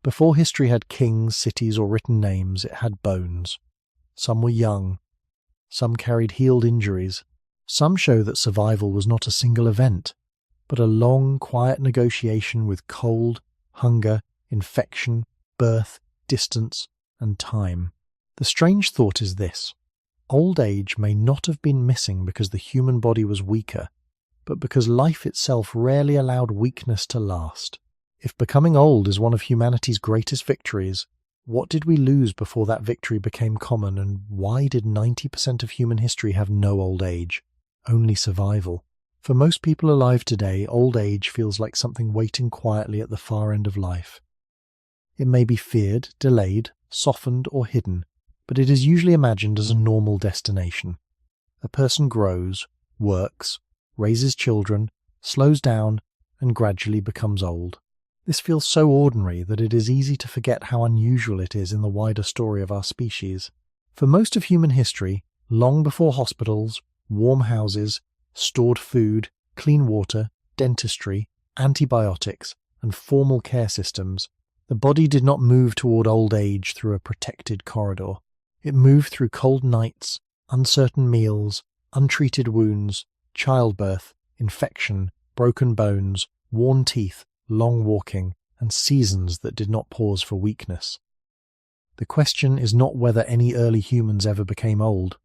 Before history had kings, cities, or written names, it had bones. Some were young. Some carried healed injuries. Some show that survival was not a single event, but a long, quiet negotiation with cold, hunger, infection, birth, distance, and time. The strange thought is this: old age may not have been missing because the human body was weaker, but because life itself rarely allowed weakness to last. If becoming old is one of humanity's greatest victories, what did we lose before that victory became common, and why did 90% of human history have no old age? Only survival. For most people alive today, old age feels like something waiting quietly at the far end of life. It may be feared, delayed, softened, or hidden, but it is usually imagined as a normal destination. A person grows, works, raises children, slows down, and gradually becomes old. This feels so ordinary that it is easy to forget how unusual it is in the wider story of our species. For most of human history, long before hospitals, warm houses, stored food, clean water, dentistry, antibiotics, and formal care systems, the body did not move toward old age through a protected corridor. It moved through cold nights, uncertain meals, untreated wounds, childbirth, infection, broken bones, worn teeth, long walking, and seasons that did not pause for weakness. The question is not whether any early humans ever became old.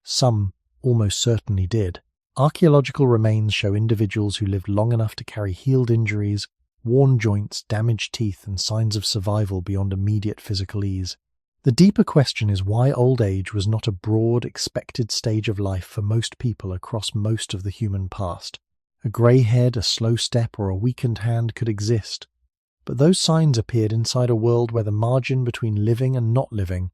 Some almost certainly did. Archaeological remains show individuals who lived long enough to carry healed injuries, worn joints, damaged teeth, and signs of survival beyond immediate physical ease. The deeper question is why old age was not a broad, expected stage of life for most people across most of the human past. A grey head, a slow step, or a weakened hand could exist, but those signs appeared inside a world where the margin between living and not living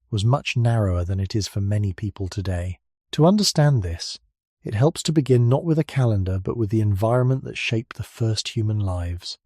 was much narrower than it is for many people today. To understand this, it helps to begin not with a calendar but with the environment that shaped the first human lives.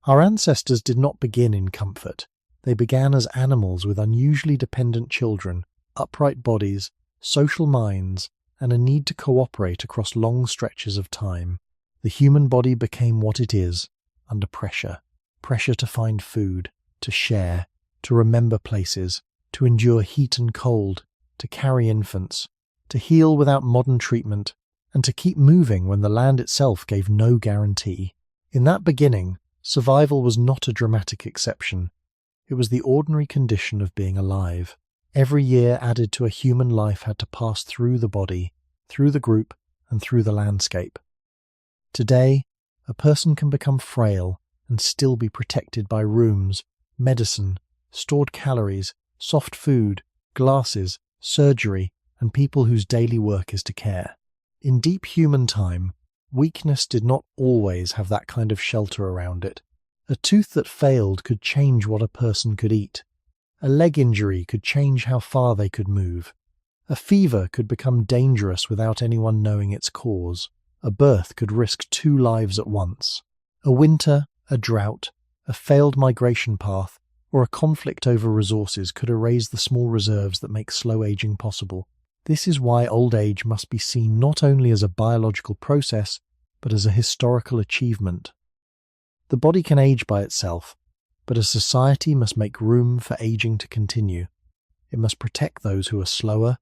Our ancestors did not begin in comfort. They began as animals with unusually dependent children, upright bodies, social minds, and a need to cooperate across long stretches of time. The human body became what it is, under pressure. Pressure to find food, to share, to remember places, to endure heat and cold, to carry infants, to heal without modern treatment, and to keep moving when the land itself gave no guarantee. In that beginning, survival was not a dramatic exception. It was the ordinary condition of being alive. Every year added to a human life had to pass through the body, through the group, and through the landscape. Today, a person can become frail and still be protected by rooms, medicine, stored calories, soft food, glasses, surgery, and people whose daily work is to care. In deep human time, weakness did not always have that kind of shelter around it. A tooth that failed could change what a person could eat. A leg injury could change how far they could move. A fever could become dangerous without anyone knowing its cause. A birth could risk 2 lives at once. A winter, a drought, a failed migration path, or a conflict over resources could erase the small reserves that make slow aging possible. This is why old age must be seen not only as a biological process, but as a historical achievement. The body can age by itself, but a society must make room for aging to continue. It must protect those who are slower,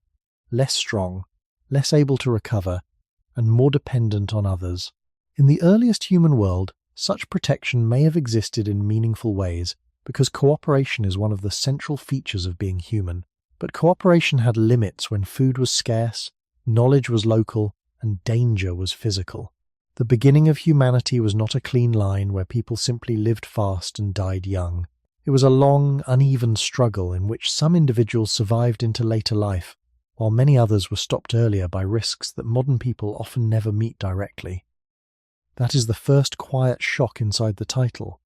less strong, less able to recover, and more dependent on others. In the earliest human world, such protection may have existed in meaningful ways, because cooperation is one of the central features of being human. But cooperation had limits when food was scarce, knowledge was local, and danger was physical. The beginning of humanity was not a clean line where people simply lived fast and died young. It was a long, uneven struggle in which some individuals survived into later life, while many others were stopped earlier by risks that modern people often never meet directly. That is the first quiet shock inside the title.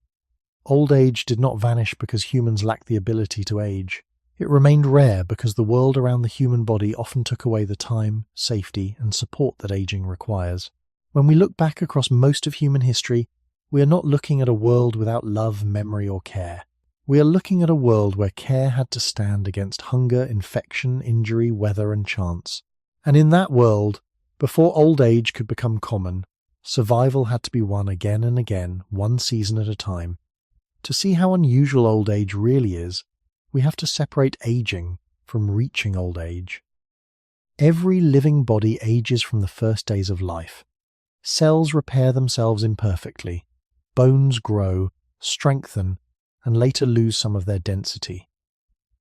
Old age did not vanish because humans lacked the ability to age. It remained rare because the world around the human body often took away the time, safety, and support that aging requires. When we look back across most of human history, we are not looking at a world without love, memory, or care. We are looking at a world where care had to stand against hunger, infection, injury, weather, and chance. And in that world, before old age could become common, survival had to be won again and again, one season at a time. To see how unusual old age really is, we have to separate aging from reaching old age. Every living body ages from the first days of life. Cells repair themselves imperfectly, bones grow, strengthen, and later lose some of their density.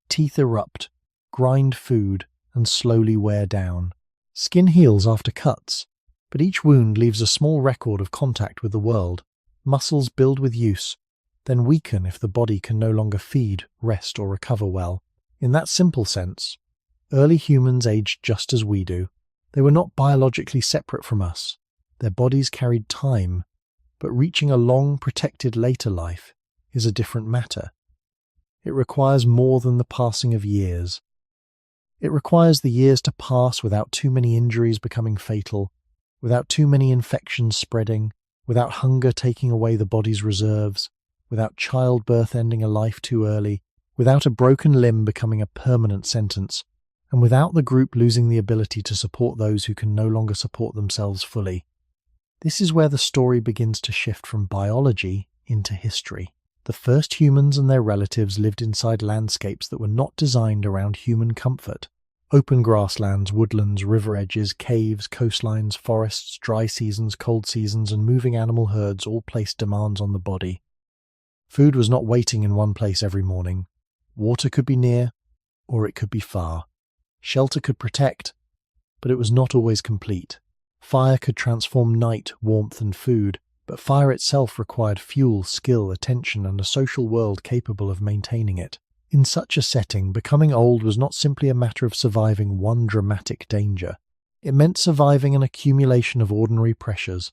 Teeth erupt, grind food, and slowly wear down. Skin heals after cuts, but each wound leaves a small record of contact with the world. Muscles build with use, then weaken if the body can no longer feed, rest, or recover well. In that simple sense, early humans aged just as we do. They were not biologically separate from us. Their bodies carried time, but reaching a long, protected later life is a different matter. It requires more than the passing of years. It requires the years to pass without too many injuries becoming fatal, without too many infections spreading, without hunger taking away the body's reserves, without childbirth ending a life too early, without a broken limb becoming a permanent sentence, and without the group losing the ability to support those who can no longer support themselves fully. This is where the story begins to shift from biology into history. The first humans and their relatives lived inside landscapes that were not designed around human comfort. Open grasslands, woodlands, river edges, caves, coastlines, forests, dry seasons, cold seasons, and moving animal herds all placed demands on the body. Food was not waiting in one place every morning. Water could be near, or it could be far. Shelter could protect, but it was not always complete. Fire could transform night, warmth, and food, but fire itself required fuel, skill, attention, and a social world capable of maintaining it. In such a setting, becoming old was not simply a matter of surviving one dramatic danger. It meant surviving an accumulation of ordinary pressures.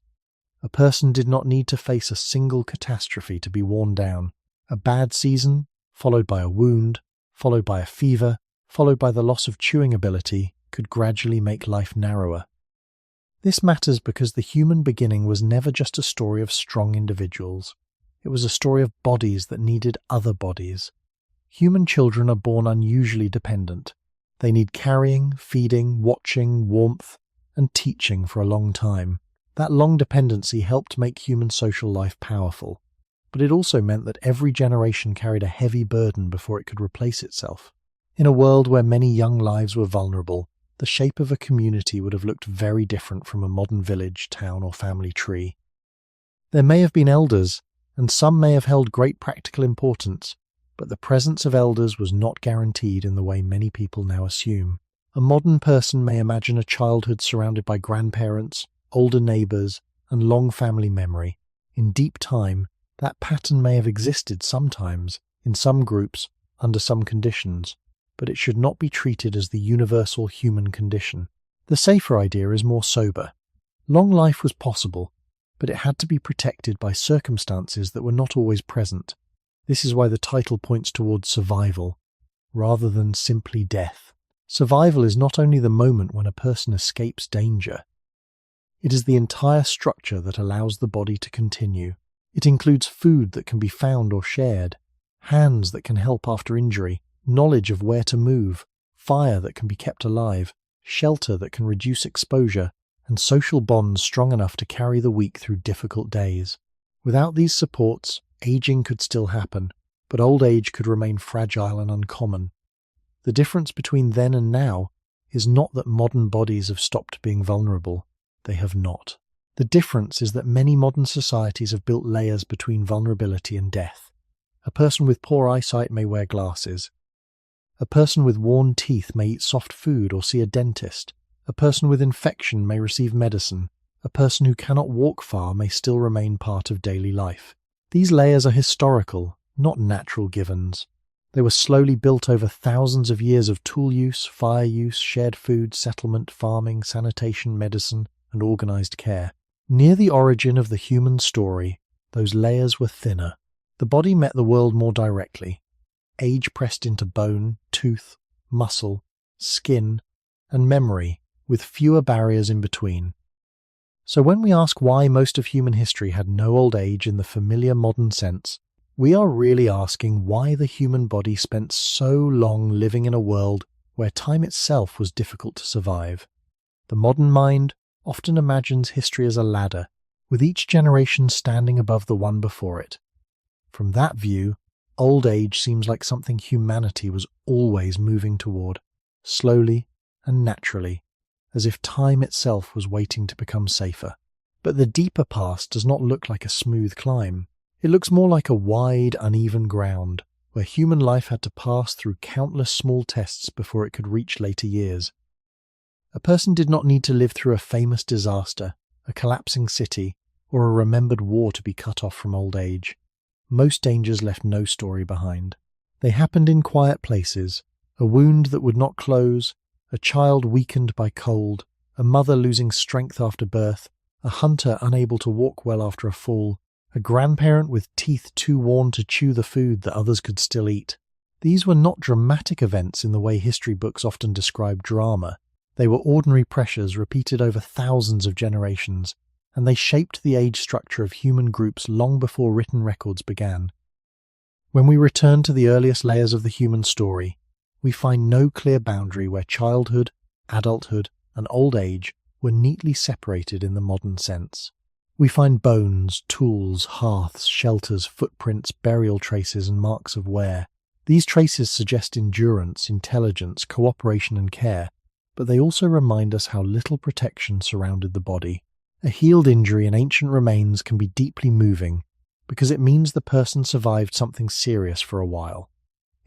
A person did not need to face a single catastrophe to be worn down. A bad season, followed by a wound, followed by a fever, followed by the loss of chewing ability, could gradually make life narrower. This matters because the human beginning was never just a story of strong individuals. It was a story of bodies that needed other bodies. Human children are born unusually dependent. They need carrying, feeding, watching, warmth, and teaching for a long time. That long dependency helped make human social life powerful, but it also meant that every generation carried a heavy burden before it could replace itself. In a world where many young lives were vulnerable, the shape of a community would have looked very different from a modern village, town, or family tree. There may have been elders, and some may have held great practical importance, but the presence of elders was not guaranteed in the way many people now assume. A modern person may imagine a childhood surrounded by grandparents, older neighbours, and long family memory. In deep time, that pattern may have existed sometimes, in some groups, under some conditions, but it should not be treated as the universal human condition. The safer idea is more sober. Long life was possible, but it had to be protected by circumstances that were not always present. This is why the title points towards survival, rather than simply death. Survival is not only the moment when a person escapes danger. It is the entire structure that allows the body to continue. It includes food that can be found or shared, hands that can help after injury, knowledge of where to move, fire that can be kept alive, shelter that can reduce exposure, and social bonds strong enough to carry the weak through difficult days. Without these supports, aging could still happen, but old age could remain fragile and uncommon. The difference between then and now is not that modern bodies have stopped being vulnerable. They have not. The difference is that many modern societies have built layers between vulnerability and death. A person with poor eyesight may wear glasses. A person with worn teeth may eat soft food or see a dentist. A person with infection may receive medicine. A person who cannot walk far may still remain part of daily life. These layers are historical, not natural givens. They were slowly built over thousands of years of tool use, fire use, shared food, settlement, farming, sanitation, medicine, and organized care. Near the origin of the human story, those layers were thinner. The body met the world more directly. Age pressed into bone, tooth, muscle, skin, and memory, with fewer barriers in between. So when we ask why most of human history had no old age in the familiar modern sense, we are really asking why the human body spent so long living in a world where time itself was difficult to survive. The modern mind often imagines history as a ladder, with each generation standing above the one before it. From that view, old age seems like something humanity was always moving toward, slowly and naturally, as if time itself was waiting to become safer. But the deeper past does not look like a smooth climb. It looks more like a wide, uneven ground, where human life had to pass through countless small tests before it could reach later years. A person did not need to live through a famous disaster, a collapsing city, or a remembered war to be cut off from old age. Most dangers left no story behind. They happened in quiet places: a wound that would not close, a child weakened by cold, a mother losing strength after birth, a hunter unable to walk well after a fall, a grandparent with teeth too worn to chew the food that others could still eat. These were not dramatic events in the way history books often describe drama. They were ordinary pressures repeated over thousands of generations, and they shaped the age structure of human groups long before written records began. When we return to the earliest layers of the human story, we find no clear boundary where childhood, adulthood, and old age were neatly separated in the modern sense. We find bones, tools, hearths, shelters, footprints, burial traces, and marks of wear. These traces suggest endurance, intelligence, cooperation, and care, but they also remind us how little protection surrounded the body. A healed injury in ancient remains can be deeply moving because it means the person survived something serious for a while.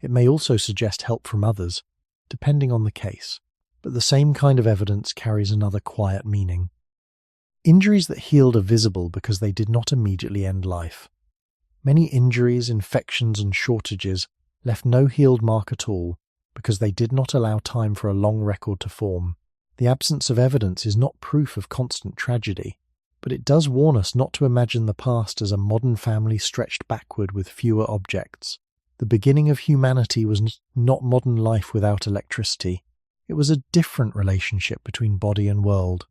It may also suggest help from others, depending on the case, but the same kind of evidence carries another quiet meaning. Injuries that healed are visible because they did not immediately end life. Many injuries, infections, and shortages left no healed mark at all because they did not allow time for a long record to form. The absence of evidence is not proof of constant tragedy, but it does warn us not to imagine the past as a modern family stretched backward with fewer objects. The beginning of humanity was not modern life without electricity. It was a different relationship between body and world.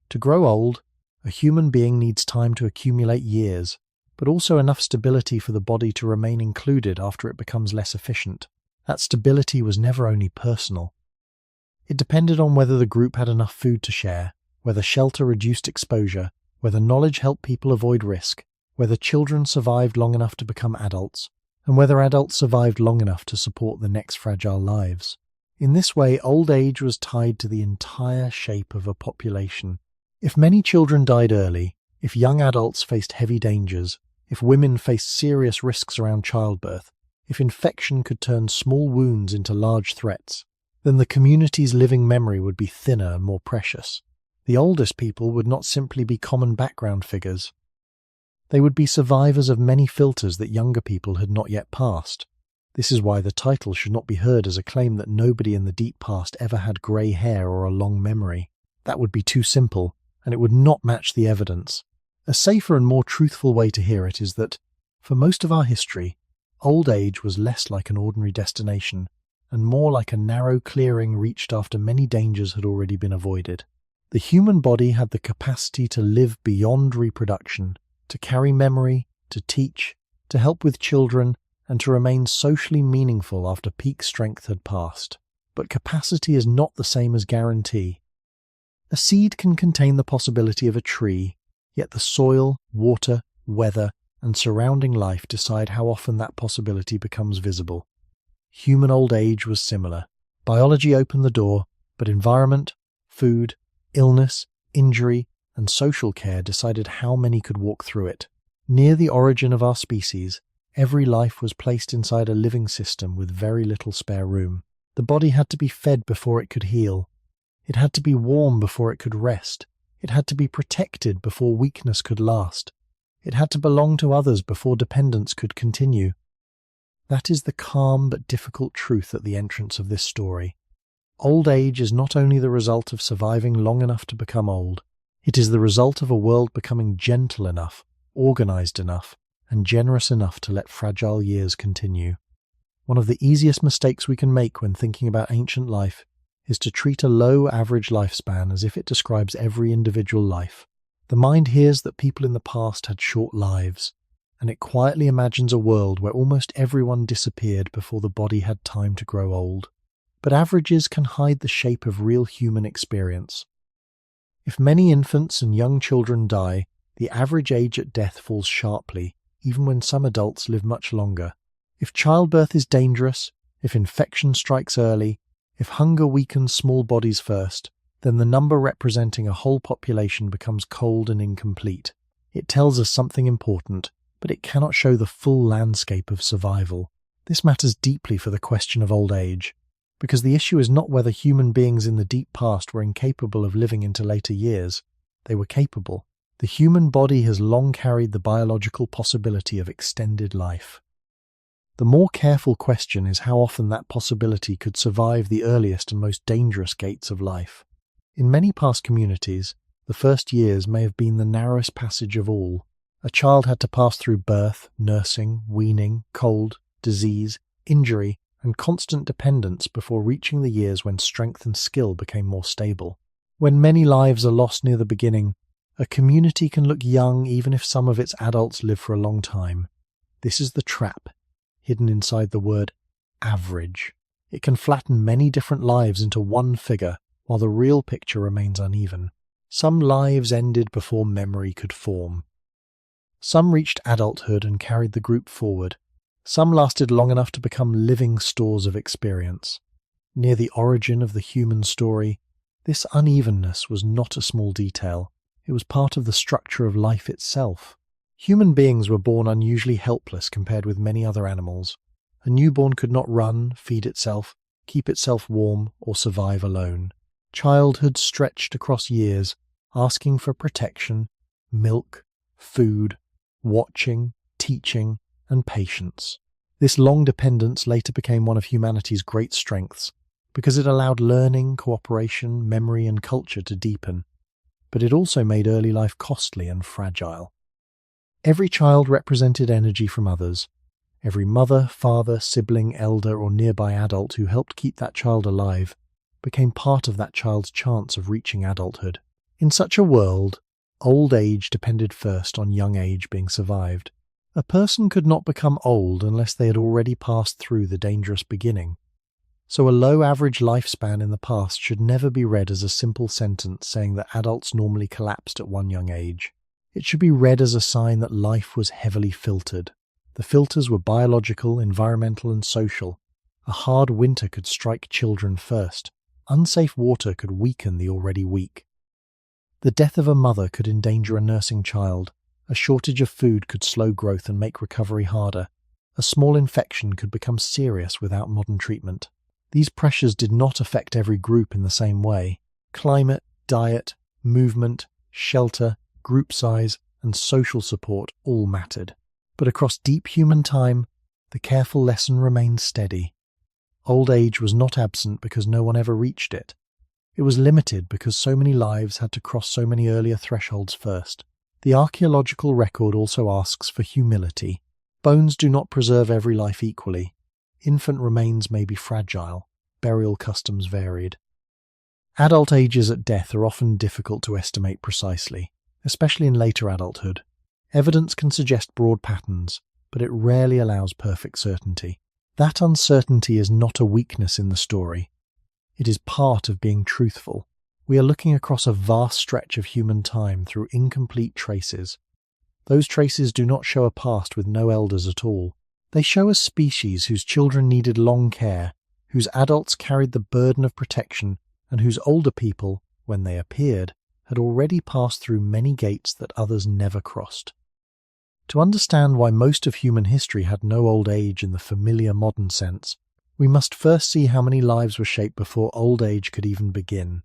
To grow old, a human being needs time to accumulate years, but also enough stability for the body to remain included after it becomes less efficient. That stability was never only personal. It depended on whether the group had enough food to share, whether shelter reduced exposure, whether knowledge helped people avoid risk, whether children survived long enough to become adults, and whether adults survived long enough to support the next fragile lives. In this way, old age was tied to the entire shape of a population. If many children died early, if young adults faced heavy dangers, if women faced serious risks around childbirth, if infection could turn small wounds into large threats, then the community's living memory would be thinner and more precious. The oldest people would not simply be common background figures. They would be survivors of many filters that younger people had not yet passed. This is why the title should not be heard as a claim that nobody in the deep past ever had grey hair or a long memory. That would be too simple, and it would not match the evidence. A safer and more truthful way to hear it is that, for most of our history, old age was less like an ordinary destination, and more like a narrow clearing reached after many dangers had already been avoided. The human body had the capacity to live beyond reproduction, to carry memory, to teach, to help with children, and to remain socially meaningful after peak strength had passed. But capacity is not the same as guarantee. A seed can contain the possibility of a tree, yet the soil, water, weather, and surrounding life decide how often that possibility becomes visible. Human old age was similar. Biology opened the door, but environment, food, illness, injury, and social care decided how many could walk through it. Near the origin of our species, every life was placed inside a living system with very little spare room. The body had to be fed before it could heal. It had to be warm before it could rest. It had to be protected before weakness could last. It had to belong to others before dependence could continue. That is the calm but difficult truth at the entrance of this story. Old age is not only the result of surviving long enough to become old, it is the result of a world becoming gentle enough, organized enough, and generous enough to let fragile years continue. One of the easiest mistakes we can make when thinking about ancient life is to treat a low average lifespan as if it describes every individual life. The mind hears that people in the past had short lives, and it quietly imagines a world where almost everyone disappeared before the body had time to grow old. But averages can hide the shape of real human experience. If many infants and young children die, the average age at death falls sharply, even when some adults live much longer. If childbirth is dangerous, if infection strikes early, if hunger weakens small bodies first, then the number representing a whole population becomes cold and incomplete. It tells us something important, but it cannot show the full landscape of survival. This matters deeply for the question of old age, because the issue is not whether human beings in the deep past were incapable of living into later years. They were capable. The human body has long carried the biological possibility of extended life. The more careful question is how often that possibility could survive the earliest and most dangerous gates of life. In many past communities, the first years may have been the narrowest passage of all. A child had to pass through birth, nursing, weaning, cold, disease, injury, and constant dependence before reaching the years when strength and skill became more stable. When many lives are lost near the beginning, a community can look young even if some of its adults live for a long time. This is the trap, hidden inside the word average. It can flatten many different lives into one figure, while the real picture remains uneven. Some lives ended before memory could form. Some reached adulthood and carried the group forward. Some lasted long enough to become living stores of experience. Near the origin of the human story, this unevenness was not a small detail. It was part of the structure of life itself. Human beings were born unusually helpless compared with many other animals. A newborn could not run, feed itself, keep itself warm, or survive alone. Childhood stretched across years, asking for protection, milk, food, watching, teaching, and patience. This long dependence later became one of humanity's great strengths, because it allowed learning, cooperation, memory, and culture to deepen. But it also made early life costly and fragile. Every child represented energy from others. Every mother, father, sibling, elder, or nearby adult who helped keep that child alive became part of that child's chance of reaching adulthood. In such a world, old age depended first on young age being survived. A person could not become old unless they had already passed through the dangerous beginning. So a low average lifespan in the past should never be read as a simple sentence saying that adults normally collapsed at one young age. It should be read as a sign that life was heavily filtered. The filters were biological, environmental, and social. A hard winter could strike children first. Unsafe water could weaken the already weak. The death of a mother could endanger a nursing child. A shortage of food could slow growth and make recovery harder. A small infection could become serious without modern treatment. These pressures did not affect every group in the same way. Climate, diet, movement, shelter, group size, and social support all mattered. But across deep human time, the careful lesson remained steady. Old age was not absent because no one ever reached it. It was limited because so many lives had to cross so many earlier thresholds first. The archaeological record also asks for humility. Bones do not preserve every life equally. Infant remains may be fragile. Burial customs varied. Adult ages at death are often difficult to estimate precisely, especially in later adulthood. Evidence can suggest broad patterns, but it rarely allows perfect certainty. That uncertainty is not a weakness in the story. It is part of being truthful. We are looking across a vast stretch of human time through incomplete traces. Those traces do not show a past with no elders at all. They show a species whose children needed long care, whose adults carried the burden of protection, and whose older people, when they appeared, had already passed through many gates that others never crossed. To understand why most of human history had no old age in the familiar modern sense, we must first see how many lives were shaped before old age could even begin.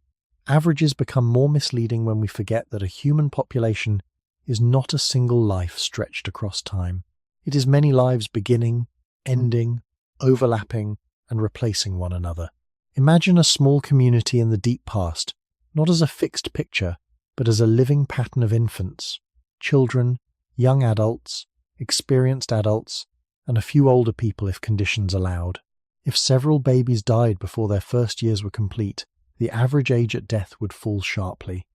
Averages become more misleading when we forget that a human population is not a single life stretched across time. It is many lives beginning, ending, overlapping, and replacing one another. Imagine a small community in the deep past, not as a fixed picture, but as a living pattern of infants, children, young adults, experienced adults, and a few older people if conditions allowed. If several babies died before their first years were complete, the average age at death would fall sharply.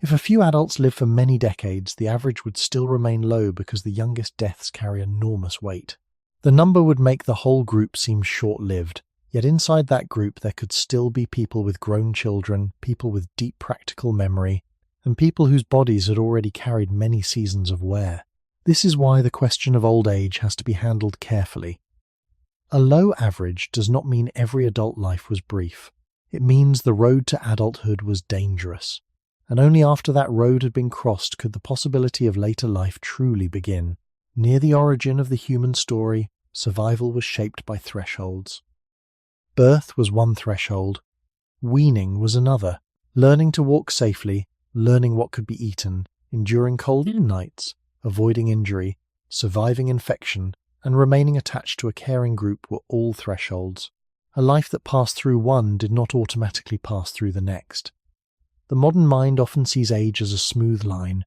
If a few adults live for many decades, the average would still remain low because the youngest deaths carry enormous weight. The number would make the whole group seem short-lived, yet inside that group there could still be people with grown children, people with deep practical memory, and people whose bodies had already carried many seasons of wear. This is why the question of old age has to be handled carefully. A low average does not mean every adult life was brief. It means the road to adulthood was dangerous, and only after that road had been crossed could the possibility of later life truly begin. Near the origin of the human story, survival was shaped by thresholds. Birth was one threshold. Weaning was another. Learning to walk safely, learning what could be eaten, enduring cold nights, avoiding injury, surviving infection, and remaining attached to a caring group were all thresholds. A life that passed through one did not automatically pass through the next. The modern mind often sees age as a smooth line,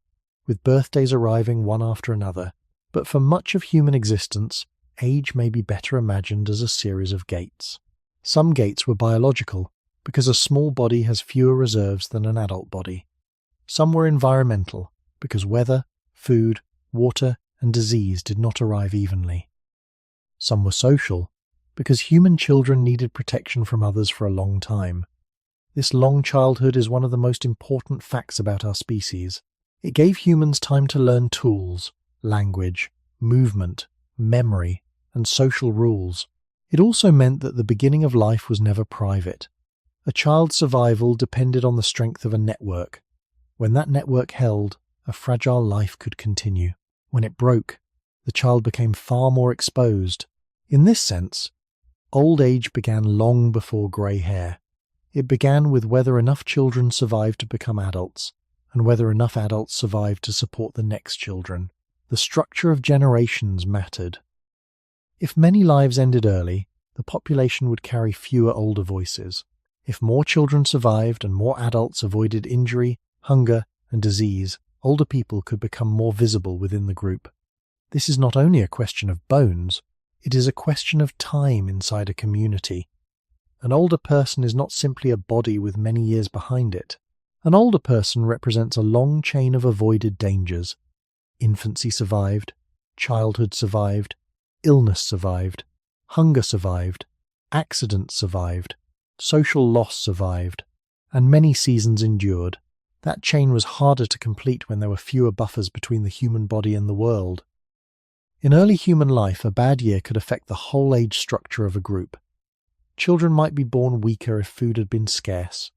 with birthdays arriving one after another, but for much of human existence, age may be better imagined as a series of gates. Some gates were biological, because a small body has fewer reserves than an adult body. Some were environmental, because weather, food, water, and disease did not arrive evenly. Some were social, because human children needed protection from others for a long time. This long childhood is one of the most important facts about our species. It gave humans time to learn tools, language, movement, memory, and social rules. It also meant that the beginning of life was never private. A child's survival depended on the strength of a network. When that network held, a fragile life could continue. When it broke, the child became far more exposed. In this sense, old age began long before grey hair. It began with whether enough children survived to become adults, and whether enough adults survived to support the next children. The structure of generations mattered. If many lives ended early, the population would carry fewer older voices. If more children survived and more adults avoided injury, hunger, and disease, older people could become more visible within the group. This is not only a question of bones, it is a question of time inside a community. An older person is not simply a body with many years behind it. An older person represents a long chain of avoided dangers. Infancy survived, childhood survived, illness survived, hunger survived, accidents survived, social loss survived, and many seasons endured. That chain was harder to complete when there were fewer buffers between the human body and the world. In early human life, a bad year could affect the whole age structure of a group. Children might be born weaker if food had been scarce.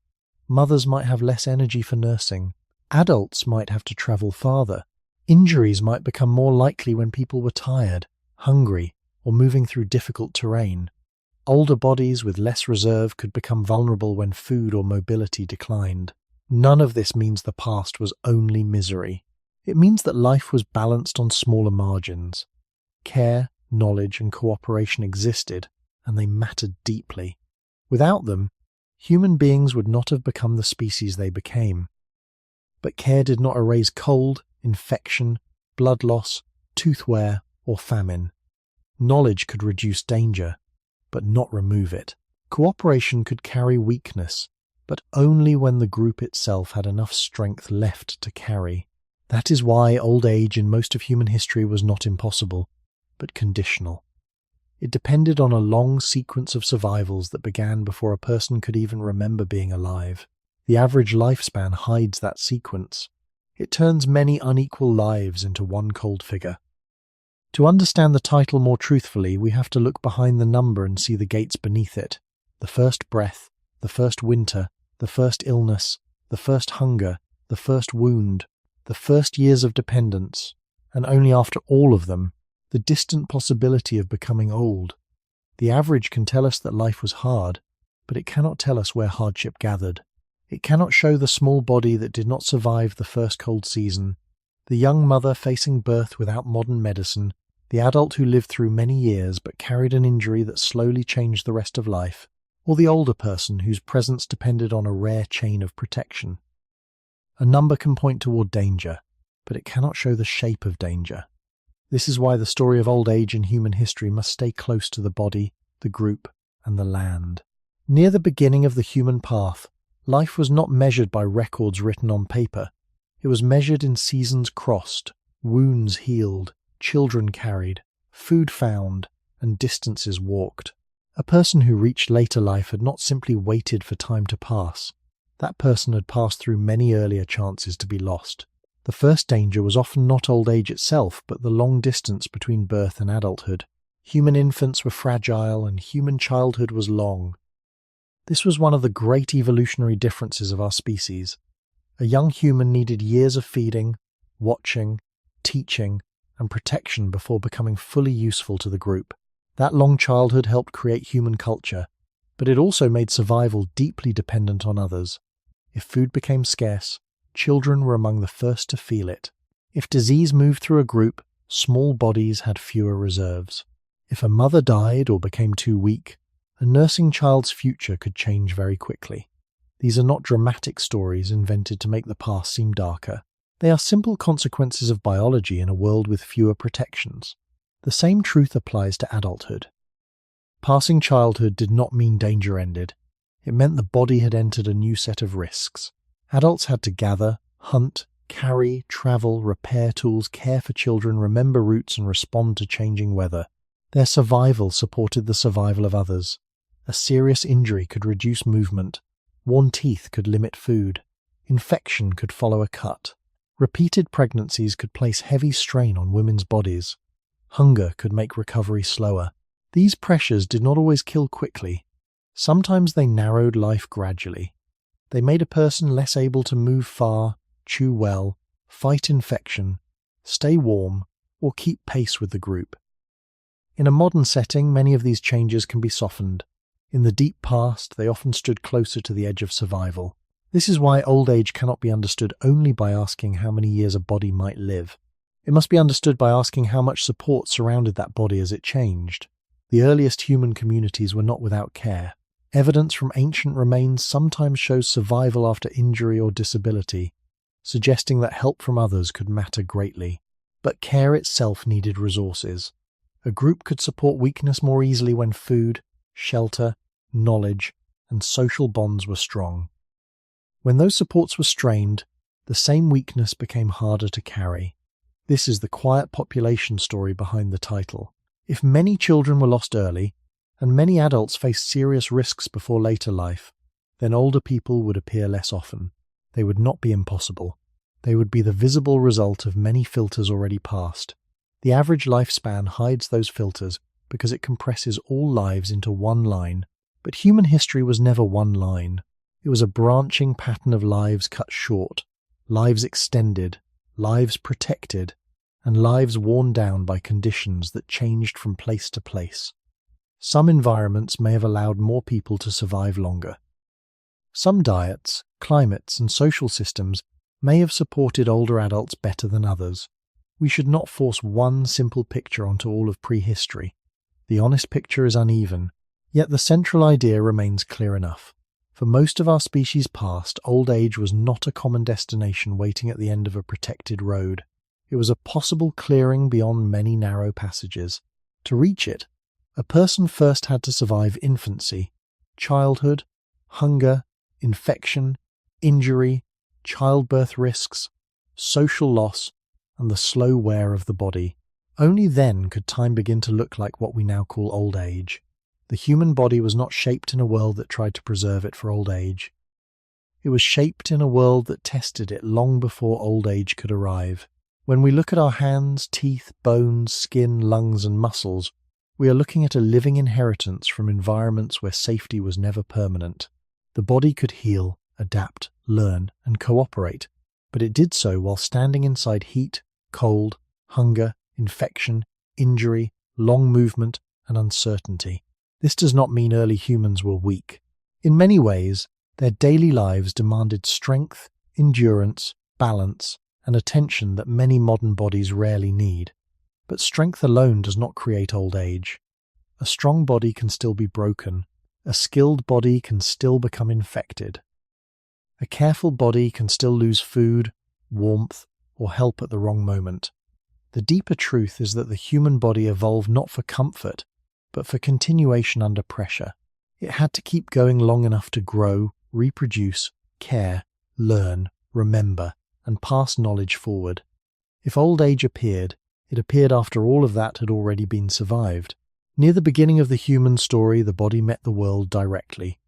Mothers might have less energy for nursing. Adults might have to travel farther. Injuries might become more likely when people were tired, hungry, or moving through difficult terrain. Older bodies with less reserve could become vulnerable when food or mobility declined. None of this means the past was only misery. It means that life was balanced on smaller margins. Care, knowledge, and cooperation existed, and they mattered deeply. Without them, human beings would not have become the species they became. But care did not erase cold, infection, blood loss, tooth wear, or famine. Knowledge could reduce danger, but not remove it. Cooperation could carry weakness, but only when the group itself had enough strength left to carry. That is why old age in most of human history was not impossible, but conditional. It depended on a long sequence of survivals that began before a person could even remember being alive. The average lifespan hides that sequence. It turns many unequal lives into one cold figure. To understand the title more truthfully, we have to look behind the number and see the gates beneath it. The first breath, the first winter, the first illness, the first hunger, the first wound, the first years of dependence, and only after all of them, the distant possibility of becoming old. The average can tell us that life was hard, but it cannot tell us where hardship gathered. It cannot show the small body that did not survive the first cold season, the young mother facing birth without modern medicine, the adult who lived through many years but carried an injury that slowly changed the rest of life, or the older person whose presence depended on a rare chain of protection. A number can point toward danger, but it cannot show the shape of danger. This is why the story of old age in human history must stay close to the body, the group, and the land. Near the beginning of the human path, life was not measured by records written on paper. It was measured in seasons crossed, wounds healed, children carried, food found, and distances walked. A person who reached later life had not simply waited for time to pass. That person had passed through many earlier chances to be lost. The first danger was often not old age itself, but the long distance between birth and adulthood. Human infants were fragile and human childhood was long. This was one of the great evolutionary differences of our species. A young human needed years of feeding, watching, teaching, and protection before becoming fully useful to the group. That long childhood helped create human culture, but it also made survival deeply dependent on others. If food became scarce, children were among the first to feel it. If disease moved through a group, small bodies had fewer reserves. If a mother died or became too weak, a nursing child's future could change very quickly. These are not dramatic stories invented to make the past seem darker. They are simple consequences of biology in a world with fewer protections. The same truth applies to adulthood. Passing childhood did not mean danger ended. It meant the body had entered a new set of risks. Adults had to gather, hunt, carry, travel, repair tools, care for children, remember routes, and respond to changing weather. Their survival supported the survival of others. A serious injury could reduce movement. Worn teeth could limit food. Infection could follow a cut. Repeated pregnancies could place heavy strain on women's bodies. Hunger could make recovery slower. These pressures did not always kill quickly. Sometimes they narrowed life gradually. They made a person less able to move far, chew well, fight infection, stay warm, or keep pace with the group. In a modern setting, many of these changes can be softened. In the deep past, they often stood closer to the edge of survival. This is why old age cannot be understood only by asking how many years a body might live. It must be understood by asking how much support surrounded that body as it changed. The earliest human communities were not without care. Evidence from ancient remains sometimes shows survival after injury or disability, suggesting that help from others could matter greatly. But care itself needed resources. A group could support weakness more easily when food, shelter, knowledge, and social bonds were strong. When those supports were strained, the same weakness became harder to carry. This is the quiet population story behind the title. If many children were lost early, and many adults faced serious risks before later life, then older people would appear less often. They would not be impossible. They would be the visible result of many filters already passed. The average lifespan hides those filters because it compresses all lives into one line. But human history was never one line. It was a branching pattern of lives cut short, lives extended, lives protected, and lives worn down by conditions that changed from place to place. Some environments may have allowed more people to survive longer. Some diets, climates, and social systems may have supported older adults better than others. We should not force one simple picture onto all of prehistory. The honest picture is uneven, yet the central idea remains clear enough. For most of our species past, old age was not a common destination waiting at the end of a protected road. It was a possible clearing beyond many narrow passages. To reach it, a person first had to survive infancy, childhood, hunger, infection, injury, childbirth risks, social loss, and the slow wear of the body. Only then could time begin to look like what we now call old age. The human body was not shaped in a world that tried to preserve it for old age. It was shaped in a world that tested it long before old age could arrive. When we look at our hands, teeth, bones, skin, lungs, and muscles, we are looking at a living inheritance from environments where safety was never permanent. The body could heal, adapt, learn, and cooperate, but it did so while standing inside heat, cold, hunger, infection, injury, long movement, and uncertainty. This does not mean early humans were weak. In many ways, their daily lives demanded strength, endurance, balance, and attention that many modern bodies rarely need. But strength alone does not create old age. A strong body can still be broken. A skilled body can still become infected. A careful body can still lose food, warmth, or help at the wrong moment. The deeper truth is that the human body evolved not for comfort, but for continuation under pressure. It had to keep going long enough to grow, reproduce, care, learn, remember, and pass knowledge forward. If old age appeared, it appeared after all of that had already been survived. Near the beginning of the human story, the body met the world directly.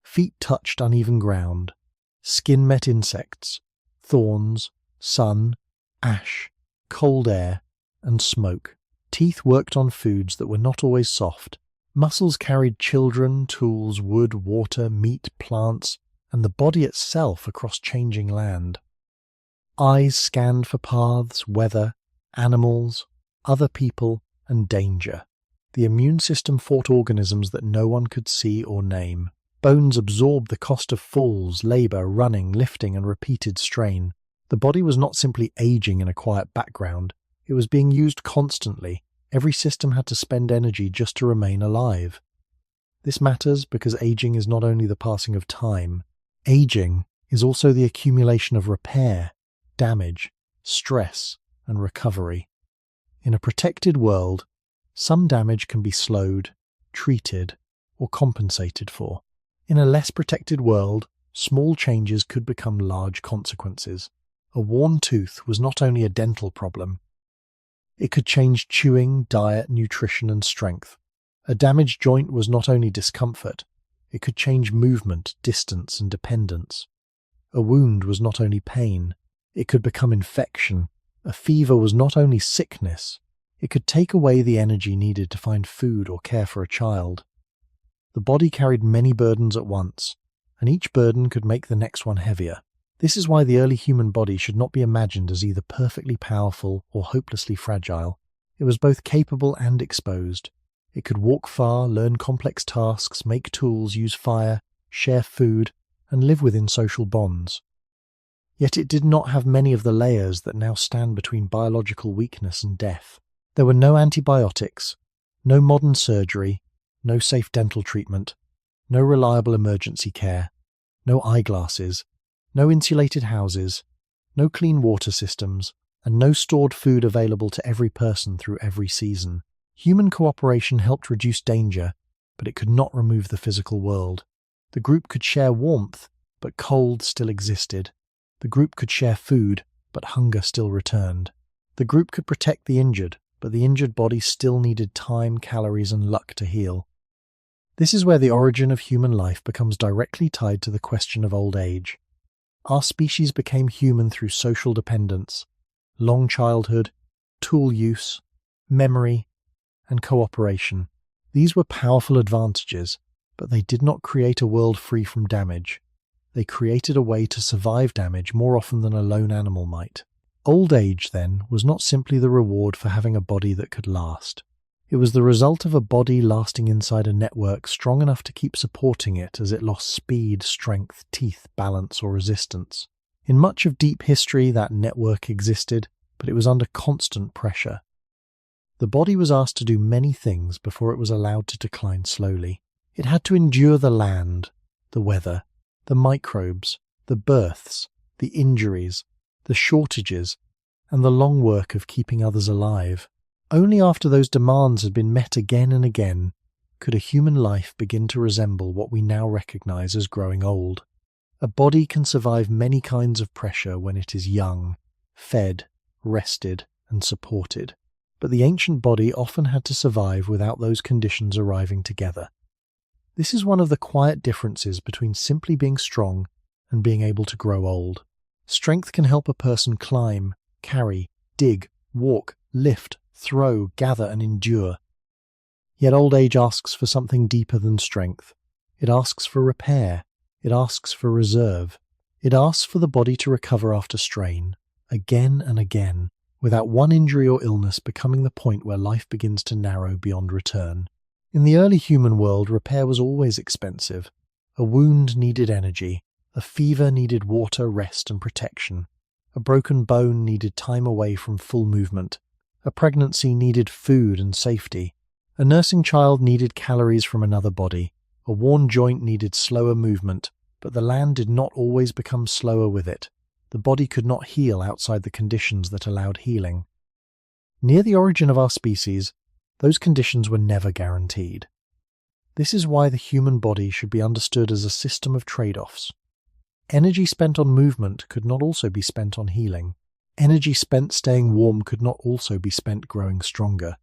Feet touched uneven ground. Skin met insects, thorns, sun, ash, cold air, and smoke. Teeth worked on foods that were not always soft. Muscles carried children, tools, wood, water, meat, plants, and the body itself across changing land. Eyes scanned for paths, weather, animals, other people, and danger. The immune system fought organisms that no one could see or name. Bones absorbed the cost of falls, labour, running, lifting, and repeated strain. The body was not simply aging in a quiet background. It was being used constantly. Every system had to spend energy just to remain alive. This matters because aging is not only the passing of time. Aging is also the accumulation of repair, damage, stress, and recovery. In a protected world, some damage can be slowed, treated, or compensated for. In a less protected world, small changes could become large consequences. A worn tooth was not only a dental problem. It could change chewing, diet, nutrition, and strength. A damaged joint was not only discomfort, it could change movement, distance, and dependence. A wound was not only pain, it could become infection. A fever was not only sickness, it could take away the energy needed to find food or care for a child. The body carried many burdens at once, and each burden could make the next one heavier. This is why the early human body should not be imagined as either perfectly powerful or hopelessly fragile. It was both capable and exposed. It could walk far, learn complex tasks, make tools, use fire, share food, and live within social bonds. Yet it did not have many of the layers that now stand between biological weakness and death. There were no antibiotics, no modern surgery, no safe dental treatment, no reliable emergency care, no eyeglasses, no insulated houses, no clean water systems, and no stored food available to every person through every season. Human cooperation helped reduce danger, but it could not remove the physical world. The group could share warmth, but cold still existed. The group could share food, but hunger still returned. The group could protect the injured, but the injured body still needed time, calories, and luck to heal. This is where the origin of human life becomes directly tied to the question of old age. Our species became human through social dependence, long childhood, tool use, memory, and cooperation. These were powerful advantages, but they did not create a world free from damage. They created a way to survive damage more often than a lone animal might. Old age, then, was not simply the reward for having a body that could last. It was the result of a body lasting inside a network strong enough to keep supporting it as it lost speed, strength, teeth, balance, or resistance. In much of deep history, that network existed, but it was under constant pressure. The body was asked to do many things before it was allowed to decline slowly. It had to endure the land, the weather, the microbes, the births, the injuries, the shortages, and the long work of keeping others alive. Only after those demands had been met again and again could a human life begin to resemble what we now recognize as growing old. A body can survive many kinds of pressure when it is young, fed, rested, and supported. But the ancient body often had to survive without those conditions arriving together. This is one of the quiet differences between simply being strong and being able to grow old. Strength can help a person climb, carry, dig, walk, lift, throw, gather, and endure. Yet old age asks for something deeper than strength. It asks for repair. It asks for reserve. It asks for the body to recover after strain, again and again, without one injury or illness becoming the point where life begins to narrow beyond return. In the early human world, repair was always expensive. A wound needed energy. A fever needed water, rest, and protection. A broken bone needed time away from full movement. A pregnancy needed food and safety. A nursing child needed calories from another body. A worn joint needed slower movement, but the land did not always become slower with it. The body could not heal outside the conditions that allowed healing. Near the origin of our species, those conditions were never guaranteed. This is why the human body should be understood as a system of trade-offs. Energy spent on movement could not also be spent on healing. Energy spent staying warm could not also be spent growing stronger.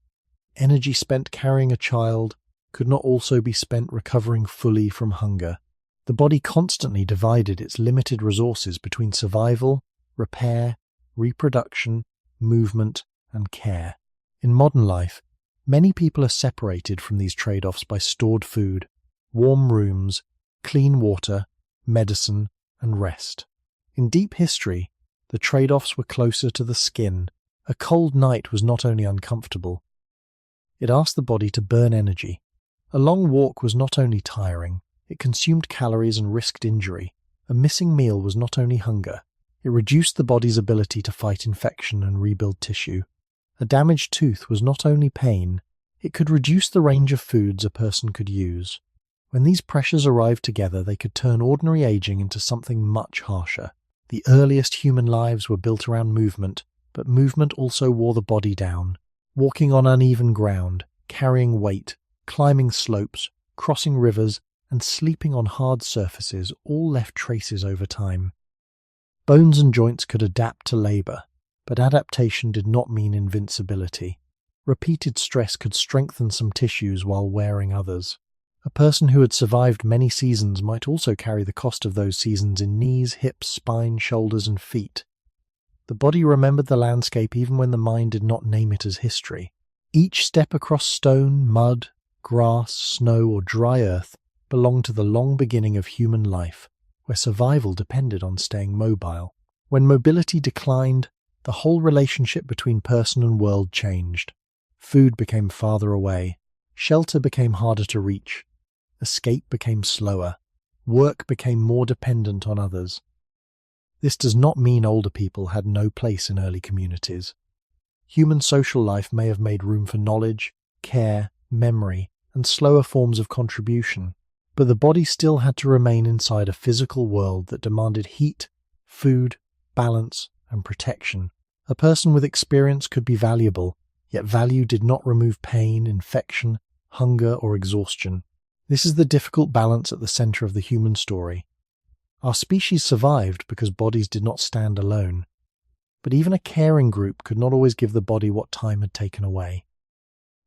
Energy spent carrying a child could not also be spent recovering fully from hunger. The body constantly divided its limited resources between survival, repair, reproduction, movement, and care. In modern life, many people are separated from these trade-offs by stored food, warm rooms, clean water, medicine, and rest. In deep history, the trade-offs were closer to the skin. A cold night was not only uncomfortable, it asked the body to burn energy. A long walk was not only tiring, it consumed calories and risked injury. A missing meal was not only hunger, it reduced the body's ability to fight infection and rebuild tissue. A damaged tooth was not only pain, it could reduce the range of foods a person could use. When these pressures arrived together, they could turn ordinary aging into something much harsher. The earliest human lives were built around movement, but movement also wore the body down. Walking on uneven ground, carrying weight, climbing slopes, crossing rivers, and sleeping on hard surfaces all left traces over time. Bones and joints could adapt to labor, but adaptation did not mean invincibility. Repeated stress could strengthen some tissues while wearing others. A person who had survived many seasons might also carry the cost of those seasons in knees, hips, spine, shoulders, and feet. The body remembered the landscape even when the mind did not name it as history. Each step across stone, mud, grass, snow, or dry earth belonged to the long beginning of human life, where survival depended on staying mobile. When mobility declined, the whole relationship between person and world changed. Food became farther away. Shelter became harder to reach. Escape became slower. Work became more dependent on others. This does not mean older people had no place in early communities. Human social life may have made room for knowledge, care, memory, and slower forms of contribution, but the body still had to remain inside a physical world that demanded heat, food, balance, and protection. A person with experience could be valuable, yet value did not remove pain, infection, hunger, or exhaustion. This is the difficult balance at the center of the human story. Our species survived because bodies did not stand alone, but even a caring group could not always give the body what time had taken away.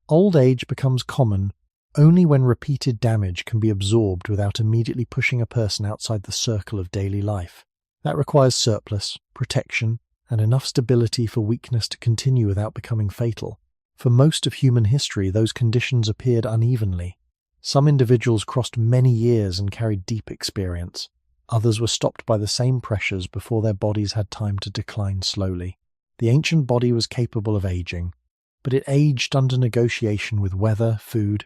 Old age becomes common only when repeated damage can be absorbed without immediately pushing a person outside the circle of daily life. That requires surplus, protection, and enough stability for weakness to continue without becoming fatal. For most of human history, those conditions appeared unevenly. Some individuals crossed many years and carried deep experience. Others were stopped by the same pressures before their bodies had time to decline slowly. The ancient body was capable of aging, but it aged under negotiation with weather, food,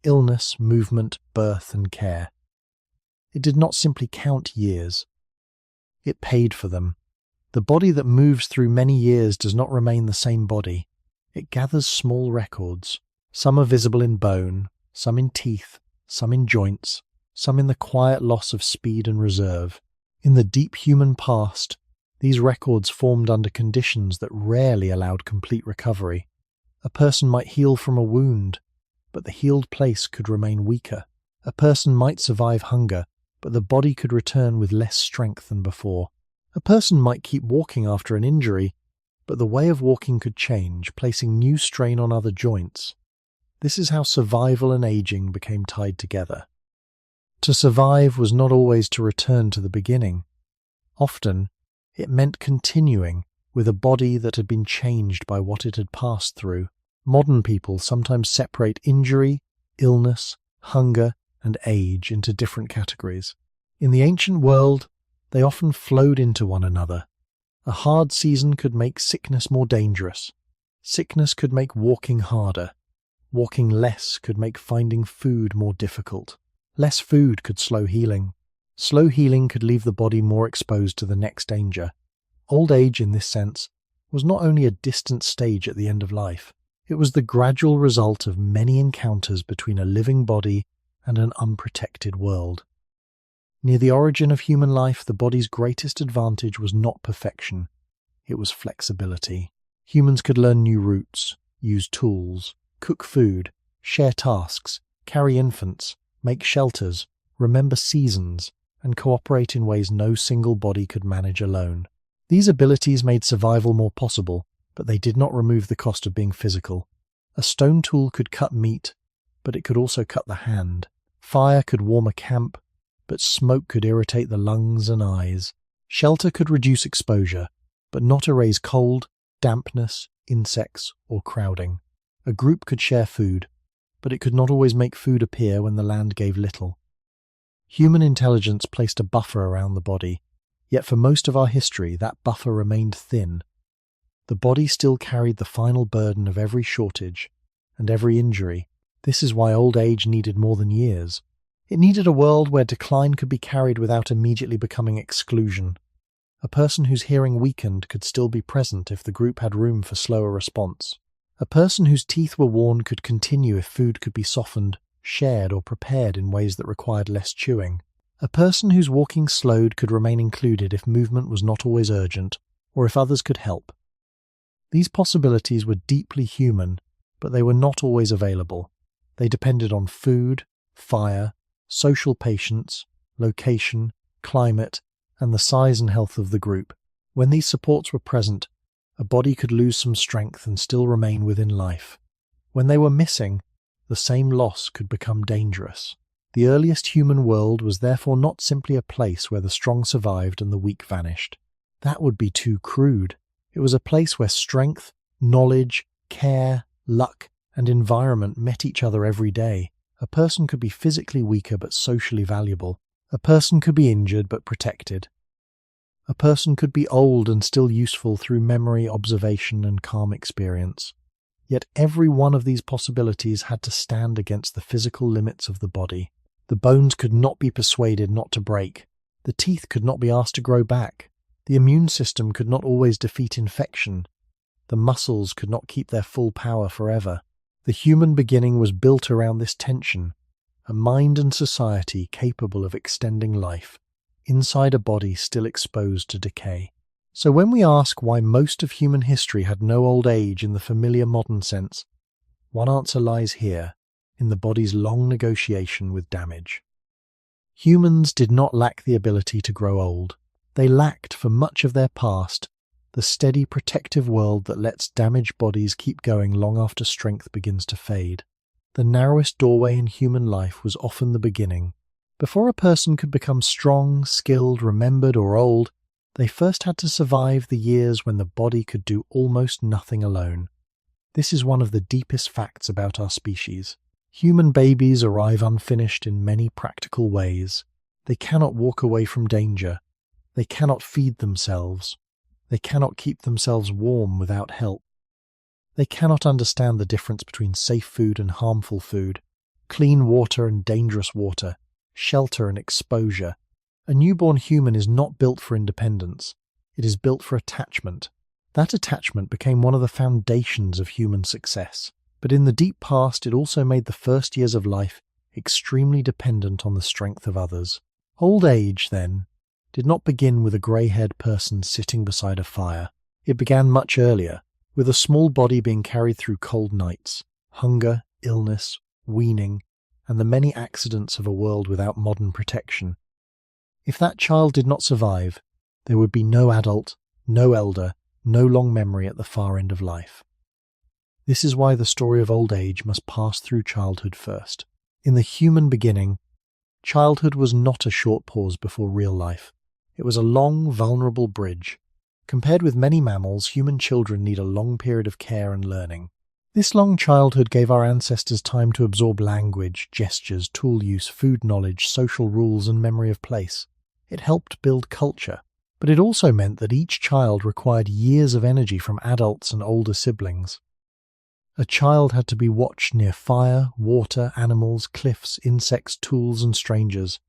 illness, movement, birth, and care. It did not simply count years. It paid for them. The body that moves through many years does not remain the same body. It gathers small records. Some are visible in bone, some in teeth, some in joints, some in the quiet loss of speed and reserve. In the deep human past, these records formed under conditions that rarely allowed complete recovery. A person might heal from a wound, but the healed place could remain weaker. A person might survive hunger, but the body could return with less strength than before. A person might keep walking after an injury, but the way of walking could change, placing new strain on other joints. This is how survival and aging became tied together. To survive was not always to return to the beginning. Often, it meant continuing with a body that had been changed by what it had passed through. Modern people sometimes separate injury, illness, hunger, and age into different categories. In the ancient world, they often flowed into one another. A hard season could make sickness more dangerous. Sickness could make walking harder. Walking less could make finding food more difficult. Less food could slow healing. Slow healing could leave the body more exposed to the next danger. Old age, in this sense, was not only a distant stage at the end of life. It was the gradual result of many encounters between a living body and an unprotected world. Near the origin of human life, the body's greatest advantage was not perfection. It was flexibility. Humans could learn new routes, use tools, cook food, share tasks, carry infants, make shelters, remember seasons, and cooperate in ways no single body could manage alone. These abilities made survival more possible, but they did not remove the cost of being physical. A stone tool could cut meat, but it could also cut the hand. Fire could warm a camp, but smoke could irritate the lungs and eyes. Shelter could reduce exposure, but not erase cold, dampness, insects, or crowding. A group could share food, but it could not always make food appear when the land gave little. Human intelligence placed a buffer around the body, yet for most of our history that buffer remained thin. The body still carried the final burden of every shortage and every injury. This is why old age needed more than years. It needed a world where decline could be carried without immediately becoming exclusion. A person whose hearing weakened could still be present if the group had room for slower response. A person whose teeth were worn could continue if food could be softened, shared, or prepared in ways that required less chewing. A person whose walking slowed could remain included if movement was not always urgent, or if others could help. These possibilities were deeply human, but they were not always available. They depended on food, fire, social patience, location, climate, and the size and health of the group. When these supports were present, a body could lose some strength and still remain within life. When they were missing, the same loss could become dangerous. The earliest human world was therefore not simply a place where the strong survived and the weak vanished. That would be too crude. It was a place where strength, knowledge, care, luck, and environment met each other every day. A person could be physically weaker but socially valuable. A person could be injured but protected. A person could be old and still useful through memory, observation, and calm experience. Yet every one of these possibilities had to stand against the physical limits of the body. The bones could not be persuaded not to break. The teeth could not be asked to grow back. The immune system could not always defeat infection. The muscles could not keep their full power forever. The human beginning was built around this tension, a mind and society capable of extending life, inside a body still exposed to decay. So when we ask why most of human history had no old age in the familiar modern sense, one answer lies here, in the body's long negotiation with damage. Humans did not lack the ability to grow old. They lacked, for much of their past, the steady protective world that lets damaged bodies keep going long after strength begins to fade. The narrowest doorway in human life was often the beginning. Before a person could become strong, skilled, remembered, or old, they first had to survive the years when the body could do almost nothing alone. This is one of the deepest facts about our species. Human babies arrive unfinished in many practical ways. They cannot walk away from danger. They cannot feed themselves. They cannot keep themselves warm without help. They cannot understand the difference between safe food and harmful food, clean water and dangerous water, shelter and exposure. A newborn human is not built for independence. It is built for attachment. That attachment became one of the foundations of human success. But in the deep past, it also made the first years of life extremely dependent on the strength of others. Old age, then, did not begin with a grey-haired person sitting beside a fire. It began much earlier, with a small body being carried through cold nights, hunger, illness, weaning, and the many accidents of a world without modern protection. If that child did not survive, there would be no adult, no elder, no long memory at the far end of life. This is why the story of old age must pass through childhood first. In the human beginning, childhood was not a short pause before real life. It was a long, vulnerable bridge. Compared with many mammals, human children need a long period of care and learning. This long childhood gave our ancestors time to absorb language, gestures, tool use, food knowledge, social rules, and memory of place. It helped build culture, but it also meant that each child required years of energy from adults and older siblings. A child had to be watched near fire, water, animals, cliffs, insects, tools, and strangers.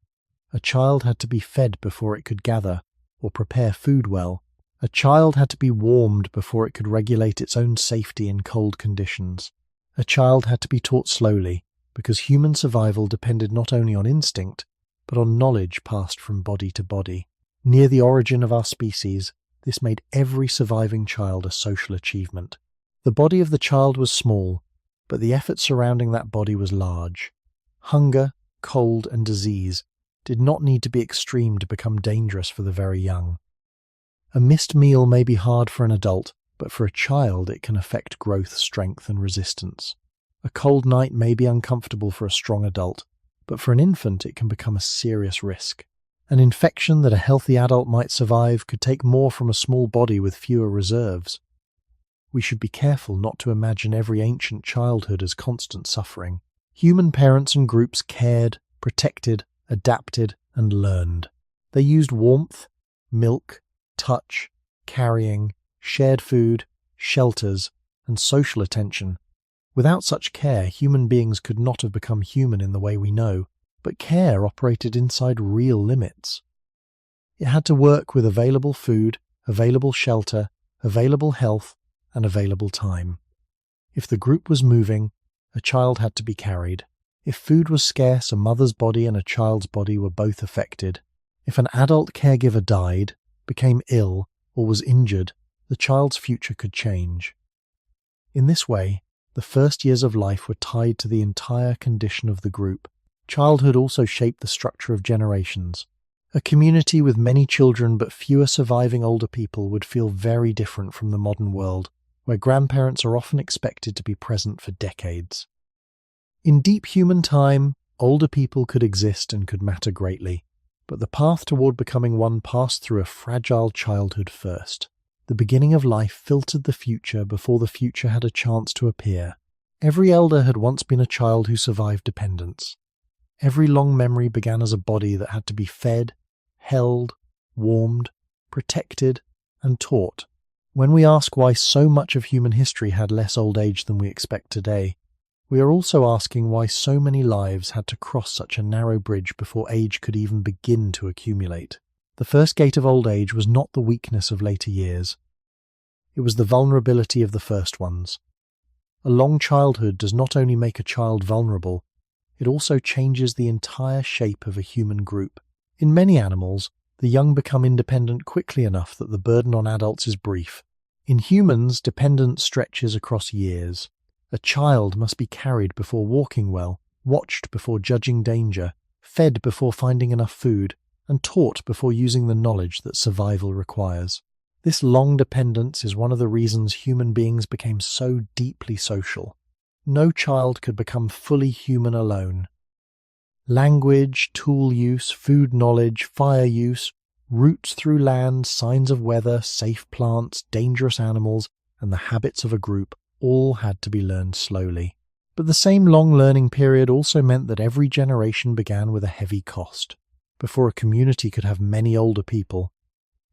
A child had to be fed before it could gather or prepare food well. A child had to be warmed before it could regulate its own safety in cold conditions. A child had to be taught slowly, because human survival depended not only on instinct, but on knowledge passed from body to body. Near the origin of our species, this made every surviving child a social achievement. The body of the child was small, but the effort surrounding that body was large. Hunger, cold, and disease did not need to be extreme to become dangerous for the very young. A missed meal may be hard for an adult, but for a child it can affect growth, strength, and resistance. A cold night may be uncomfortable for a strong adult, but for an infant it can become a serious risk. An infection that a healthy adult might survive could take more from a small body with fewer reserves. We should be careful not to imagine every ancient childhood as constant suffering. Human parents and groups cared, protected, adapted, and learned. They used warmth, milk, touch, carrying, shared food, shelters, and social attention. Without such care, human beings could not have become human in the way we know, but care operated inside real limits. It had to work with available food, available shelter, available health, and available time. If the group was moving, a child had to be carried. If food was scarce, a mother's body and a child's body were both affected. If an adult caregiver died, became ill, or was injured, the child's future could change. In this way, the first years of life were tied to the entire condition of the group. Childhood also shaped the structure of generations. A community with many children but fewer surviving older people would feel very different from the modern world, where grandparents are often expected to be present for decades. In deep human time, older people could exist and could matter greatly, but the path toward becoming one passed through a fragile childhood first. The beginning of life filtered the future before the future had a chance to appear. Every elder had once been a child who survived dependence. Every long memory began as a body that had to be fed, held, warmed, protected, and taught. When we ask why so much of human history had less old age than we expect today, we are also asking why so many lives had to cross such a narrow bridge before age could even begin to accumulate. The first gate of old age was not the weakness of later years. It was the vulnerability of the first ones. A long childhood does not only make a child vulnerable, it also changes the entire shape of a human group. In many animals, the young become independent quickly enough that the burden on adults is brief. In humans, dependence stretches across years. A child must be carried before walking well, watched before judging danger, fed before finding enough food, and taught before using the knowledge that survival requires. This long dependence is one of the reasons human beings became so deeply social. No child could become fully human alone. Language, tool use, food knowledge, fire use, routes through land, signs of weather, safe plants, dangerous animals, and the habits of a group all had to be learned slowly. But the same long learning period also meant that every generation began with a heavy cost. Before a community could have many older people,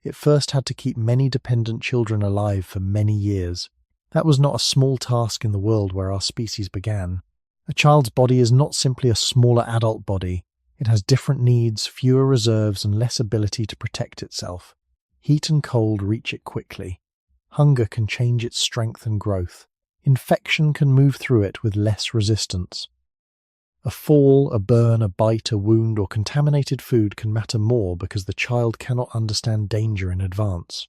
it first had to keep many dependent children alive for many years. That was not a small task in the world where our species began. A child's body is not simply a smaller adult body. It has different needs, fewer reserves, and less ability to protect itself. Heat and cold reach it quickly. Hunger can change its strength and growth. Infection can move through it with less resistance. A fall, a burn, a bite, a wound, or contaminated food can matter more because the child cannot understand danger in advance.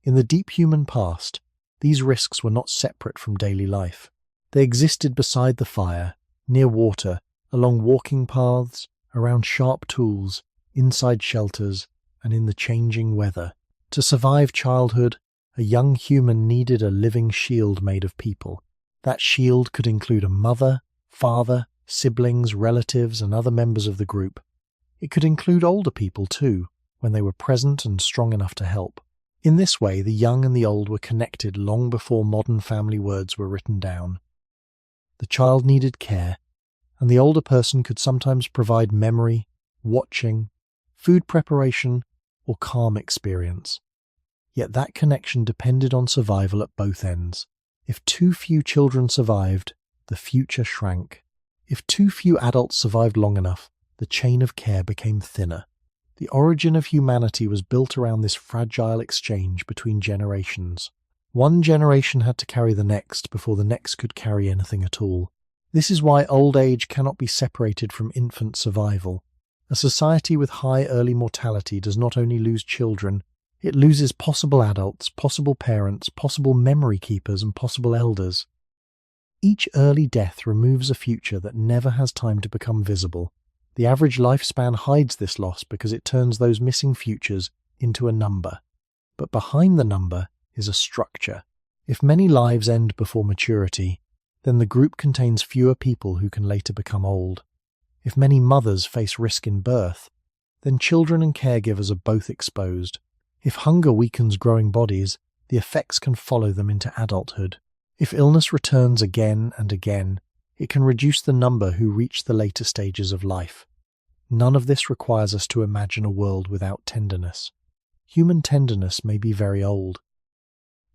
In the deep human past, these risks were not separate from daily life. They existed beside the fire, near water, along walking paths, around sharp tools, inside shelters, and in the changing weather. To survive childhood, a young human needed a living shield made of people. That shield could include a mother, father, siblings, relatives, and other members of the group. It could include older people too, when they were present and strong enough to help. In this way, the young and the old were connected long before modern family words were written down. The child needed care, and the older person could sometimes provide memory, watching, food preparation, or calm experience. Yet that connection depended on survival at both ends. If too few children survived, the future shrank. If too few adults survived long enough, the chain of care became thinner. The origin of humanity was built around this fragile exchange between generations. One generation had to carry the next before the next could carry anything at all. This is why old age cannot be separated from infant survival. A society with high early mortality does not only lose children, it loses possible adults, possible parents, possible memory keepers, and possible elders. Each early death removes a future that never has time to become visible. The average lifespan hides this loss because it turns those missing futures into a number. But behind the number is a structure. If many lives end before maturity, then the group contains fewer people who can later become old. If many mothers face risk in birth, then children and caregivers are both exposed. If hunger weakens growing bodies, the effects can follow them into adulthood. If illness returns again and again, it can reduce the number who reach the later stages of life. None of this requires us to imagine a world without tenderness. Human tenderness may be very old.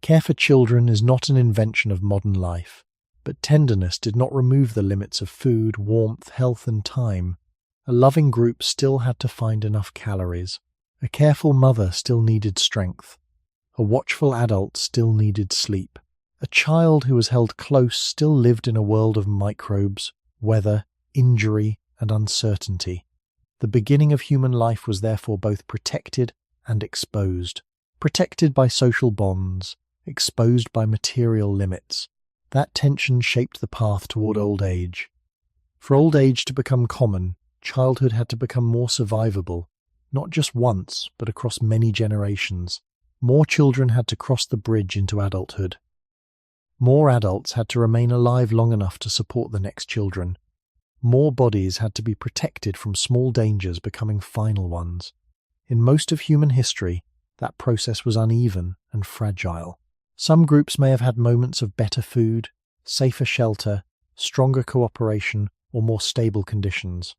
Care for children is not an invention of modern life, but tenderness did not remove the limits of food, warmth, health, and time. A loving group still had to find enough calories. A careful mother still needed strength. A watchful adult still needed sleep. A child who was held close still lived in a world of microbes, weather, injury, and uncertainty. The beginning of human life was therefore both protected and exposed. Protected by social bonds, exposed by material limits. That tension shaped the path toward old age. For old age to become common, childhood had to become more survivable, not just once, but across many generations. More children had to cross the bridge into adulthood. More adults had to remain alive long enough to support the next children. More bodies had to be protected from small dangers becoming final ones. In most of human history, that process was uneven and fragile. Some groups may have had moments of better food, safer shelter, stronger cooperation, or more stable conditions.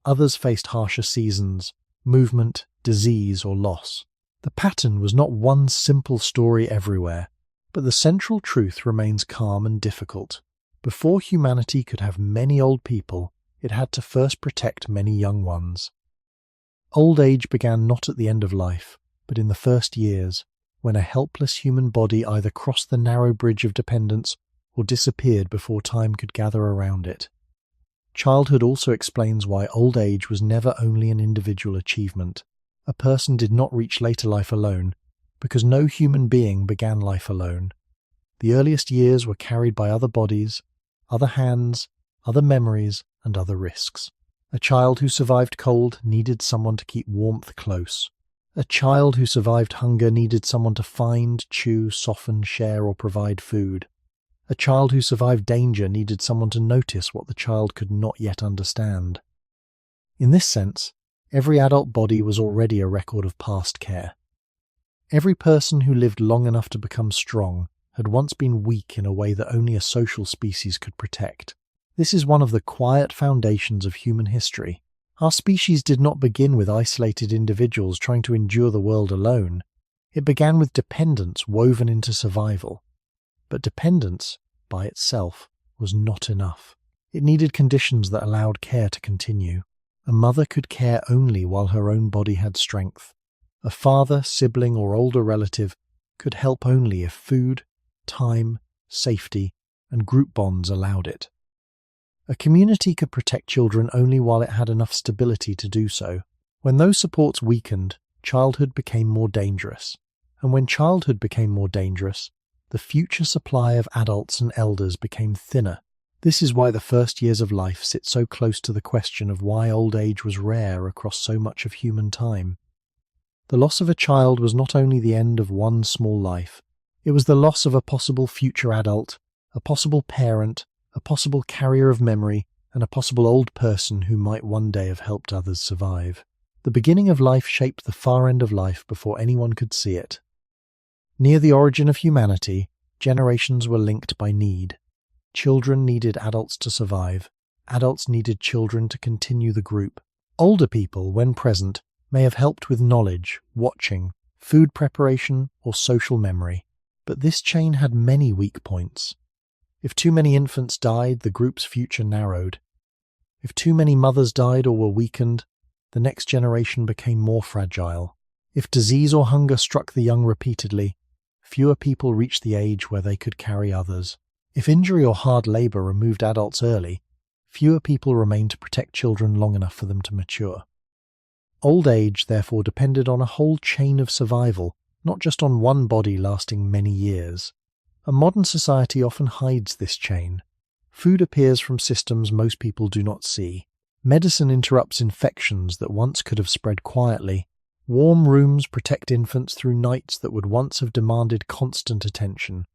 Others faced harsher seasons, movement, disease, or loss. The pattern was not one simple story everywhere, but the central truth remains calm and difficult. Before humanity could have many old people, it had to first protect many young ones. Old age began not at the end of life, but in the first years, when a helpless human body either crossed the narrow bridge of dependence or disappeared before time could gather around it. Childhood also explains why old age was never only an individual achievement. A person did not reach later life alone, because no human being began life alone. The earliest years were carried by other bodies, other hands, other memories, and other risks. A child who survived cold needed someone to keep warmth close. A child who survived hunger needed someone to find, chew, soften, share, or provide food. A child who survived danger needed someone to notice what the child could not yet understand. In this sense, every adult body was already a record of past care. Every person who lived long enough to become strong had once been weak in a way that only a social species could protect. This is one of the quiet foundations of human history. Our species did not begin with isolated individuals trying to endure the world alone. It began with dependence woven into survival. But dependence, by itself, was not enough. It needed conditions that allowed care to continue. A mother could care only while her own body had strength. A father, sibling, or older relative could help only if food, time, safety, and group bonds allowed it. A community could protect children only while it had enough stability to do so. When those supports weakened, childhood became more dangerous. And when childhood became more dangerous, the future supply of adults and elders became thinner. This is why the first years of life sit so close to the question of why old age was rare across so much of human time. The loss of a child was not only the end of one small life, it was the loss of a possible future adult, a possible parent, a possible carrier of memory, and a possible old person who might one day have helped others survive. The beginning of life shaped the far end of life before anyone could see it. Near the origin of humanity, generations were linked by need. Children needed adults to survive. Adults needed children to continue the group. Older people, when present, may have helped with knowledge, watching, food preparation, or social memory. But this chain had many weak points. If too many infants died, the group's future narrowed. If too many mothers died or were weakened, the next generation became more fragile. If disease or hunger struck the young repeatedly, fewer people reached the age where they could carry others. If injury or hard labor removed adults early, fewer people remained to protect children long enough for them to mature. Old age, therefore, depended on a whole chain of survival, not just on one body lasting many years. A modern society often hides this chain. Food appears from systems most people do not see. Medicine interrupts infections that once could have spread quietly. Warm rooms protect infants through nights that would once have demanded constant attention.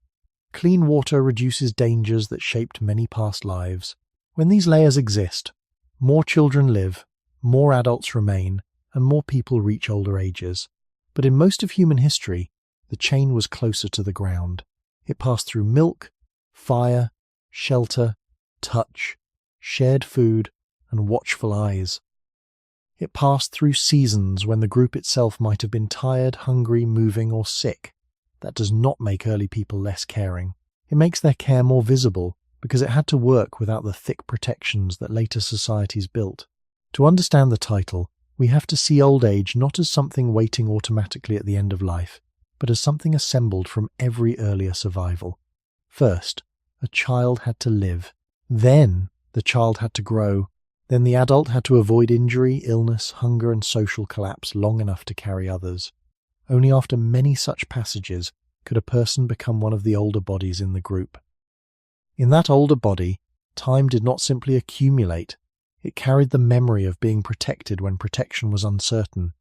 Clean water reduces dangers that shaped many past lives. When these layers exist, more children live, more adults remain, and more people reach older ages. But in most of human history, the chain was closer to the ground. It passed through milk, fire, shelter, touch, shared food, and watchful eyes. It passed through seasons when the group itself might have been tired, hungry, moving, or sick. That does not make early people less caring. It makes their care more visible because it had to work without the thick protections that later societies built. To understand the title, we have to see old age not as something waiting automatically at the end of life, but as something assembled from every earlier survival. First, a child had to live. Then, the child had to grow. Then the adult had to avoid injury, illness, hunger, and social collapse long enough to carry others. Only after many such passages could a person become one of the older bodies in the group. In that older body, time did not simply accumulate. It carried the memory of being protected when protection was uncertain.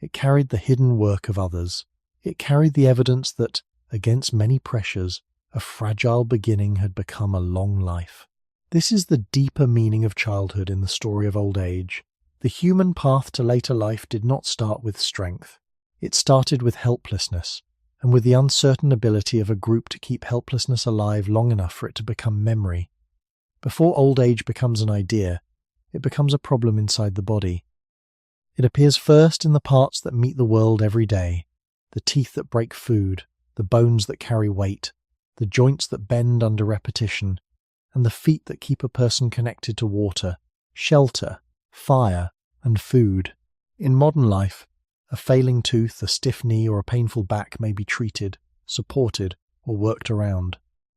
It carried the hidden work of others. It carried the evidence that, against many pressures, a fragile beginning had become a long life. This is the deeper meaning of childhood in the story of old age. The human path to later life did not start with strength. It started with helplessness, and with the uncertain ability of a group to keep helplessness alive long enough for it to become memory. Before old age becomes an idea, it becomes a problem inside the body. It appears first in the parts that meet the world every day, the teeth that break food, the bones that carry weight, the joints that bend under repetition, and the feet that keep a person connected to water, shelter, fire, and food. In modern life, a failing tooth, a stiff knee, or a painful back may be treated, supported, or worked around.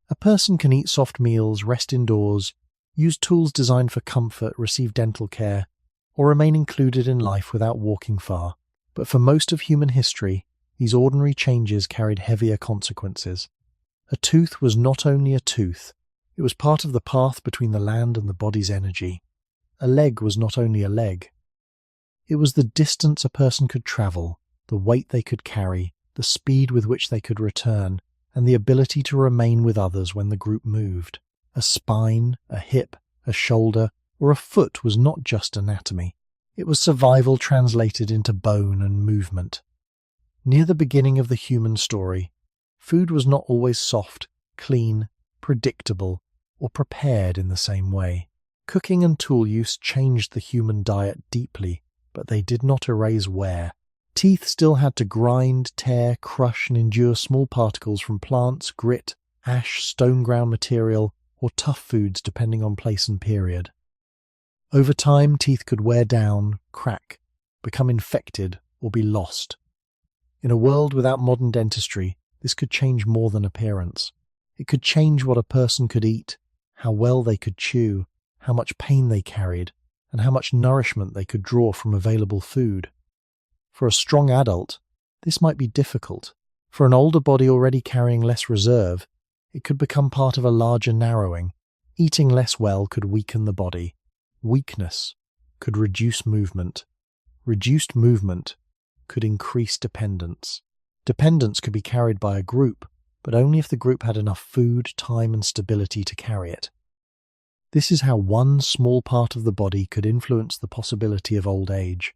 A person can eat soft meals, rest indoors, use tools designed for comfort, receive dental care, or remain included in life without walking far. But for most of human history, these ordinary changes carried heavier consequences. A tooth was not only a tooth, it was part of the path between the land and the body's energy. A leg was not only a leg. It was the distance a person could travel, the weight they could carry, the speed with which they could return, and the ability to remain with others when the group moved. A spine, a hip, a shoulder, or a foot was not just anatomy. It was survival translated into bone and movement. Near the beginning of the human story, food was not always soft, clean, predictable, or prepared in the same way. Cooking and tool use changed the human diet deeply, but they did not erase wear. Teeth still had to grind, tear, crush, and endure small particles from plants, grit, ash, stone-ground material, or tough foods depending on place and period. Over time, teeth could wear down, crack, become infected, or be lost. In a world without modern dentistry, this could change more than appearance. It could change what a person could eat, how well they could chew, how much pain they carried, and how much nourishment they could draw from available food. For a strong adult, this might be difficult. For an older body already carrying less reserve, it could become part of a larger narrowing. Eating less well could weaken the body. Weakness could reduce movement. Reduced movement could increase dependence. Dependence could be carried by a group, but only if the group had enough food, time, and stability to carry it. This is how one small part of the body could influence the possibility of old age.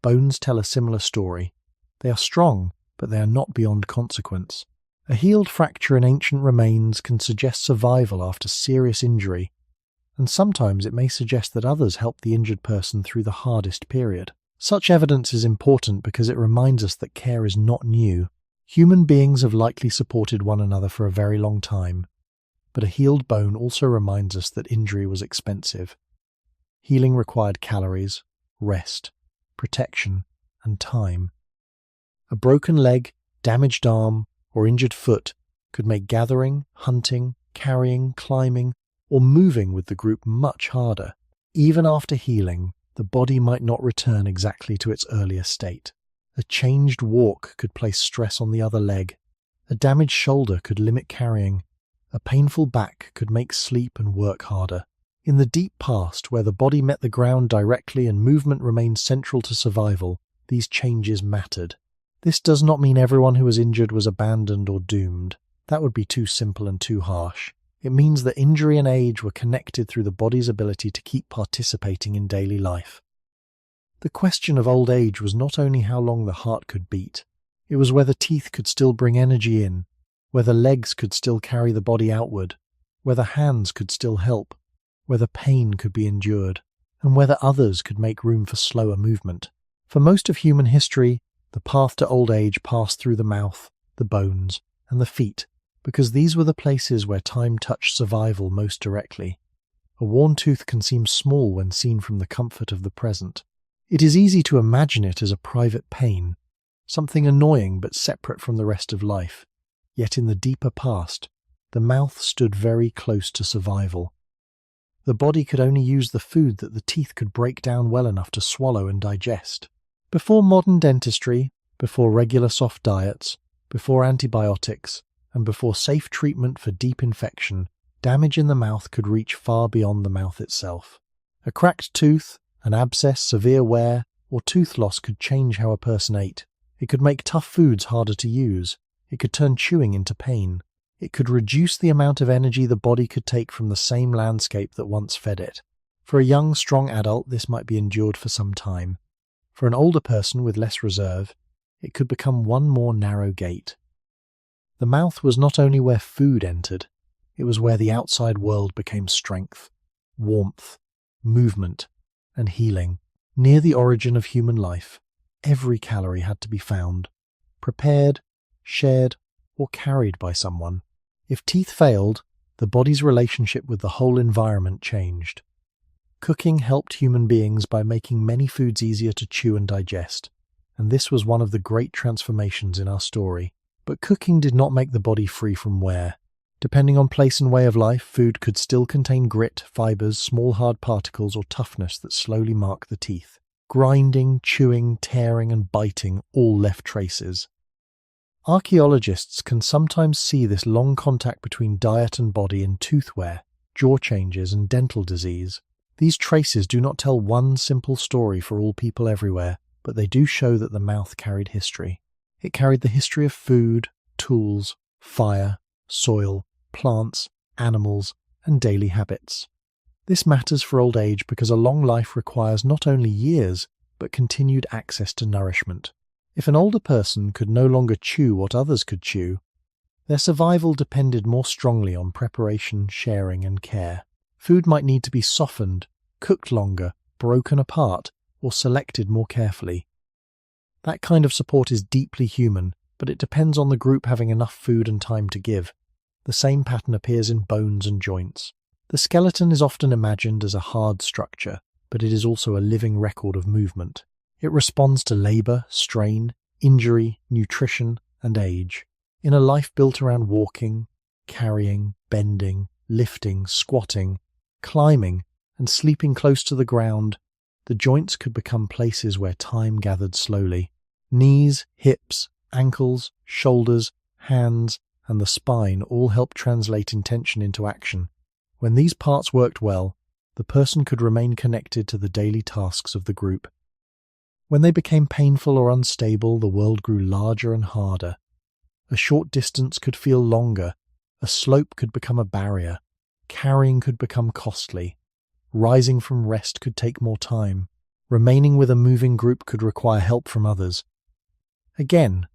Bones tell a similar story. They are strong, but they are not beyond consequence. A healed fracture in ancient remains can suggest survival after serious injury, and sometimes it may suggest that others helped the injured person through the hardest period. Such evidence is important because it reminds us that care is not new. Human beings have likely supported one another for a very long time, but a healed bone also reminds us that injury was expensive. Healing required calories, rest, protection, and time. A broken leg, damaged arm, or injured foot could make gathering, hunting, carrying, climbing, or moving with the group much harder. Even after healing, the body might not return exactly to its earlier state. A changed walk could place stress on the other leg. A damaged shoulder could limit carrying. A painful back could make sleep and work harder. In the deep past, where the body met the ground directly and movement remained central to survival, these changes mattered. This does not mean everyone who was injured was abandoned or doomed. That would be too simple and too harsh. It means that injury and age were connected through the body's ability to keep participating in daily life. The question of old age was not only how long the heart could beat, it was whether teeth could still bring energy in, whether legs could still carry the body outward, whether hands could still help, whether pain could be endured, and whether others could make room for slower movement. For most of human history, the path to old age passed through the mouth, the bones, and the feet, because these were the places where time touched survival most directly. A worn tooth can seem small when seen from the comfort of the present. It is easy to imagine it as a private pain, something annoying but separate from the rest of life. Yet in the deeper past, the mouth stood very close to survival. The body could only use the food that the teeth could break down well enough to swallow and digest. Before modern dentistry, before regular soft diets, before antibiotics, and before safe treatment for deep infection, damage in the mouth could reach far beyond the mouth itself. A cracked tooth, an abscess, severe wear, or tooth loss could change how a person ate. It could make tough foods harder to use. It could turn chewing into pain. It could reduce the amount of energy the body could take from the same landscape that once fed it. For a young, strong adult, this might be endured for some time. For an older person with less reserve, it could become one more narrow gate. The mouth was not only where food entered, it was where the outside world became strength, warmth, movement, and healing. Near the origin of human life, every calorie had to be found, prepared, shared, or carried by someone. If teeth failed, the body's relationship with the whole environment changed. Cooking helped human beings by making many foods easier to chew and digest, and this was one of the great transformations in our story. But cooking did not make the body free from wear. Depending on place and way of life, food could still contain grit, fibers, small hard particles, or toughness that slowly mark the teeth. Grinding, chewing, tearing, and biting all left traces. Archaeologists can sometimes see this long contact between diet and body in tooth wear, jaw changes, and dental disease. These traces do not tell one simple story for all people everywhere, but they do show that the mouth carried history. It carried the history of food, tools, fire, soil, plants, animals, and daily habits. This matters for old age because a long life requires not only years, but continued access to nourishment. If an older person could no longer chew what others could chew, their survival depended more strongly on preparation, sharing, and care. Food might need to be softened, cooked longer, broken apart, or selected more carefully. That kind of support is deeply human, but it depends on the group having enough food and time to give. The same pattern appears in bones and joints. The skeleton is often imagined as a hard structure, but it is also a living record of movement. It responds to labor, strain, injury, nutrition, and age. In a life built around walking, carrying, bending, lifting, squatting, climbing, and sleeping close to the ground, the joints could become places where time gathered slowly. Knees, hips, ankles, shoulders, hands, and the spine all help translate intention into action. When these parts worked well, the person could remain connected to the daily tasks of the group. When they became painful or unstable, the world grew larger and harder. A short distance could feel longer, a slope could become a barrier, carrying could become costly, rising from rest could take more time, remaining with a moving group could require help from others. Again,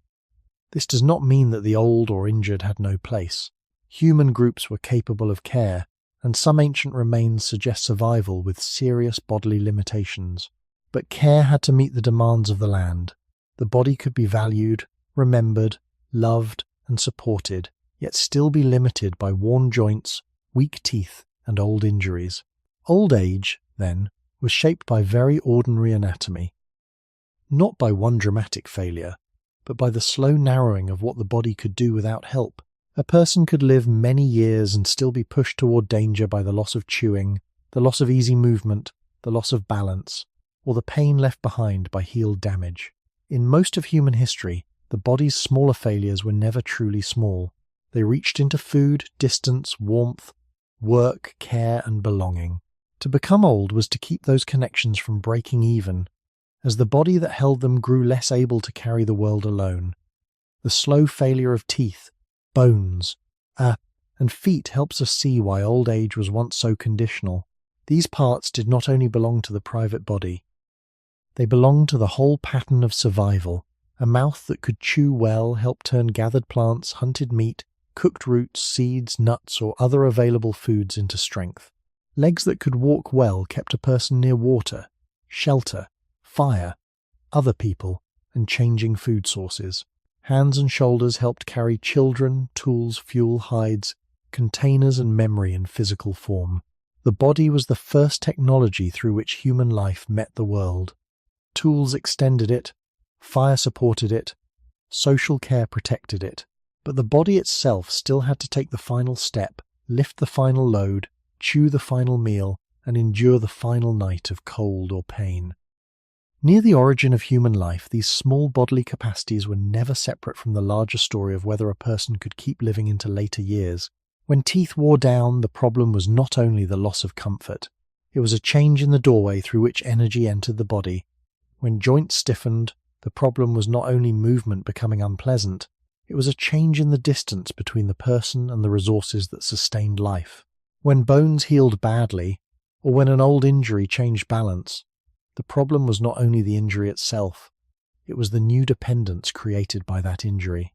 this does not mean that the old or injured had no place. Human groups were capable of care, and some ancient remains suggest survival with serious bodily limitations. But care had to meet the demands of the land. The body could be valued, remembered, loved, and supported, yet still be limited by worn joints, weak teeth, and old injuries. Old age, then, was shaped by very ordinary anatomy. Not by one dramatic failure, but by the slow narrowing of what the body could do without help. A person could live many years and still be pushed toward danger by the loss of chewing, the loss of easy movement, the loss of balance, or the pain left behind by healed damage. In most of human history, the body's smaller failures were never truly small. They reached into food, distance, warmth, work, care, and belonging. To become old was to keep those connections from breaking even, as the body that held them grew less able to carry the world alone. The slow failure of teeth, bones, and feet helps us see why old age was once so conditional. These parts did not only belong to the private body. They belonged to the whole pattern of survival. A mouth that could chew well helped turn gathered plants, hunted meat, cooked roots, seeds, nuts, or other available foods into strength. Legs that could walk well kept a person near water, shelter, fire, other people, and changing food sources. Hands and shoulders helped carry children, tools, fuel, hides, containers, and memory in physical form. The body was the first technology through which human life met the world. Tools extended it, fire supported it, social care protected it. But the body itself still had to take the final step, lift the final load, chew the final meal, and endure the final night of cold or pain. Near the origin of human life, these small bodily capacities were never separate from the larger story of whether a person could keep living into later years. When teeth wore down, the problem was not only the loss of comfort. It was a change in the doorway through which energy entered the body. When joints stiffened, the problem was not only movement becoming unpleasant, it was a change in the distance between the person and the resources that sustained life. When bones healed badly, or when an old injury changed balance, the problem was not only the injury itself, it was the new dependence created by that injury.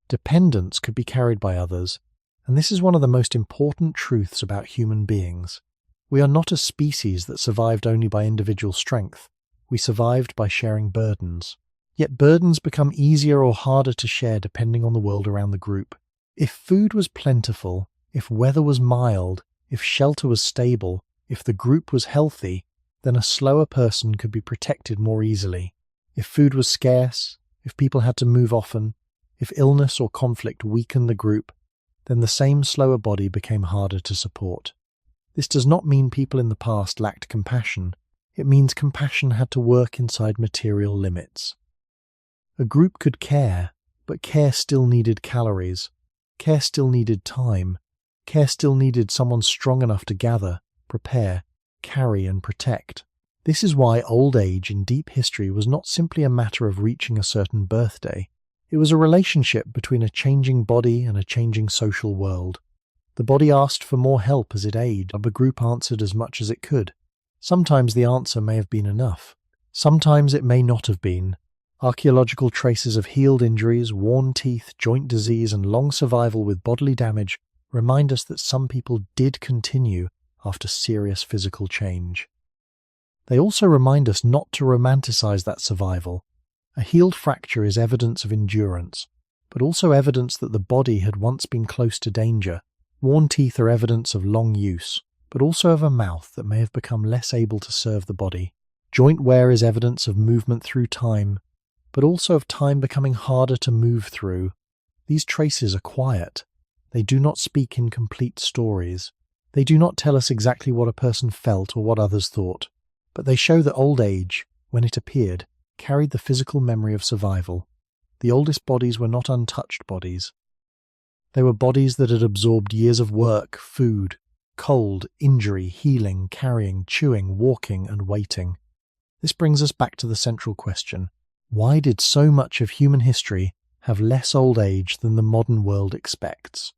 Dependence could be carried by others, and this is one of the most important truths about human beings. We are not a species that survived only by individual strength. We survived by sharing burdens. Yet burdens become easier or harder to share depending on the world around the group. If food was plentiful, if weather was mild, if shelter was stable, if the group was healthy, then a slower person could be protected more easily. If food was scarce, if people had to move often, if illness or conflict weakened the group, then the same slower body became harder to support. This does not mean people in the past lacked compassion. It means compassion had to work inside material limits. A group could care, but care still needed calories. Care still needed time. Care still needed someone strong enough to gather, prepare, carry, and protect. This is why old age in deep history was not simply a matter of reaching a certain birthday. It was a relationship between a changing body and a changing social world. The body asked for more help as it aged, but the group answered as much as it could. Sometimes the answer may have been enough. Sometimes it may not have been. Archaeological traces of healed injuries, worn teeth, joint disease, and long survival with bodily damage remind us that some people did continue after serious physical change. They also remind us not to romanticize that survival. A healed fracture is evidence of endurance, but also evidence that the body had once been close to danger. Worn teeth are evidence of long use, but also of a mouth that may have become less able to serve the body. Joint wear is evidence of movement through time, but also of time becoming harder to move through. These traces are quiet. They do not speak in complete stories. They do not tell us exactly what a person felt or what others thought, but they show that old age, when it appeared, carried the physical memory of survival. The oldest bodies were not untouched bodies. They were bodies that had absorbed years of work, food, cold, injury, healing, carrying, chewing, walking, and waiting. This brings us back to the central question. Why did so much of human history have less old age than the modern world expects?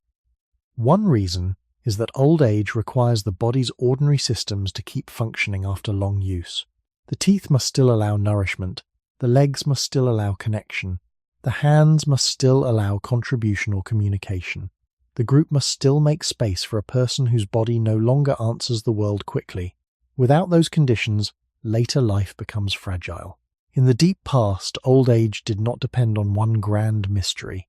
One reason is that old age requires the body's ordinary systems to keep functioning after long use. The teeth must still allow nourishment, the legs must still allow connection, the hands must still allow contribution or communication. The group must still make space for a person whose body no longer answers the world quickly. Without those conditions, later life becomes fragile. In the deep past, old age did not depend on one grand mystery.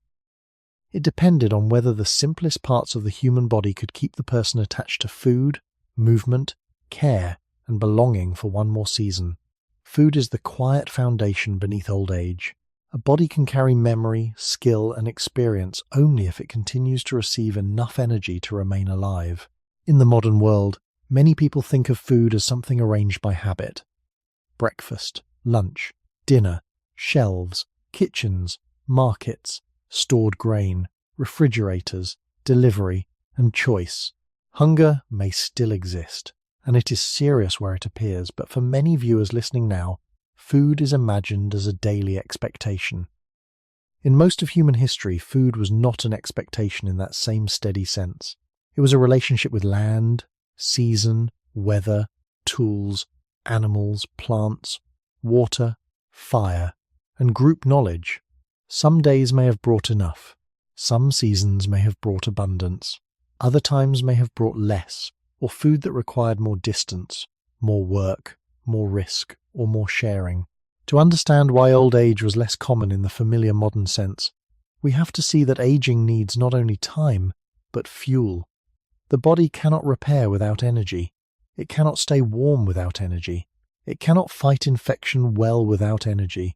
It depended on whether the simplest parts of the human body could keep the person attached to food, movement, care, and belonging for one more season. Food is the quiet foundation beneath old age. A body can carry memory, skill, and experience only if it continues to receive enough energy to remain alive. In the modern world, many people think of food as something arranged by habit. Breakfast, lunch, dinner, shelves, kitchens, markets, stored grain, refrigerators, delivery, and choice. Hunger may still exist, and it is serious where it appears, but for many viewers listening now, food is imagined as a daily expectation. In most of human history, food was not an expectation in that same steady sense. It was a relationship with land, season, weather, tools, animals, plants, water, fire, and group knowledge. Some days may have brought enough. Some seasons may have brought abundance. Other times may have brought less, or food that required more distance, more work, more risk, or more sharing. To understand why old age was less common in the familiar modern sense, we have to see that aging needs not only time, but fuel. The body cannot repair without energy. It cannot stay warm without energy. It cannot fight infection well without energy.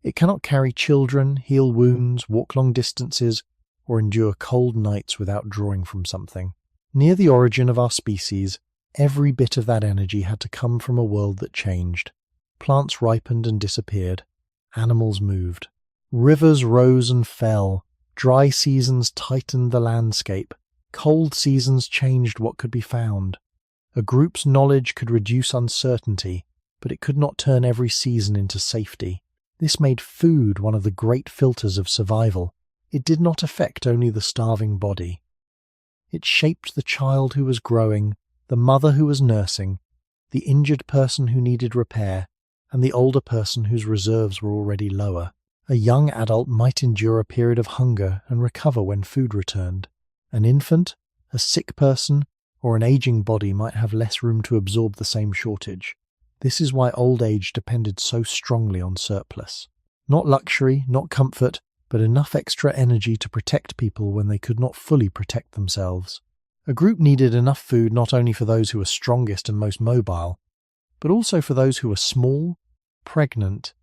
It cannot carry children, heal wounds, walk long distances, or endure cold nights without drawing from something. Near the origin of our species, every bit of that energy had to come from a world that changed. Plants ripened and disappeared. Animals moved. Rivers rose and fell. Dry seasons tightened the landscape. Cold seasons changed what could be found. A group's knowledge could reduce uncertainty, but it could not turn every season into safety. This made food one of the great filters of survival. It did not affect only the starving body. It shaped the child who was growing, the mother who was nursing, the injured person who needed repair, and the older person whose reserves were already lower. A young adult might endure a period of hunger and recover when food returned. An infant, a sick person, or an aging body might have less room to absorb the same shortage. This is why old age depended so strongly on surplus. Not luxury, not comfort, but enough extra energy to protect people when they could not fully protect themselves. A group needed enough food not only for those who were strongest and most mobile, but also for those who were small, pregnant,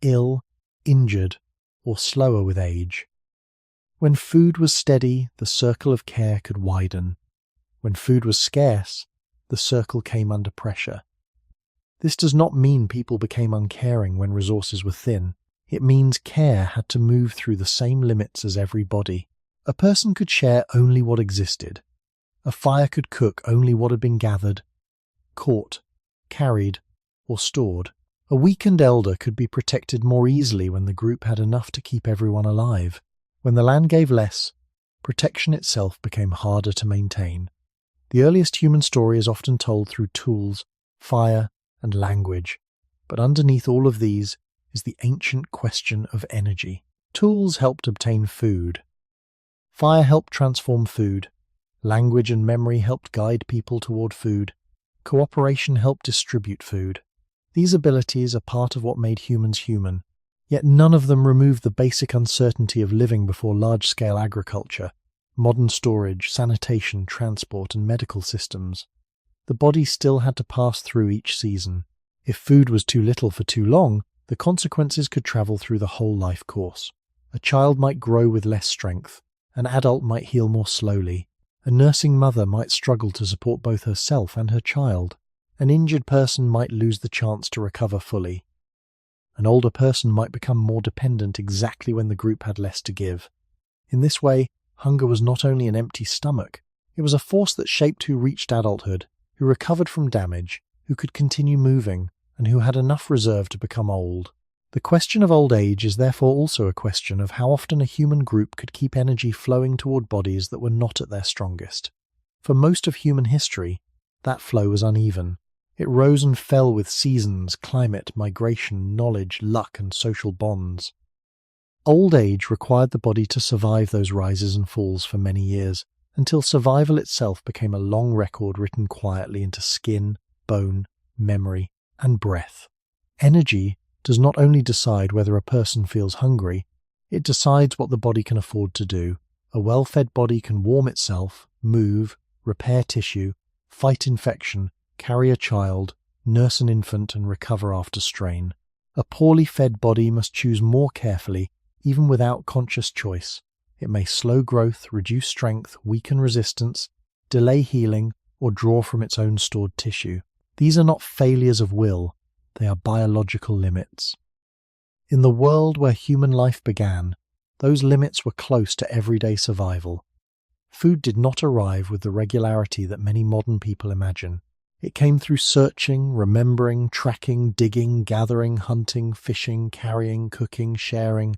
ill, injured, or slower with age. When food was steady, the circle of care could widen. When food was scarce, the circle came under pressure. This does not mean people became uncaring when resources were thin. It means care had to move through the same limits as every body. A person could share only what existed. A fire could cook only what had been gathered, caught, carried, or stored. A weakened elder could be protected more easily when the group had enough to keep everyone alive. When the land gave less, protection itself became harder to maintain. The earliest human story is often told through tools, fire, and language, but underneath all of these is the ancient question of energy. Tools helped obtain food. Fire helped transform food. Language and memory helped guide people toward food. Cooperation helped distribute food. These abilities are part of what made humans human, yet none of them removed the basic uncertainty of living before large-scale agriculture, modern storage, sanitation, transport, and medical systems. The body still had to pass through each season. If food was too little for too long, the consequences could travel through the whole life course. A child might grow with less strength. An adult might heal more slowly. A nursing mother might struggle to support both herself and her child. An injured person might lose the chance to recover fully. An older person might become more dependent exactly when the group had less to give. In this way, hunger was not only an empty stomach, it was a force that shaped who reached adulthood, who recovered from damage, who could continue moving, and who had enough reserve to become old. The question of old age is therefore also a question of how often a human group could keep energy flowing toward bodies that were not at their strongest. For most of human history, that flow was uneven. It rose and fell with seasons, climate, migration, knowledge, luck, and social bonds. Old age required the body to survive those rises and falls for many years, until survival itself became a long record written quietly into skin, bone, memory, and breath. Energy does not only decide whether a person feels hungry, it decides what the body can afford to do. A well-fed body can warm itself, move, repair tissue, fight infection, carry a child, nurse an infant, and recover after strain. A poorly fed body must choose more carefully, even without conscious choice. It may slow growth, reduce strength, weaken resistance, delay healing, or draw from its own stored tissue. These are not failures of will, they are biological limits. In the world where human life began, those limits were close to everyday survival. Food did not arrive with the regularity that many modern people imagine. It came through searching, remembering, tracking, digging, gathering, hunting, fishing, carrying, cooking, sharing,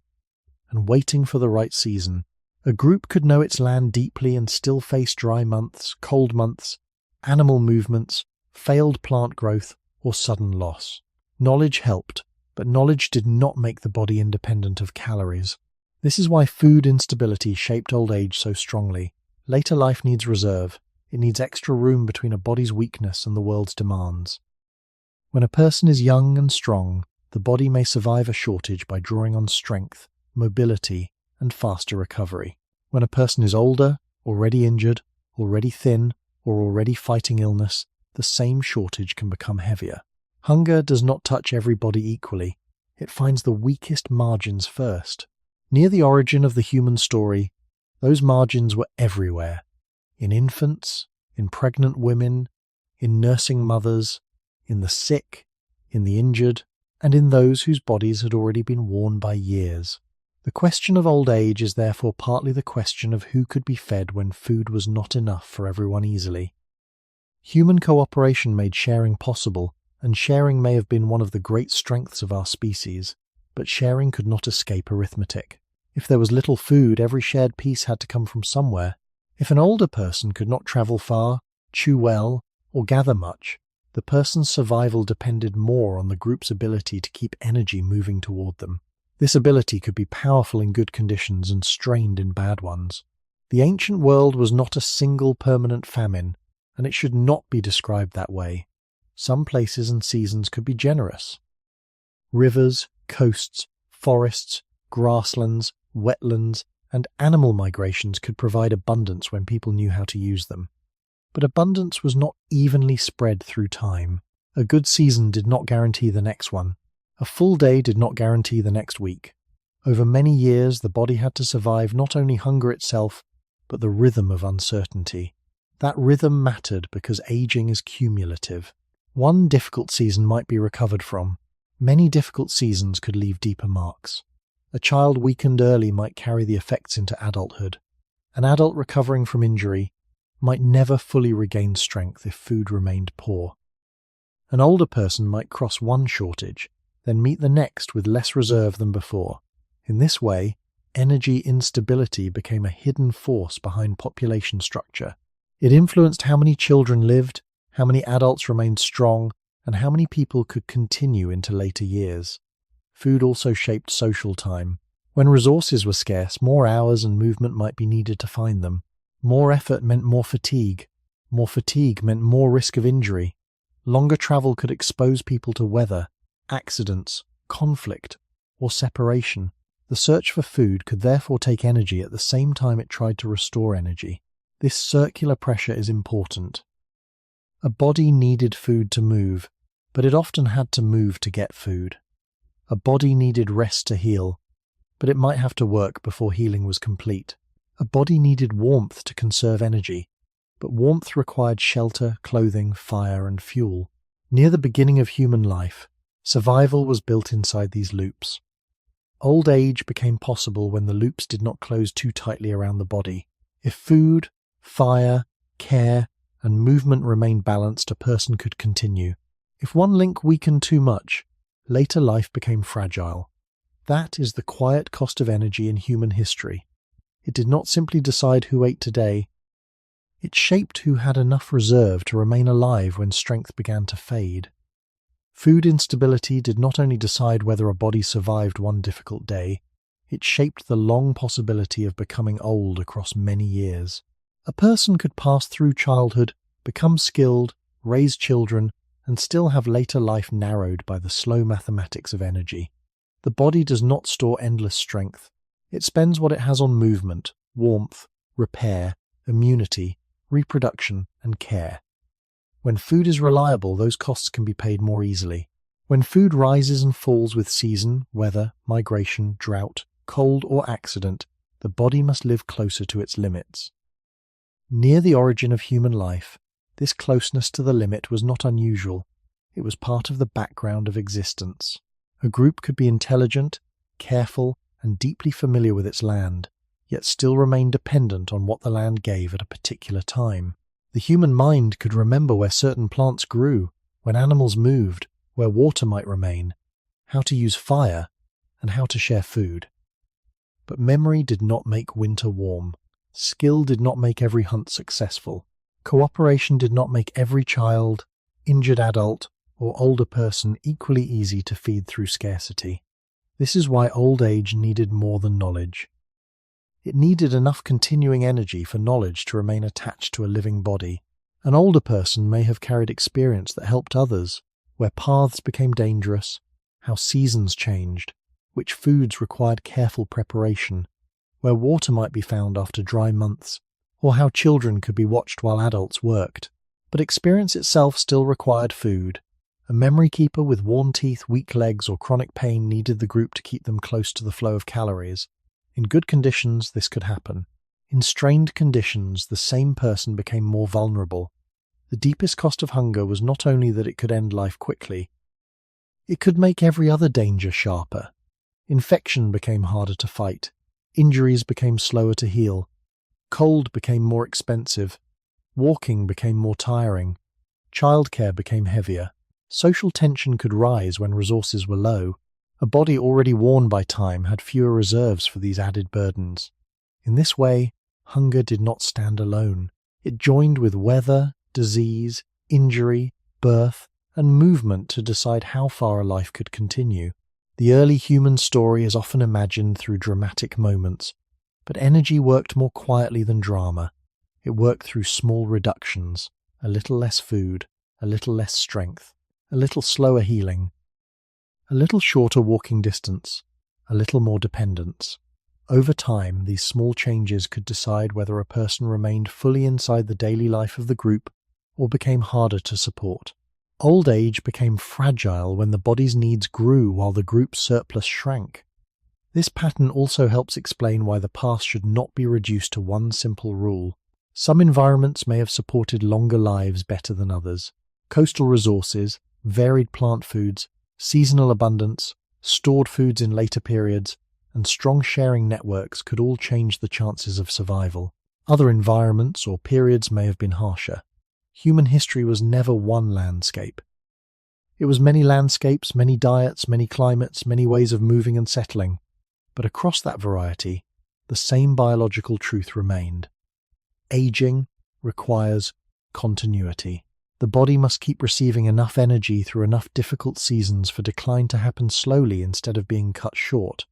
and waiting for the right season. A group could know its land deeply and still face dry months, cold months, animal movements, failed plant growth, or sudden loss. Knowledge helped, but knowledge did not make the body independent of calories. This is why food instability shaped old age so strongly. Later life needs reserve. It needs extra room between a body's weakness and the world's demands. When a person is young and strong, the body may survive a shortage by drawing on strength, mobility, and faster recovery. When a person is older, already injured, already thin, or already fighting illness, the same shortage can become heavier. Hunger does not touch every body equally. It finds the weakest margins first. Near the origin of the human story, those margins were everywhere. In infants, in pregnant women, in nursing mothers, in the sick, in the injured, and in those whose bodies had already been worn by years. The question of old age is therefore partly the question of who could be fed when food was not enough for everyone easily. Human cooperation made sharing possible, and sharing may have been one of the great strengths of our species, but sharing could not escape arithmetic. If there was little food, every shared piece had to come from somewhere. If an older person could not travel far, chew well, or gather much, the person's survival depended more on the group's ability to keep energy moving toward them. This ability could be powerful in good conditions and strained in bad ones. The ancient world was not a single permanent famine, and it should not be described that way. Some places and seasons could be generous. Rivers, coasts, forests, grasslands, wetlands, and animal migrations could provide abundance when people knew how to use them. But abundance was not evenly spread through time. A good season did not guarantee the next one. A full day did not guarantee the next week. Over many years, the body had to survive not only hunger itself, but the rhythm of uncertainty. That rhythm mattered because aging is cumulative. One difficult season might be recovered from. Many difficult seasons could leave deeper marks. A child weakened early might carry the effects into adulthood. An adult recovering from injury might never fully regain strength if food remained poor. An older person might cross one shortage, then meet the next with less reserve than before. In this way, energy instability became a hidden force behind population structure. It influenced how many children lived, how many adults remained strong, and how many people could continue into later years. Food also shaped social time. When resources were scarce, more hours and movement might be needed to find them. More effort meant more fatigue. More fatigue meant more risk of injury. Longer travel could expose people to weather, accidents, conflict, or separation. The search for food could therefore take energy at the same time it tried to restore energy. This circular pressure is important. A body needed food to move, but it often had to move to get food. A body needed rest to heal, but it might have to work before healing was complete. A body needed warmth to conserve energy, but warmth required shelter, clothing, fire, and fuel. Near the beginning of human life, survival was built inside these loops. Old age became possible when the loops did not close too tightly around the body. If food, fire, care, and movement remained balanced, a person could continue. If one link weakened too much, later life became fragile. That is the quiet cost of energy in human history. It did not simply decide who ate today. It shaped who had enough reserve to remain alive when strength began to fade. Food instability did not only decide whether a body survived one difficult day, it shaped the long possibility of becoming old across many years. A person could pass through childhood, become skilled, raise children, and still have later life narrowed by the slow mathematics of energy. The body does not store endless strength. It spends what it has on movement, warmth, repair, immunity, reproduction, and care. When food is reliable, those costs can be paid more easily. When food rises and falls with season, weather, migration, drought, cold, or accident, the body must live closer to its limits. Near the origin of human life, this closeness to the limit was not unusual. It was part of the background of existence. A group could be intelligent, careful, and deeply familiar with its land, yet still remain dependent on what the land gave at a particular time. The human mind could remember where certain plants grew, when animals moved, where water might remain, how to use fire, and how to share food. But memory did not make winter warm. Skill did not make every hunt successful. Cooperation did not make every child, injured adult, or older person equally easy to feed through scarcity. This is why old age needed more than knowledge. It needed enough continuing energy for knowledge to remain attached to a living body. An older person may have carried experience that helped others, where paths became dangerous, how seasons changed, which foods required careful preparation, where water might be found after dry months, or how children could be watched while adults worked. But experience itself still required food. A memory keeper with worn teeth, weak legs, or chronic pain needed the group to keep them close to the flow of calories. In good conditions, this could happen. In strained conditions, the same person became more vulnerable. The deepest cost of hunger was not only that it could end life quickly, it could make every other danger sharper. Infection became harder to fight. Injuries became slower to heal. Cold became more expensive. Walking became more tiring. Childcare became heavier. Social tension could rise when resources were low. A body already worn by time had fewer reserves for these added burdens. In this way, hunger did not stand alone. It joined with weather, disease, injury, birth, and movement to decide how far a life could continue. The early human story is often imagined through dramatic moments, but energy worked more quietly than drama. It worked through small reductions, a little less food, a little less strength, a little slower healing, a little shorter walking distance, a little more dependence. Over time, these small changes could decide whether a person remained fully inside the daily life of the group or became harder to support. Old age became fragile when the body's needs grew while the group's surplus shrank. This pattern also helps explain why the past should not be reduced to one simple rule. Some environments may have supported longer lives better than others. Coastal resources, varied plant foods, seasonal abundance, stored foods in later periods, and strong sharing networks could all change the chances of survival. Other environments or periods may have been harsher. Human history was never one landscape. It was many landscapes, many diets, many climates, many ways of moving and settling. But across that variety, the same biological truth remained. Aging requires continuity. The body must keep receiving enough energy through enough difficult seasons for decline to happen slowly instead of being cut short.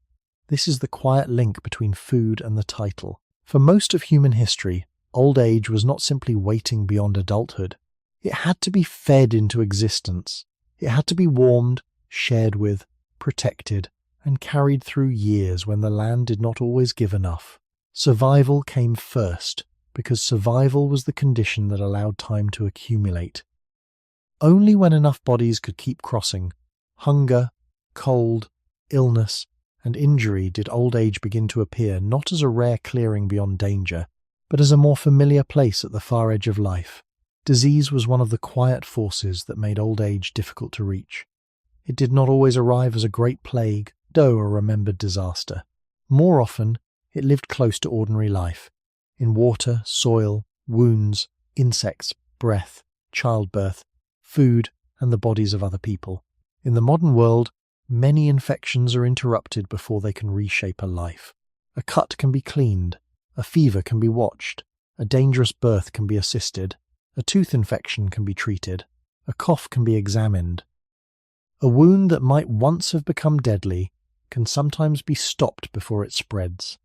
This is the quiet link between food and the title. For most of human history, old age was not simply waiting beyond adulthood. It had to be fed into existence. It had to be warmed, shared with, protected, and carried through years when the land did not always give enough. Survival came first, because survival was the condition that allowed time to accumulate. Only when enough bodies could keep crossing, hunger, cold, illness, and injury did old age begin to appear not as a rare clearing beyond danger, but as a more familiar place at the far edge of life. Disease was one of the quiet forces that made old age difficult to reach. It did not always arrive as a great plague, though a remembered disaster. More often, it lived close to ordinary life, in water, soil, wounds, insects, breath, childbirth, food, and the bodies of other people. In the modern world, many infections are interrupted before they can reshape a life. A cut can be cleaned, a fever can be watched, a dangerous birth can be assisted, a tooth infection can be treated, a cough can be examined. A wound that might once have become deadly can sometimes be stopped before it spreads.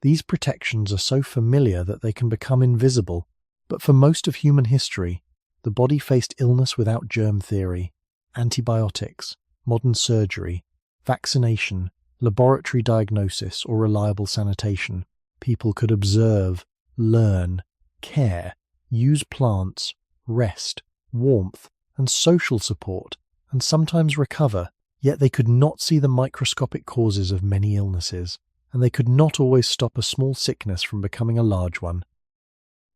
These protections are so familiar that they can become invisible, but for most of human history, the body faced illness without germ theory, antibiotics, modern surgery, vaccination, laboratory diagnosis, or reliable sanitation. People could observe, learn, care, use plants, rest, warmth, and social support, and sometimes recover, yet they could not see the microscopic causes of many illnesses, and they could not always stop a small sickness from becoming a large one.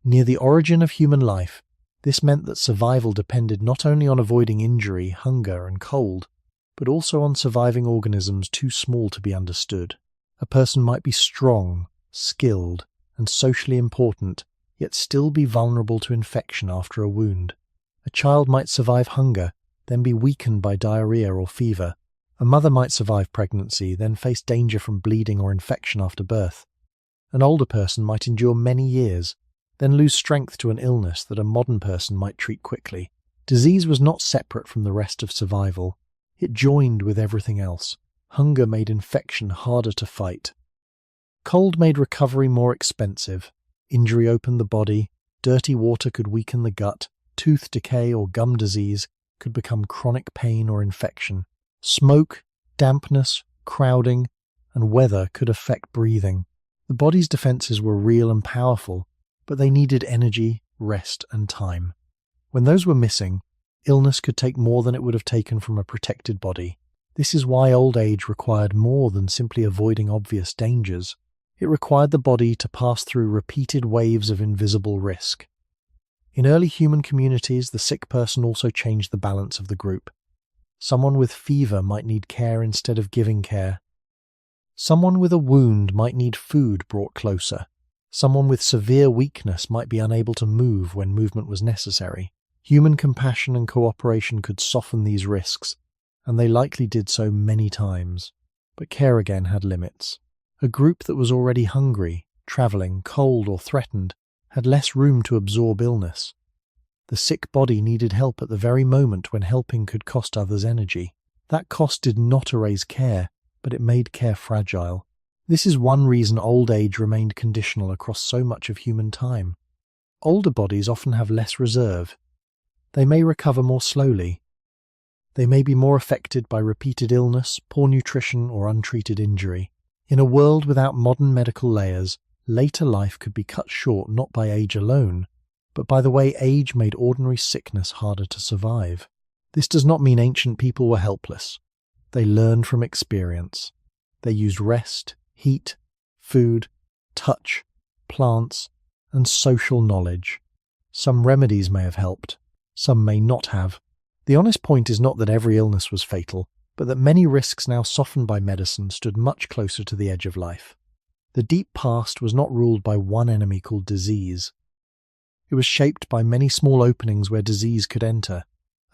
Near the origin of human life, this meant that survival depended not only on avoiding injury, hunger, and cold, but also on surviving organisms too small to be understood. A person might be strong, skilled, and socially important, yet still be vulnerable to infection after a wound. A child might survive hunger, then be weakened by diarrhea or fever. A mother might survive pregnancy, then face danger from bleeding or infection after birth. An older person might endure many years, then lose strength to an illness that a modern person might treat quickly. Disease was not separate from the rest of survival. It joined with everything else. Hunger made infection harder to fight. Cold made recovery more expensive. Injury opened the body. Dirty water could weaken the gut. Tooth decay or gum disease could become chronic pain or infection. Smoke, dampness, crowding, and weather could affect breathing. The body's defenses were real and powerful, but they needed energy, rest, and time. When those were missing, illness could take more than it would have taken from a protected body. This is why old age required more than simply avoiding obvious dangers. It required the body to pass through repeated waves of invisible risk. In early human communities, the sick person also changed the balance of the group. Someone with fever might need care instead of giving care. Someone with a wound might need food brought closer. Someone with severe weakness might be unable to move when movement was necessary. Human compassion and cooperation could soften these risks, and they likely did so many times. But care again had limits. A group that was already hungry, travelling, cold or threatened, had less room to absorb illness. The sick body needed help at the very moment when helping could cost others energy. That cost did not erase care, but it made care fragile. This is one reason old age remained conditional across so much of human time. Older bodies often have less reserve. They may recover more slowly. They may be more affected by repeated illness, poor nutrition, or untreated injury. In a world without modern medical layers, later life could be cut short not by age alone, but by the way age made ordinary sickness harder to survive. This does not mean ancient people were helpless. They learned from experience. They used rest, heat, food, touch, plants, and social knowledge. Some remedies may have helped. Some may not have. The honest point is not that every illness was fatal, but that many risks now softened by medicine stood much closer to the edge of life. The deep past was not ruled by one enemy called disease. It was shaped by many small openings where disease could enter.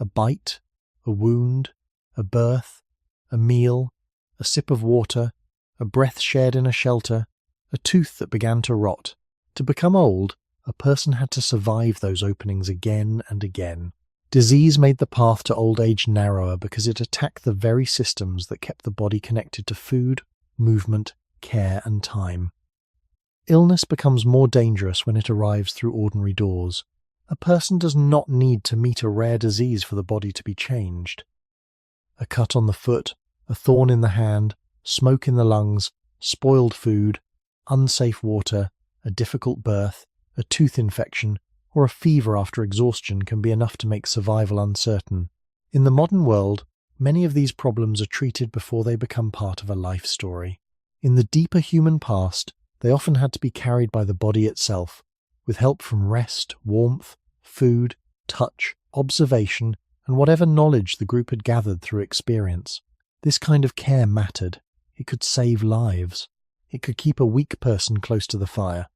A bite, a wound, a birth, a meal, a sip of water, a breath shared in a shelter, a tooth that began to rot. To become old, a person had to survive those openings again and again. Disease made the path to old age narrower because it attacked the very systems that kept the body connected to food, movement, care, and time. Illness becomes more dangerous when it arrives through ordinary doors. A person does not need to meet a rare disease for the body to be changed. A cut on the foot, a thorn in the hand, smoke in the lungs, spoiled food, unsafe water, a difficult birth, a tooth infection, or a fever after exhaustion can be enough to make survival uncertain. In the modern world, many of these problems are treated before they become part of a life story. In the deeper human past, they often had to be carried by the body itself, with help from rest, warmth, food, touch, observation, and whatever knowledge the group had gathered through experience. This kind of care mattered. It could save lives. It could keep a weak person close to the fire.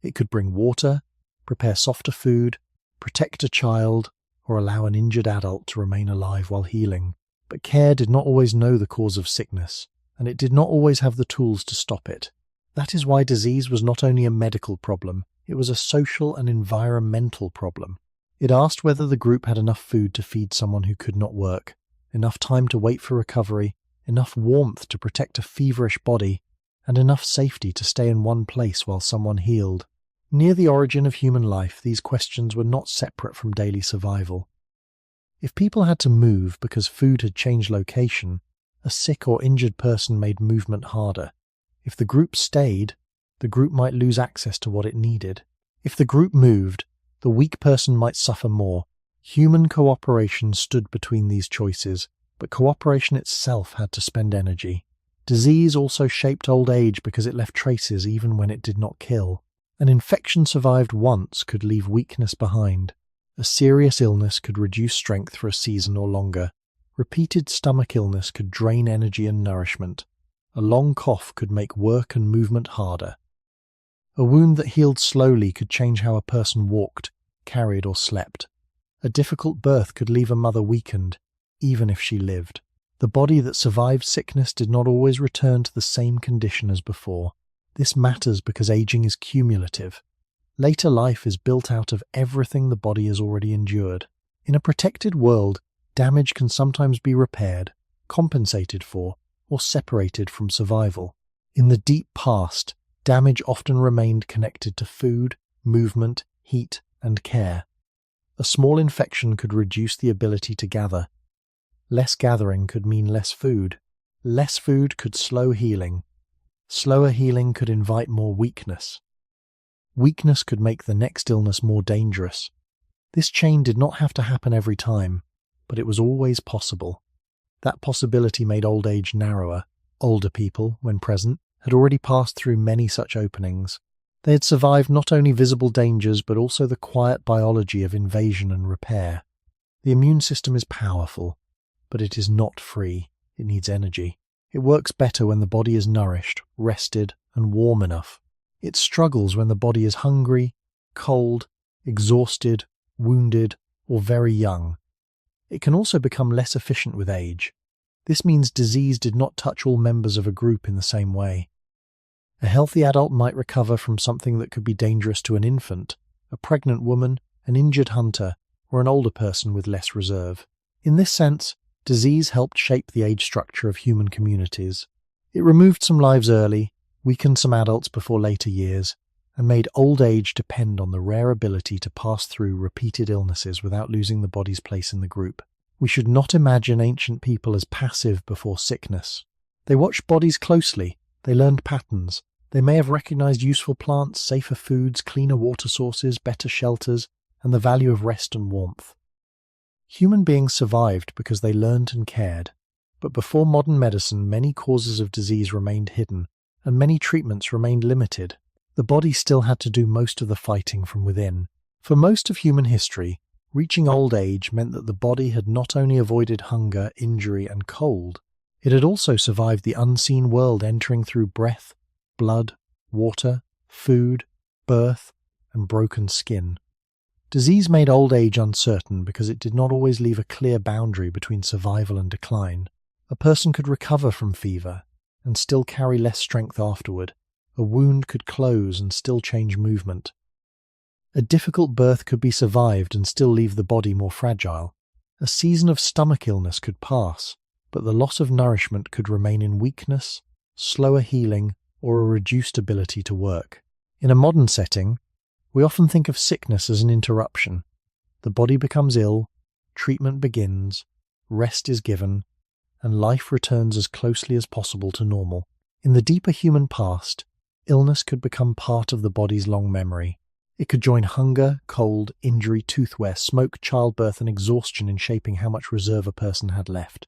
It could bring water, prepare softer food, protect a child, or allow an injured adult to remain alive while healing. But care did not always know the cause of sickness, and it did not always have the tools to stop it. That is why disease was not only a medical problem, it was a social and environmental problem. It asked whether the group had enough food to feed someone who could not work, enough time to wait for recovery, enough warmth to protect a feverish body, and enough safety to stay in one place while someone healed. Near the origin of human life, these questions were not separate from daily survival. If people had to move because food had changed location, a sick or injured person made movement harder. If the group stayed, the group might lose access to what it needed. If the group moved, the weak person might suffer more. Human cooperation stood between these choices, but cooperation itself had to spend energy. Disease also shaped old age because it left traces even when it did not kill. An infection survived once could leave weakness behind. A serious illness could reduce strength for a season or longer. Repeated stomach illness could drain energy and nourishment. A long cough could make work and movement harder. A wound that healed slowly could change how a person walked, carried, or slept. A difficult birth could leave a mother weakened, even if she lived. The body that survived sickness did not always return to the same condition as before. This matters because aging is cumulative. Later life is built out of everything the body has already endured. In a protected world, damage can sometimes be repaired, compensated for, or separated from survival. In the deep past, damage often remained connected to food, movement, heat, and care. A small infection could reduce the ability to gather. Less gathering could mean less food. Less food could slow healing. Slower healing could invite more weakness. Weakness could make the next illness more dangerous. This chain did not have to happen every time, but it was always possible. That possibility made old age narrower. Older people, when present, had already passed through many such openings. They had survived not only visible dangers but also the quiet biology of invasion and repair. The immune system is powerful, but it is not free. It needs energy. It works better when the body is nourished, rested, and warm enough. It struggles when the body is hungry, cold, exhausted, wounded, or very young. It can also become less efficient with age. This means disease did not touch all members of a group in the same way. A healthy adult might recover from something that could be dangerous to an infant, a pregnant woman, an injured hunter, or an older person with less reserve. In this sense, disease helped shape the age structure of human communities. It removed some lives early, weakened some adults before later years, and made old age depend on the rare ability to pass through repeated illnesses without losing the body's place in the group. We should not imagine ancient people as passive before sickness. They watched bodies closely, they learned patterns, they may have recognized useful plants, safer foods, cleaner water sources, better shelters, and the value of rest and warmth. Human beings survived because they learned and cared, but before modern medicine, many causes of disease remained hidden, and many treatments remained limited. The body still had to do most of the fighting from within. For most of human history, reaching old age meant that the body had not only avoided hunger, injury, and cold, it had also survived the unseen world, entering through breath, blood, water, food, birth, and broken skin. Disease made old age uncertain because it did not always leave a clear boundary between survival and decline. A person could recover from fever and still carry less strength afterward. A wound could close and still change movement. A difficult birth could be survived and still leave the body more fragile. A season of stomach illness could pass, but the loss of nourishment could remain in weakness, slower healing, or a reduced ability to work. In a modern setting, we often think of sickness as an interruption. The body becomes ill, treatment begins, rest is given, and life returns as closely as possible to normal. In the deeper human past, illness could become part of the body's long memory. It could join hunger, cold, injury, tooth wear, smoke, childbirth, and exhaustion in shaping how much reserve a person had left.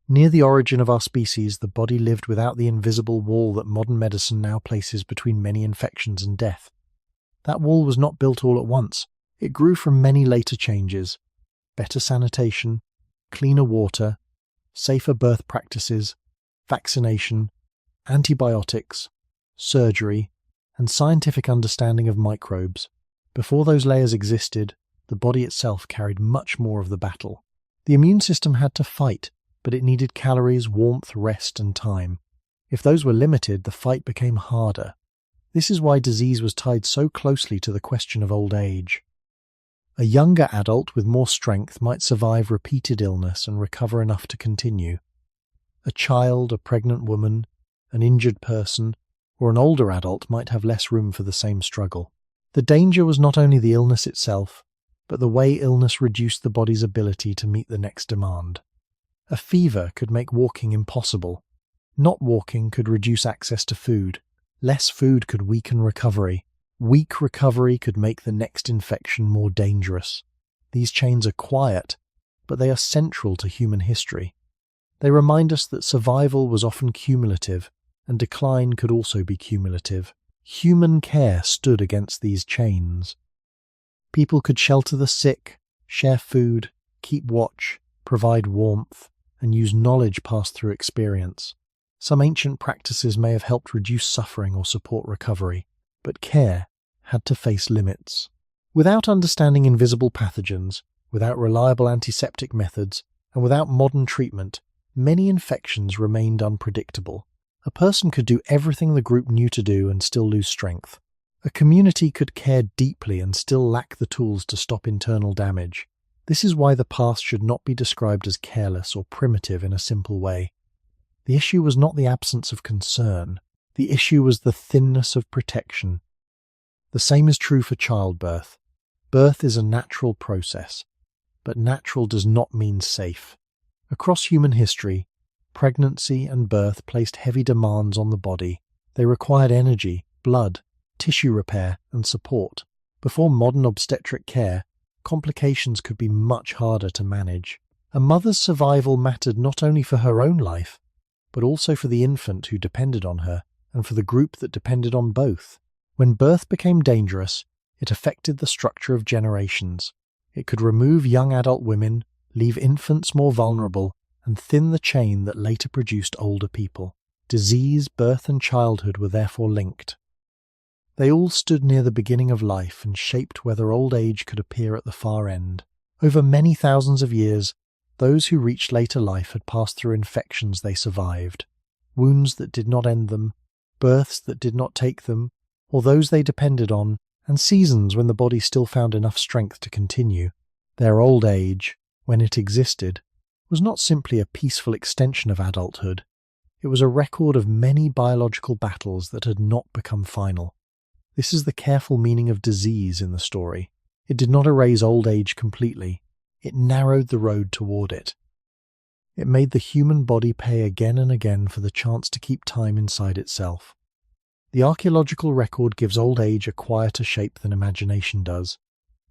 Near the origin of our species, the body lived without the invisible wall that modern medicine now places between many infections and death. That wall was not built all at once. It grew from many later changes: better sanitation, cleaner water, safer birth practices, vaccination, antibiotics, surgery, and scientific understanding of microbes. Before those layers existed, the body itself carried much more of the battle. The immune system had to fight, but it needed calories, warmth, rest, and time. If those were limited, the fight became harder. This is why disease was tied so closely to the question of old age. A younger adult with more strength might survive repeated illness and recover enough to continue. A child, a pregnant woman, an injured person, or an older adult might have less room for the same struggle. The danger was not only the illness itself, but the way illness reduced the body's ability to meet the next demand. A fever could make walking impossible. Not walking could reduce access to food. Less food could weaken recovery. Weak recovery could make the next infection more dangerous. These chains are quiet, but they are central to human history. They remind us that survival was often cumulative, and decline could also be cumulative. Human care stood against these chains. People could shelter the sick, share food, keep watch, provide warmth, and use knowledge passed through experience. Some ancient practices may have helped reduce suffering or support recovery, but care had to face limits. Without understanding invisible pathogens, without reliable antiseptic methods, and without modern treatment, many infections remained unpredictable. A person could do everything the group knew to do and still lose strength. A community could care deeply and still lack the tools to stop internal damage. This is why the past should not be described as careless or primitive in a simple way. The issue was not the absence of concern. The issue was the thinness of protection. The same is true for childbirth. Birth is a natural process, but natural does not mean safe. Across human history, pregnancy and birth placed heavy demands on the body. They required energy, blood, tissue repair, and support. Before modern obstetric care, complications could be much harder to manage. A mother's survival mattered not only for her own life, but also for the infant who depended on her, and for the group that depended on both. When birth became dangerous, it affected the structure of generations. It could remove young adult women, leave infants more vulnerable, and thin the chain that later produced older people. Disease, birth, and childhood were therefore linked. They all stood near the beginning of life and shaped whether old age could appear at the far end. Over many thousands of years, those who reached later life had passed through infections they survived, wounds that did not end them, births that did not take them, or those they depended on, and seasons when the body still found enough strength to continue. Their old age, when it existed, was not simply a peaceful extension of adulthood. It was a record of many biological battles that had not become final. This is the careful meaning of disease in the story. It did not erase old age completely. It narrowed the road toward it. It made the human body pay again and again for the chance to keep time inside itself. The archaeological record gives old age a quieter shape than imagination does.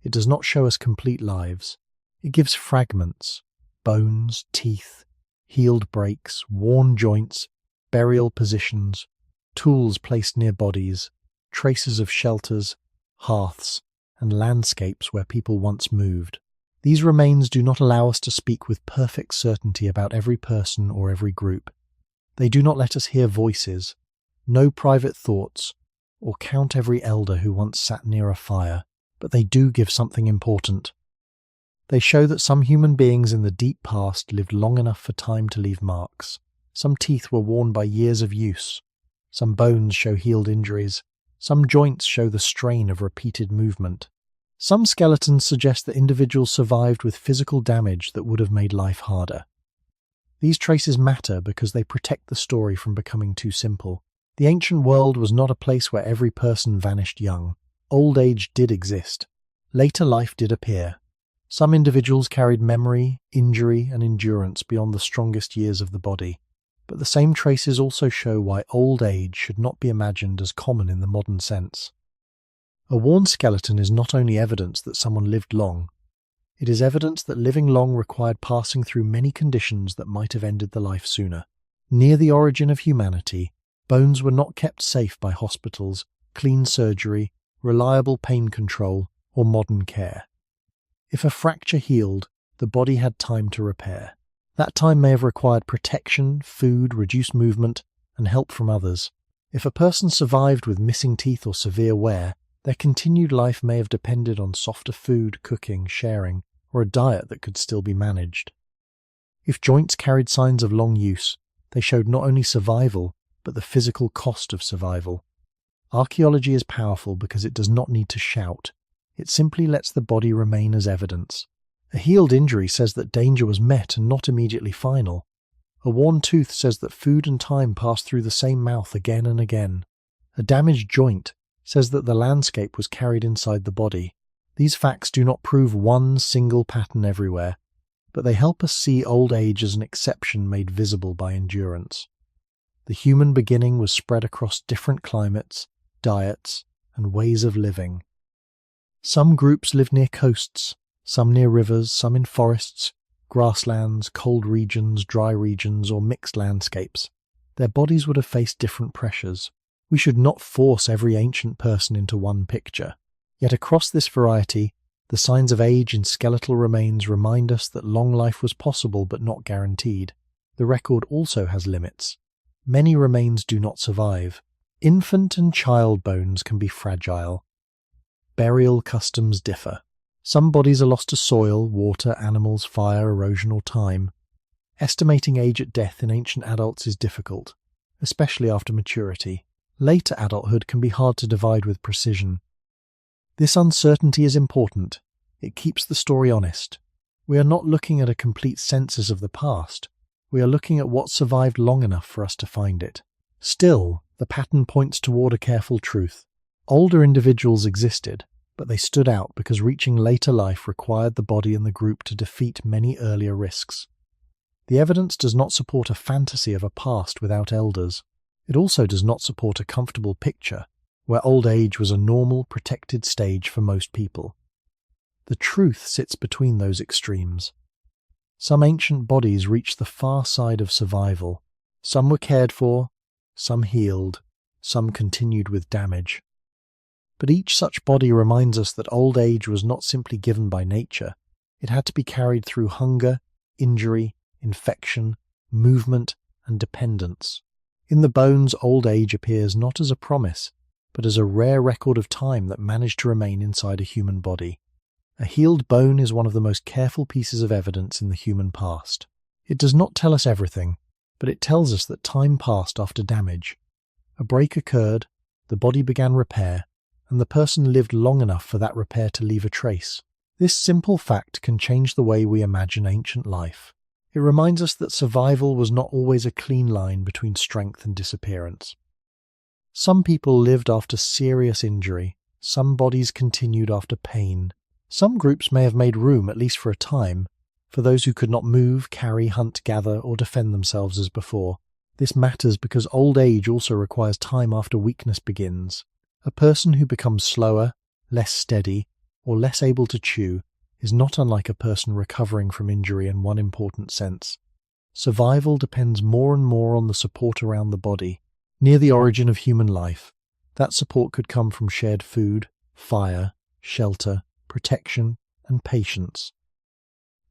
It does not show us complete lives. It gives fragments, bones, teeth, healed breaks, worn joints, burial positions, tools placed near bodies, traces of shelters, hearths, and landscapes where people once moved. These remains do not allow us to speak with perfect certainty about every person or every group. They do not let us hear voices, know private thoughts, or count every elder who once sat near a fire, but they do give something important. They show that some human beings in the deep past lived long enough for time to leave marks. Some teeth were worn by years of use. Some bones show healed injuries. Some joints show the strain of repeated movement. Some skeletons suggest that individuals survived with physical damage that would have made life harder. These traces matter because they protect the story from becoming too simple. The ancient world was not a place where every person vanished young. Old age did exist. Later life did appear. Some individuals carried memory, injury, and endurance beyond the strongest years of the body. But the same traces also show why old age should not be imagined as common in the modern sense. A worn skeleton is not only evidence that someone lived long, it is evidence that living long required passing through many conditions that might have ended the life sooner. Near the origin of humanity, bones were not kept safe by hospitals, clean surgery, reliable pain control, or modern care. If a fracture healed, the body had time to repair. That time may have required protection, food, reduced movement, and help from others. If a person survived with missing teeth or severe wear, their continued life may have depended on softer food, cooking, sharing, or a diet that could still be managed. If joints carried signs of long use, they showed not only survival, but the physical cost of survival. Archaeology is powerful because it does not need to shout. It simply lets the body remain as evidence. A healed injury says that danger was met and not immediately final. A worn tooth says that food and time passed through the same mouth again and again. A damaged joint says that the landscape was carried inside the body. These facts do not prove one single pattern everywhere, but they help us see old age as an exception made visible by endurance. The human beginning was spread across different climates, diets, and ways of living. Some groups lived near coasts, some near rivers, some in forests, grasslands, cold regions, dry regions, or mixed landscapes. Their bodies would have faced different pressures. We should not force every ancient person into one picture. Yet across this variety, the signs of age in skeletal remains remind us that long life was possible but not guaranteed. The record also has limits. Many remains do not survive. Infant and child bones can be fragile. Burial customs differ. Some bodies are lost to soil, water, animals, fire, erosion, or time. Estimating age at death in ancient adults is difficult, especially after maturity. Later adulthood can be hard to divide with precision. This uncertainty is important. It keeps the story honest. We are not looking at a complete census of the past. We are looking at what survived long enough for us to find it. Still, the pattern points toward a careful truth. Older individuals existed, but they stood out because reaching later life required the body and the group to defeat many earlier risks. The evidence does not support a fantasy of a past without elders. It also does not support a comfortable picture where old age was a normal, protected stage for most people. The truth sits between those extremes. Some ancient bodies reached the far side of survival. Some were cared for, some healed, some continued with damage. But each such body reminds us that old age was not simply given by nature. It had to be carried through hunger, injury, infection, movement, and dependence. In the bones, old age appears not as a promise, but as a rare record of time that managed to remain inside a human body. A healed bone is one of the most careful pieces of evidence in the human past. It does not tell us everything, but it tells us that time passed after damage. A break occurred, the body began repair, and the person lived long enough for that repair to leave a trace. This simple fact can change the way we imagine ancient life. It reminds us that survival was not always a clean line between strength and disappearance. Some people lived after serious injury, some bodies continued after pain. Some groups may have made room, at least for a time, for those who could not move, carry, hunt, gather, or defend themselves as before. This matters because old age also requires time after weakness begins. A person who becomes slower, less steady, or less able to chew is not unlike a person recovering from injury in one important sense. Survival depends more and more on the support around the body. Near the origin of human life, that support could come from shared food, fire, shelter, protection, and patience.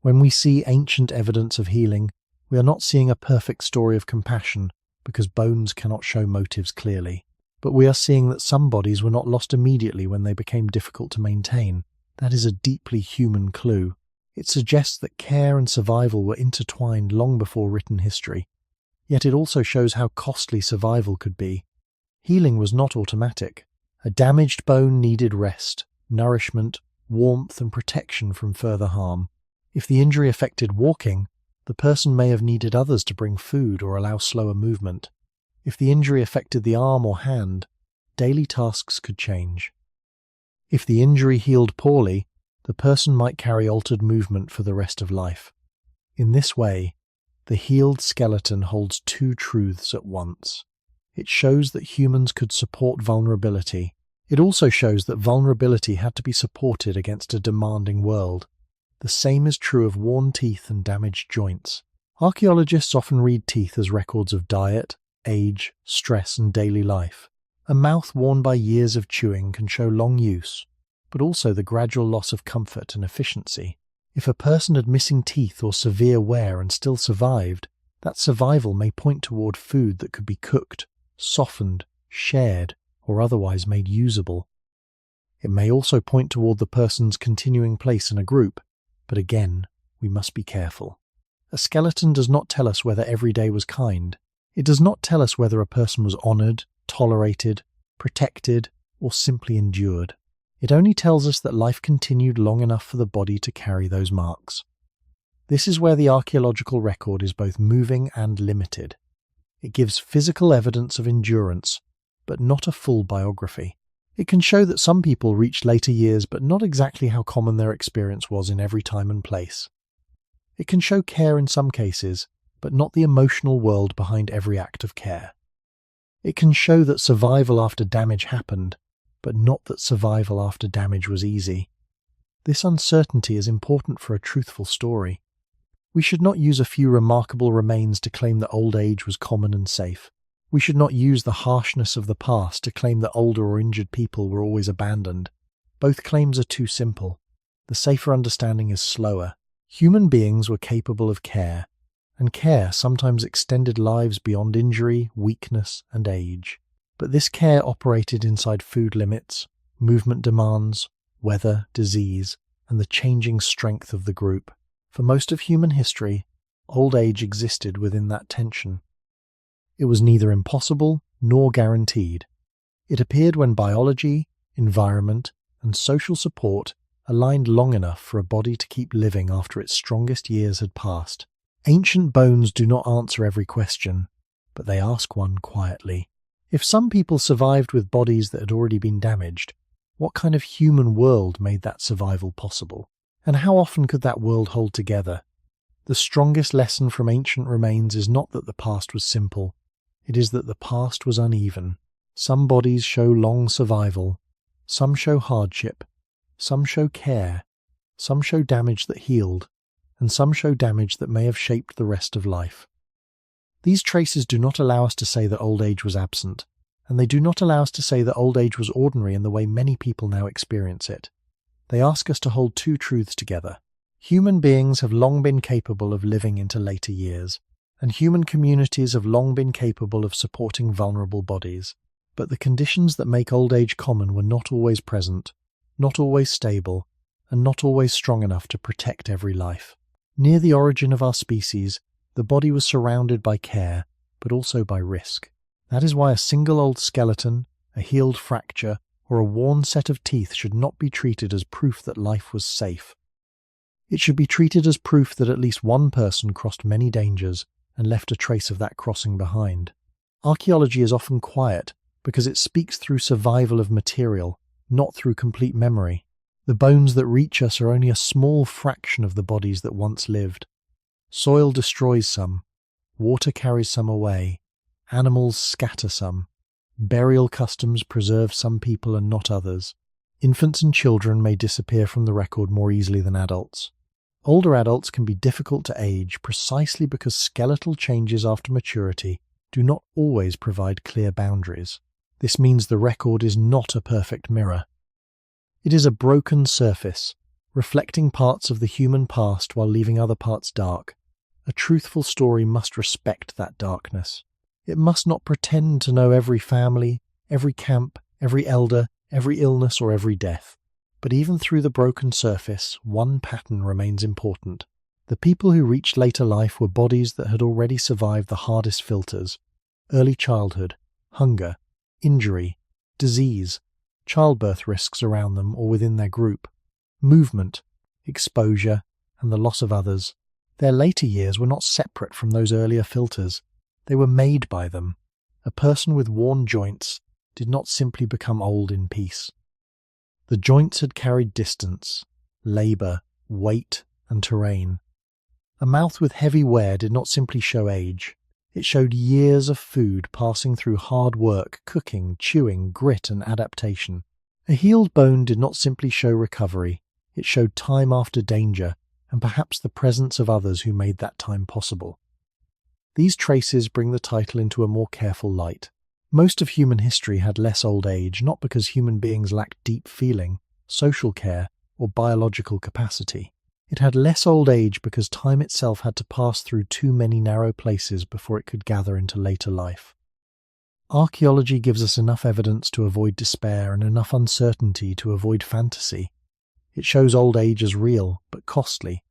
When we see ancient evidence of healing, we are not seeing a perfect story of compassion because bones cannot show motives clearly. But we are seeing that some bodies were not lost immediately when they became difficult to maintain. That is a deeply human clue. It suggests that care and survival were intertwined long before written history. Yet it also shows how costly survival could be. Healing was not automatic. A damaged bone needed rest, nourishment, warmth, and protection from further harm. If the injury affected walking, the person may have needed others to bring food or allow slower movement. If the injury affected the arm or hand, daily tasks could change. If the injury healed poorly, the person might carry altered movement for the rest of life. In this way, the healed skeleton holds two truths at once. It shows that humans could support vulnerability. It also shows that vulnerability had to be supported against a demanding world. The same is true of worn teeth and damaged joints. Archaeologists often read teeth as records of diet, age, stress, and daily life. A mouth worn by years of chewing can show long use, but also the gradual loss of comfort and efficiency. If a person had missing teeth or severe wear and still survived, that survival may point toward food that could be cooked, softened, shared, or otherwise made usable. It may also point toward the person's continuing place in a group, but again, we must be careful. A skeleton does not tell us whether every day was kind. It does not tell us whether a person was honored, tolerated, protected, or simply endured. It only tells us that life continued long enough for the body to carry those marks. This is where the archaeological record is both moving and limited. It gives physical evidence of endurance, but not a full biography. It can show that some people reached later years, but not exactly how common their experience was in every time and place. It can show care in some cases, but not the emotional world behind every act of care. It can show that survival after damage happened, but not that survival after damage was easy. This uncertainty is important for a truthful story. We should not use a few remarkable remains to claim that old age was common and safe. We should not use the harshness of the past to claim that older or injured people were always abandoned. Both claims are too simple. The safer understanding is slower. Human beings were capable of care, and care sometimes extended lives beyond injury, weakness, and age. But this care operated inside food limits, movement demands, weather, disease, and the changing strength of the group. For most of human history, old age existed within that tension. It was neither impossible nor guaranteed. It appeared when biology, environment, and social support aligned long enough for a body to keep living after its strongest years had passed. Ancient bones do not answer every question, but they ask one quietly. If some people survived with bodies that had already been damaged, what kind of human world made that survival possible? And how often could that world hold together? The strongest lesson from ancient remains is not that the past was simple, it is that the past was uneven. Some bodies show long survival, some show hardship, some show care, some show damage that healed, and some show damage that may have shaped the rest of life. These traces do not allow us to say that old age was absent, and they do not allow us to say that old age was ordinary in the way many people now experience it. They ask us to hold two truths together. Human beings have long been capable of living into later years, and human communities have long been capable of supporting vulnerable bodies. But the conditions that make old age common were not always present, not always stable, and not always strong enough to protect every life. Near the origin of our species, the body was surrounded by care, but also by risk. That is why a single old skeleton, a healed fracture, or a worn set of teeth should not be treated as proof that life was safe. It should be treated as proof that at least one person crossed many dangers and left a trace of that crossing behind. Archaeology is often quiet because it speaks through survival of material, not through complete memory. The bones that reach us are only a small fraction of the bodies that once lived. Soil destroys some, water carries some away, animals scatter some, burial customs preserve some people and not others. Infants and children may disappear from the record more easily than adults. Older adults can be difficult to age precisely because skeletal changes after maturity do not always provide clear boundaries. This means the record is not a perfect mirror. It is a broken surface, reflecting parts of the human past while leaving other parts dark. A truthful story must respect that darkness. It must not pretend to know every family, every camp, every elder, every illness or every death. But even through the broken surface, one pattern remains important. The people who reached later life were bodies that had already survived the hardest filters: early childhood, hunger, injury, disease, childbirth risks around them or within their group, movement, exposure, and the loss of others. Their later years were not separate from those earlier filters. They were made by them. A person with worn joints did not simply become old in peace. The joints had carried distance, labour, weight, and terrain. A mouth with heavy wear did not simply show age. It showed years of food passing through hard work, cooking, chewing, grit, and adaptation. A healed bone did not simply show recovery. It showed time after danger, and perhaps the presence of others who made that time possible. These traces bring the title into a more careful light. Most of human history had less old age, not because human beings lacked deep feeling, social care, or biological capacity. It had less old age because time itself had to pass through too many narrow places before it could gather into later life. Archaeology gives us enough evidence to avoid despair and enough uncertainty to avoid fantasy. It shows old age as real, but costly.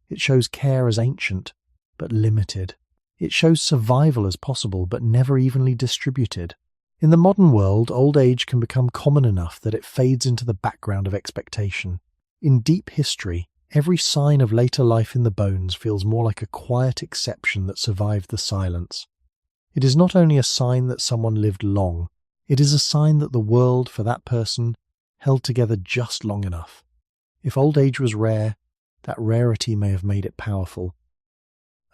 It shows care as ancient, but limited. It shows survival as possible, but never evenly distributed. In the modern world, old age can become common enough that it fades into the background of expectation. In deep history, every sign of later life in the bones feels more like a quiet exception that survived the silence. It is not only a sign that someone lived long, it is a sign that the world, for that person, held together just long enough. If old age was rare, that rarity may have made it powerful.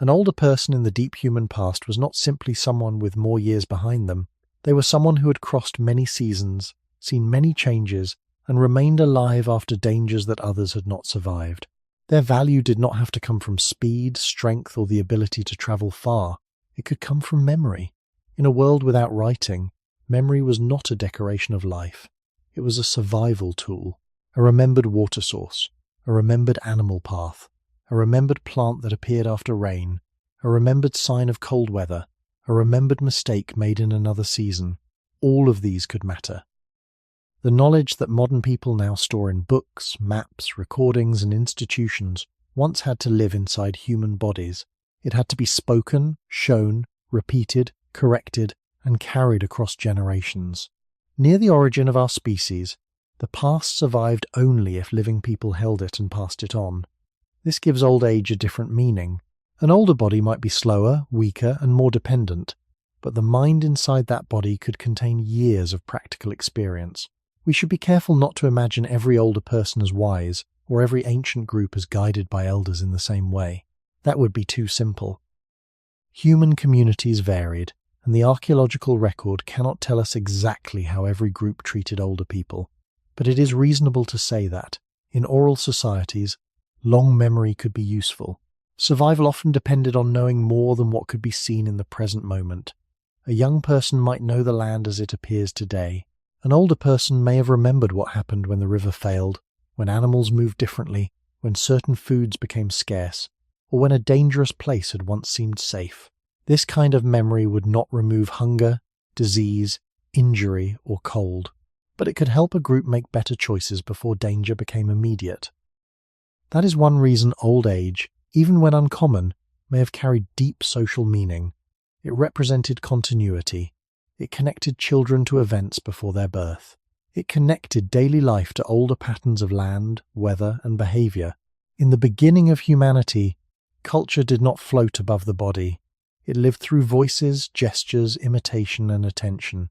An older person in the deep human past was not simply someone with more years behind them. They were someone who had crossed many seasons, seen many changes, and remained alive after dangers that others had not survived. Their value did not have to come from speed, strength, or the ability to travel far. It could come from memory. In a world without writing, memory was not a decoration of life. It was a survival tool, a remembered water source, a remembered animal path, a remembered plant that appeared after rain, a remembered sign of cold weather, a remembered mistake made in another season. All of these could matter. The knowledge that modern people now store in books, maps, recordings, and institutions once had to live inside human bodies. It had to be spoken, shown, repeated, corrected, and carried across generations. Near the origin of our species, The past survived only if living people held it and passed it on. This gives old age a different meaning. An older body might be slower, weaker, and more dependent, but the mind inside that body could contain years of practical experience. We should be careful not to imagine every older person as wise, or every ancient group as guided by elders in the same way. That would be too simple. Human communities varied, and the archaeological record cannot tell us exactly how every group treated older people. But it is reasonable to say that, in oral societies, long memory could be useful. Survival often depended on knowing more than what could be seen in the present moment. A young person might know the land as it appears today. An older person may have remembered what happened when the river failed, when animals moved differently, when certain foods became scarce, or when a dangerous place had once seemed safe. This kind of memory would not remove hunger, disease, injury, or cold, but it could help a group make better choices before danger became immediate. That is one reason old age, even when uncommon, may have carried deep social meaning. It represented continuity. It connected children to events before their birth. It connected daily life to older patterns of land, weather, and behavior. In the beginning of humanity, culture did not float above the body. It lived through voices, gestures, imitation, and attention.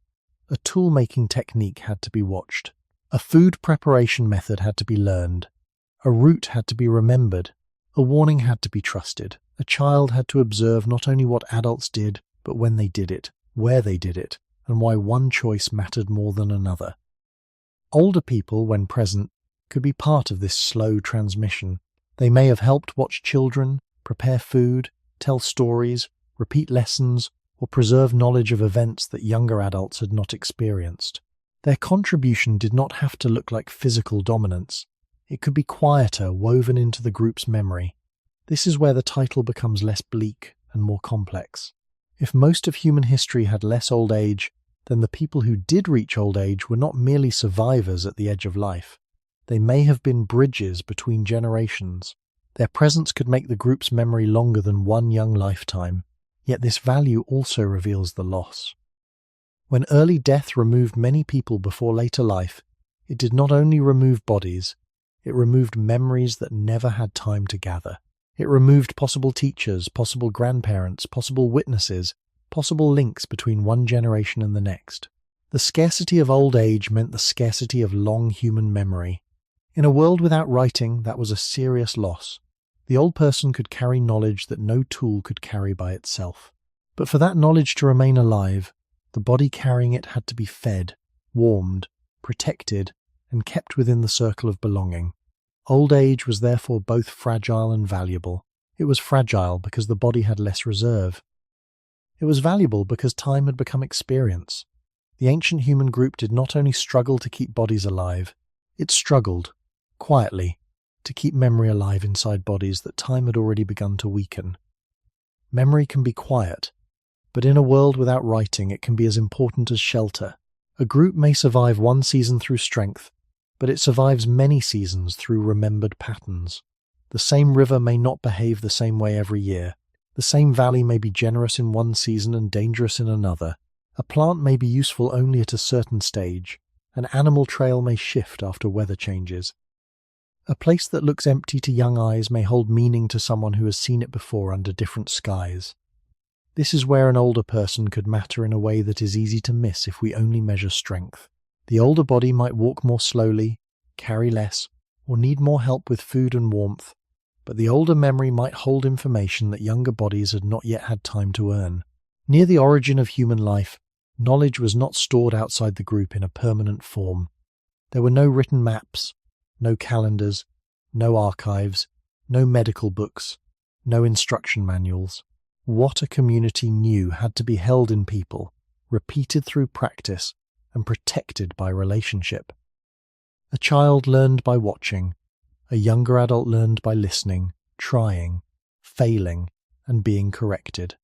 A tool-making technique had to be watched. A food preparation method had to be learned. A route had to be remembered. A warning had to be trusted. A child had to observe not only what adults did, but when they did it, where they did it, and why one choice mattered more than another. Older people, when present, could be part of this slow transmission. They may have helped watch children, prepare food, tell stories, repeat lessons, or preserve knowledge of events that younger adults had not experienced. Their contribution did not have to look like physical dominance. It could be quieter, woven into the group's memory. This is where the title becomes less bleak and more complex. If most of human history had less old age, then the people who did reach old age were not merely survivors at the edge of life. They may have been bridges between generations. Their presence could make the group's memory longer than one young lifetime, yet this value also reveals the loss. When early death removed many people before later life, it did not only remove bodies, it removed memories that never had time to gather. It removed possible teachers, possible grandparents, possible witnesses, possible links between one generation and the next. The scarcity of old age meant the scarcity of long human memory. In a world without writing, that was a serious loss. The old person could carry knowledge that no tool could carry by itself. But for that knowledge to remain alive, the body carrying it had to be fed, warmed, protected, and kept within the circle of belonging. Old age was therefore both fragile and valuable. It was fragile because the body had less reserve. It was valuable because time had become experience. The ancient human group did not only struggle to keep bodies alive, it struggled, quietly, to keep memory alive inside bodies that time had already begun to weaken. Memory can be quiet, but in a world without writing it can be as important as shelter. A group may survive one season through strength, but it survives many seasons through remembered patterns. The same river may not behave the same way every year. The same valley may be generous in one season and dangerous in another. A plant may be useful only at a certain stage. An animal trail may shift after weather changes. A place that looks empty to young eyes may hold meaning to someone who has seen it before under different skies. This is where an older person could matter in a way that is easy to miss if we only measure strength. The older body might walk more slowly, carry less, or need more help with food and warmth, but the older memory might hold information that younger bodies had not yet had time to earn. Near the origin of human life, knowledge was not stored outside the group in a permanent form. There were no written maps, no calendars, no archives, no medical books, no instruction manuals. What a community knew had to be held in people, repeated through practice, and protected by relationship. A child learned by watching. A younger adult learned by listening, trying, failing, and being corrected.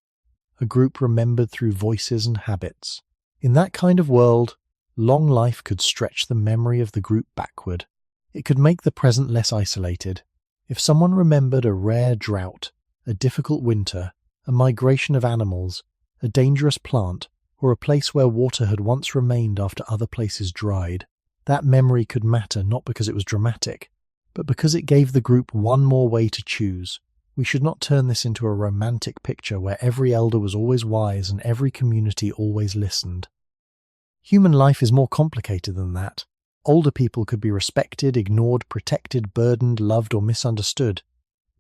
A group remembered through voices and habits. In that kind of world, long life could stretch the memory of the group backward. It could make the present less isolated. If someone remembered a rare drought, a difficult winter, a migration of animals, a dangerous plant, or a place where water had once remained after other places dried, That memory could matter not because it was dramatic, but because it gave the group one more way to choose. We should not turn this into a romantic picture where every elder was always wise and every community always listened. Human life is more complicated than that. Older people could be respected, ignored, protected, burdened, loved, or misunderstood,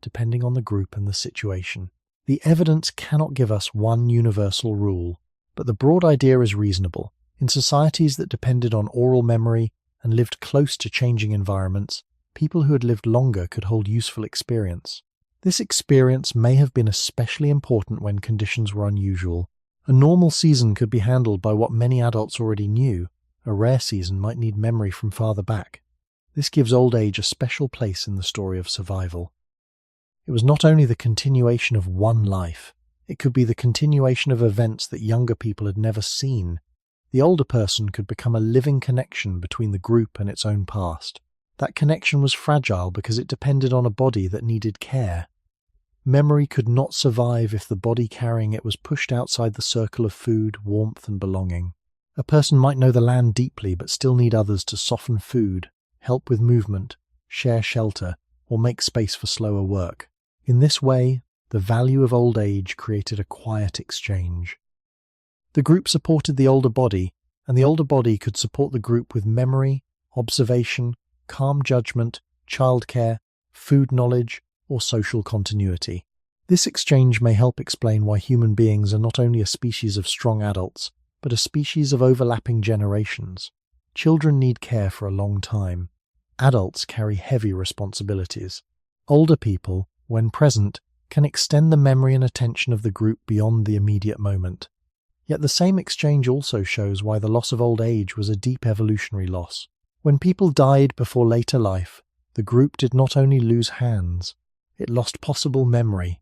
depending on the group and the situation. The evidence cannot give us one universal rule, but the broad idea is reasonable. In societies that depended on oral memory and lived close to changing environments, people who had lived longer could hold useful experience. This experience may have been especially important when conditions were unusual. A normal season could be handled by what many adults already knew. A rare season might need memory from farther back. This gives old age a special place in the story of survival. It was not only the continuation of one life, it could be the continuation of events that younger people had never seen. The older person could become a living connection between the group and its own past. That connection was fragile because it depended on a body that needed care. Memory could not survive if the body carrying it was pushed outside the circle of food, warmth, and belonging. A person might know the land deeply but still need others to soften food, help with movement, share shelter, or make space for slower work. In this way, the value of old age created a quiet exchange. The group supported the older body, and the older body could support the group with memory, observation, calm judgment, childcare, food knowledge, or social continuity. This exchange may help explain why human beings are not only a species of strong adults, but a species of overlapping generations. Children need care for a long time. Adults carry heavy responsibilities. Older people, when present, can extend the memory and attention of the group beyond the immediate moment. Yet the same exchange also shows why the loss of old age was a deep evolutionary loss. When people died before later life, the group did not only lose hands, it lost possible memory.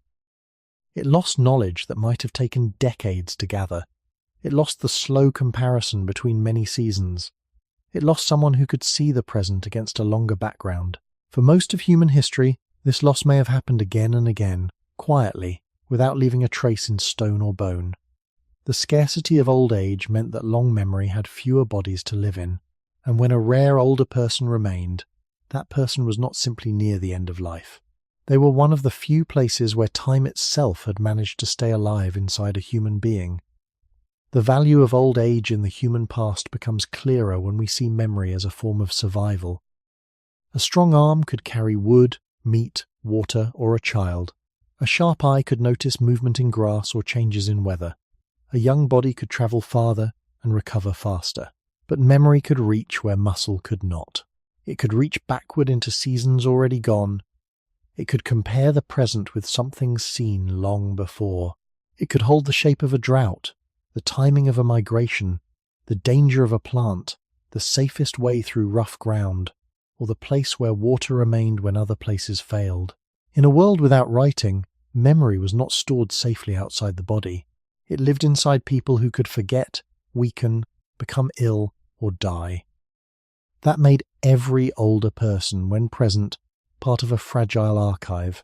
It lost knowledge that might have taken decades to gather. It lost the slow comparison between many seasons. It lost someone who could see the present against a longer background. For most of human history, this loss may have happened again and again, quietly, without leaving a trace in stone or bone. The scarcity of old age meant that long memory had fewer bodies to live in, and when a rare older person remained, that person was not simply near the end of life. They were one of the few places where time itself had managed to stay alive inside a human being. The value of old age in the human past becomes clearer when we see memory as a form of survival. A strong arm could carry wood, meat, water, or a child. A sharp eye could notice movement in grass or changes in weather. A young body could travel farther and recover faster. But memory could reach where muscle could not. It could reach backward into seasons already gone. It could compare the present with something seen long before. It could hold the shape of a drought, the timing of a migration, the danger of a plant, the safest way through rough ground, or the place where water remained when other places failed. In a world without writing, memory was not stored safely outside the body. It lived inside people who could forget, weaken, become ill, or die. That made every older person, when present, part of a fragile archive.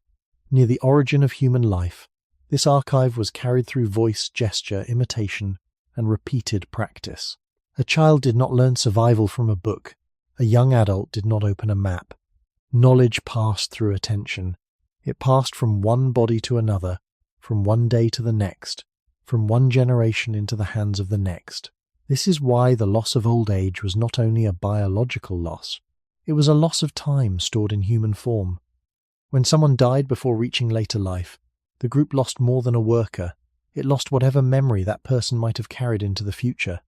Near the origin of human life, this archive was carried through voice, gesture, imitation, and repeated practice. A child did not learn survival from a book. A young adult did not open a map. Knowledge passed through attention. It passed from one body to another, from one day to the next, from one generation into the hands of the next. This is why the loss of old age was not only a biological loss, it was a loss of time stored in human form. When someone died before reaching later life, the group lost more than a worker. It lost whatever memory that person might have carried into the future.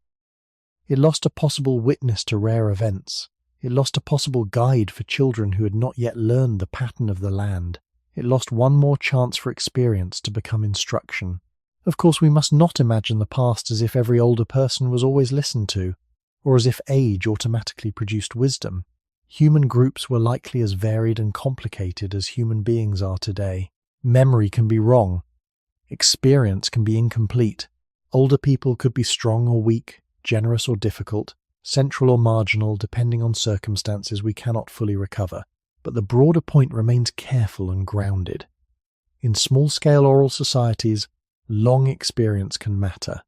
It lost a possible witness to rare events. It lost a possible guide for children who had not yet learned the pattern of the land. It lost one more chance for experience to become instruction. Of course, we must not imagine the past as if every older person was always listened to, or as if age automatically produced wisdom. Human groups were likely as varied and complicated as human beings are today. Memory can be wrong. Experience can be incomplete. Older people could be strong or weak, generous or difficult, central or marginal, depending on circumstances we cannot fully recover. But the broader point remains careful and grounded. In small-scale oral societies, long experience can matter.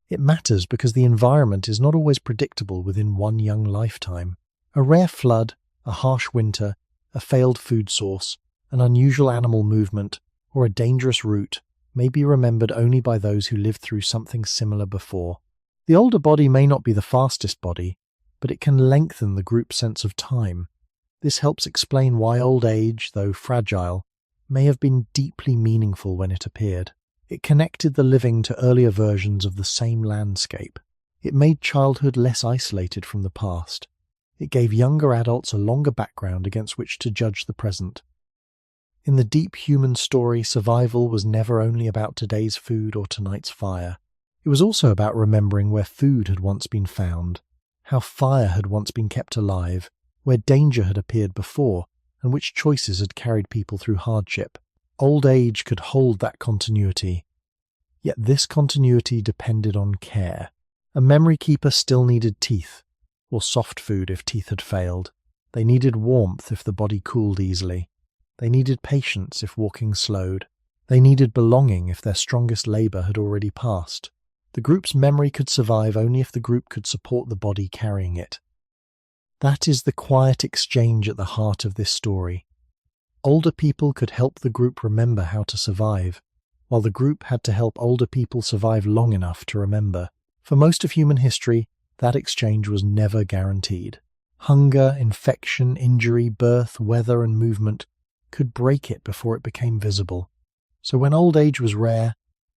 It matters because the environment is not always predictable within one young lifetime. A rare flood, a harsh winter, a failed food source, an unusual animal movement, or a dangerous route may be remembered only by those who lived through something similar before. The older body may not be the fastest body, but it can lengthen the group's sense of time. This helps explain why old age, though fragile, may have been deeply meaningful when it appeared. It connected the living to earlier versions of the same landscape. It made childhood less isolated from the past. It gave younger adults a longer background against which to judge the present. In the deep human story, survival was never only about today's food or tonight's fire. It was also about remembering where food had once been found, how fire had once been kept alive, where danger had appeared before, and which choices had carried people through hardship. Old age could hold that continuity. Yet this continuity depended on care. A memory keeper still needed teeth, or soft food if teeth had failed. They needed warmth if the body cooled easily. They needed patience if walking slowed. They needed belonging if their strongest labor had already passed. The group's memory could survive only if the group could support the body carrying it. That is the quiet exchange at the heart of this story. Older people could help the group remember how to survive, while the group had to help older people survive long enough to remember. For most of human history, that exchange was never guaranteed. Hunger, infection, injury, birth, weather, and movement could break it before it became visible. So when old age was rare,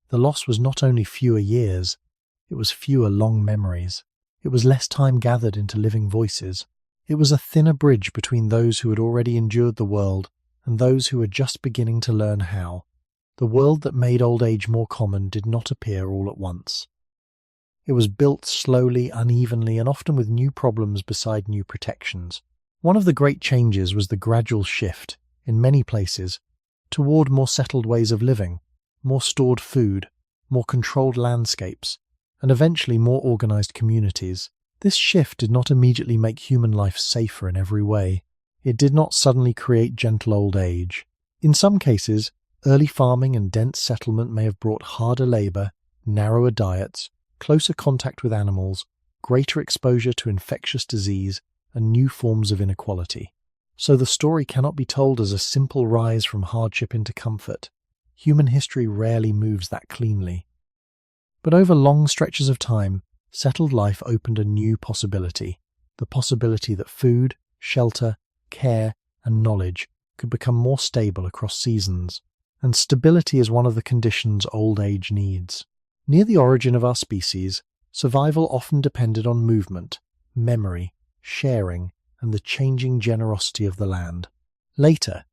the loss was not only fewer years, it was fewer long memories. It was less time gathered into living voices. It was a thinner bridge between those who had already endured the world and those who were just beginning to learn how. The world that made old age more common did not appear all at once. It was built slowly, unevenly, and often with new problems beside new protections. One of the great changes was the gradual shift, in many places, toward more settled ways of living, more stored food, more controlled landscapes, and eventually more organized communities. This shift did not immediately make human life safer in every way. It did not suddenly create gentle old age. In some cases, early farming and dense settlement may have brought harder labor, narrower diets, closer contact with animals, greater exposure to infectious disease, and new forms of inequality. So the story cannot be told as a simple rise from hardship into comfort. Human history rarely moves that cleanly. But over long stretches of time, settled life opened a new possibility, the possibility that food, shelter, care, and knowledge could become more stable across seasons. And stability is one of the conditions old age needs. Near the origin of our species, survival often depended on movement, memory, sharing, and the changing generosity of the land. Later,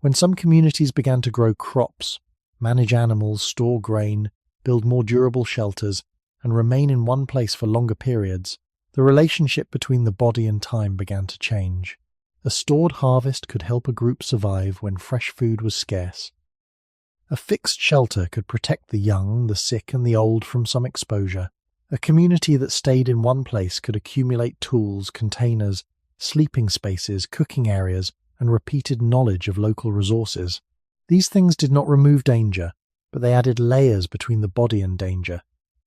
when some communities began to grow crops, manage animals, store grain, build more durable shelters, and remain in one place for longer periods, the relationship between the body and time began to change. A stored harvest could help a group survive when fresh food was scarce. A fixed shelter could protect the young, the sick, and the old from some exposure. A community that stayed in one place could accumulate tools, containers, sleeping spaces, cooking areas, and repeated knowledge of local resources. These things did not remove danger, but they added layers between the body and danger.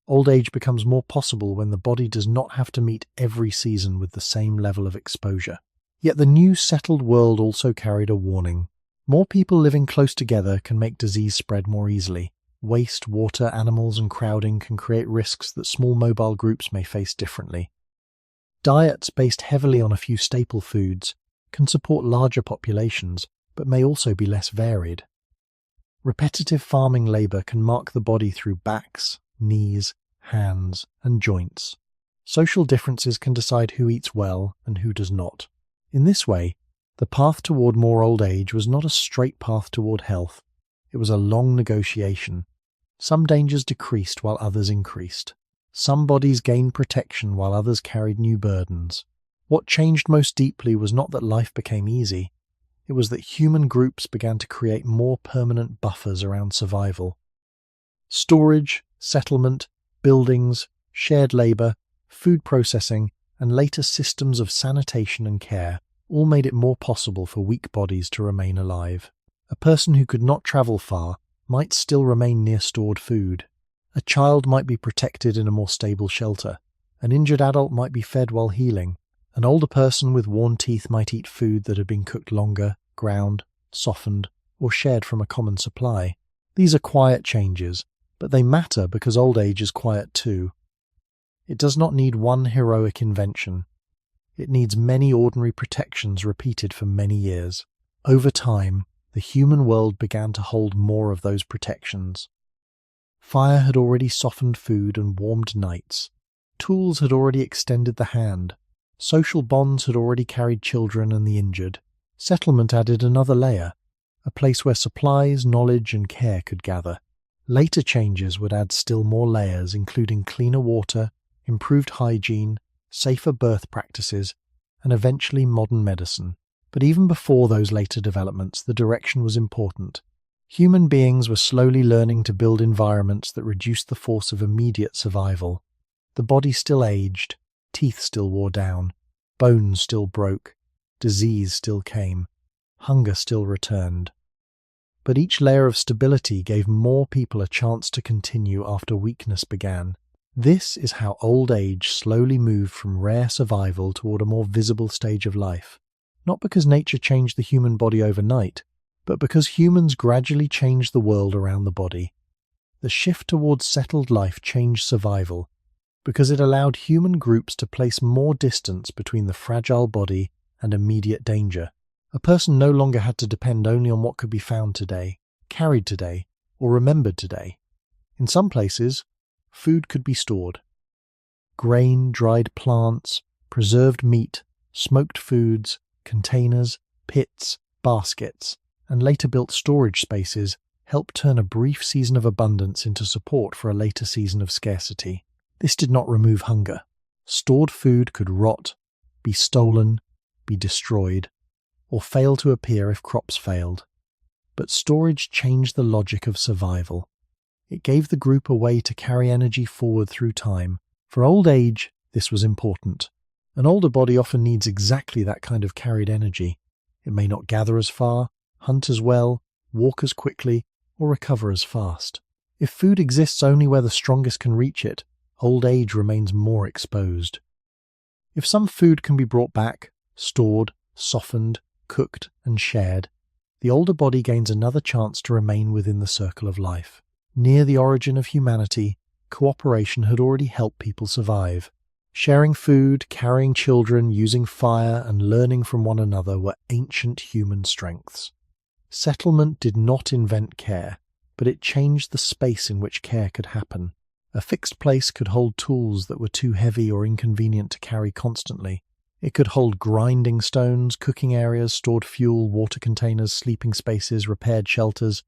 Old age becomes more possible when the body does not have to meet every season with the same level of exposure. Yet the new settled world also carried a warning. More people living close together can make disease spread more easily. Waste, water, animals, and crowding can create risks that small mobile groups may face differently. Diets based heavily on a few staple foods can support larger populations, but may also be less varied. Repetitive farming labor can mark the body through backs, knees, hands, and joints. Social differences can decide who eats well and who does not. In this way, the path toward more old age was not a straight path toward health. It was a long negotiation. Some dangers decreased while others increased. Some bodies gained protection while others carried new burdens. What changed most deeply was not that life became easy. It was that human groups began to create more permanent buffers around survival. Storage, settlement, buildings, shared labor, food processing, and later systems of sanitation and care all made it more possible for weak bodies to remain alive. A person who could not travel far might still remain near stored food. A child might be protected in a more stable shelter. An injured adult might be fed while healing. An older person with worn teeth might eat food that had been cooked longer, ground, softened, or shared from a common supply. These are quiet changes, but they matter because old age is quiet too. It does not need one heroic invention. It needs many ordinary protections repeated for many years. Over time, the human world began to hold more of those protections. Fire had already softened food and warmed nights. Tools had already extended the hand. Social bonds had already carried children and the injured. Settlement added another layer, a place where supplies, knowledge, and care could gather. Later changes would add still more layers, including cleaner water, improved hygiene, safer birth practices, and eventually modern medicine. But even before those later developments, the direction was important. Human beings were slowly learning to build environments that reduced the force of immediate survival. The body still aged, teeth still wore down, bones still broke, disease still came, hunger still returned. But each layer of stability gave more people a chance to continue after weakness began. This is how old age slowly moved from rare survival toward a more visible stage of life. Not because nature changed the human body overnight, but because humans gradually changed the world around the body. The shift towards settled life changed survival, because it allowed human groups to place more distance between the fragile body and immediate danger. A person no longer had to depend only on what could be found today, carried today, or remembered today. In some places, food could be stored. Grain, dried plants, preserved meat, smoked foods, containers, pits, baskets, and later built storage spaces helped turn a brief season of abundance into support for a later season of scarcity. This did not remove hunger. Stored food could rot, be stolen, be destroyed, or fail to appear if crops failed. But storage changed the logic of survival. It gave the group a way to carry energy forward through time. For old age, this was important. An older body often needs exactly that kind of carried energy. It may not gather as far, hunt as well, walk as quickly, or recover as fast. If food exists only where the strongest can reach it, old age remains more exposed. If some food can be brought back, stored, softened, cooked, and shared, the older body gains another chance to remain within the circle of life. Near the origin of humanity, cooperation had already helped people survive. Sharing food, carrying children, using fire, and learning from one another were ancient human strengths. Settlement did not invent care, but it changed the space in which care could happen. A fixed place could hold tools that were too heavy or inconvenient to carry constantly. It could hold grinding stones, cooking areas, stored fuel, water containers, sleeping spaces, repaired shelters,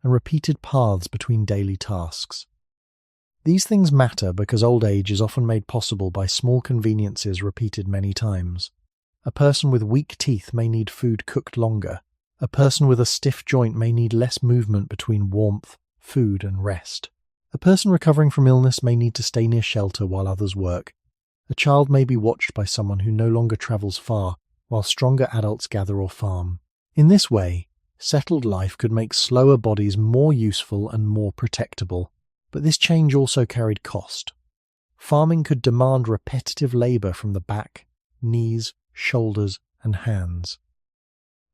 and repeated paths between daily tasks. These things matter because old age is often made possible by small conveniences repeated many times. A person with weak teeth may need food cooked longer. A person with a stiff joint may need less movement between warmth, food, and rest. A person recovering from illness may need to stay near shelter while others work. A child may be watched by someone who no longer travels far, while stronger adults gather or farm. In this way, settled life could make slower bodies more useful and more protectable. But this change also carried cost. Farming could demand repetitive labor from the back, knees, shoulders, and hands.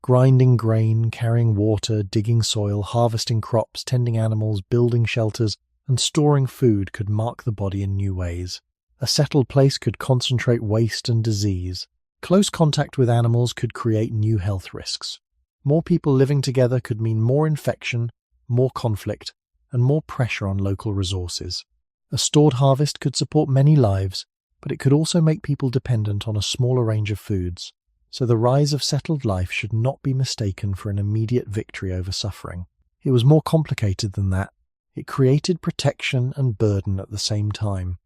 Grinding grain, carrying water, digging soil, harvesting crops, tending animals, building shelters, and storing food could mark the body in new ways. A settled place could concentrate waste and disease. Close contact with animals could create new health risks. More people living together could mean more infection, more conflict, and more pressure on local resources. A stored harvest could support many lives, but it could also make people dependent on a smaller range of foods. So the rise of settled life should not be mistaken for an immediate victory over suffering. It was more complicated than that. It created protection and burden at the same time.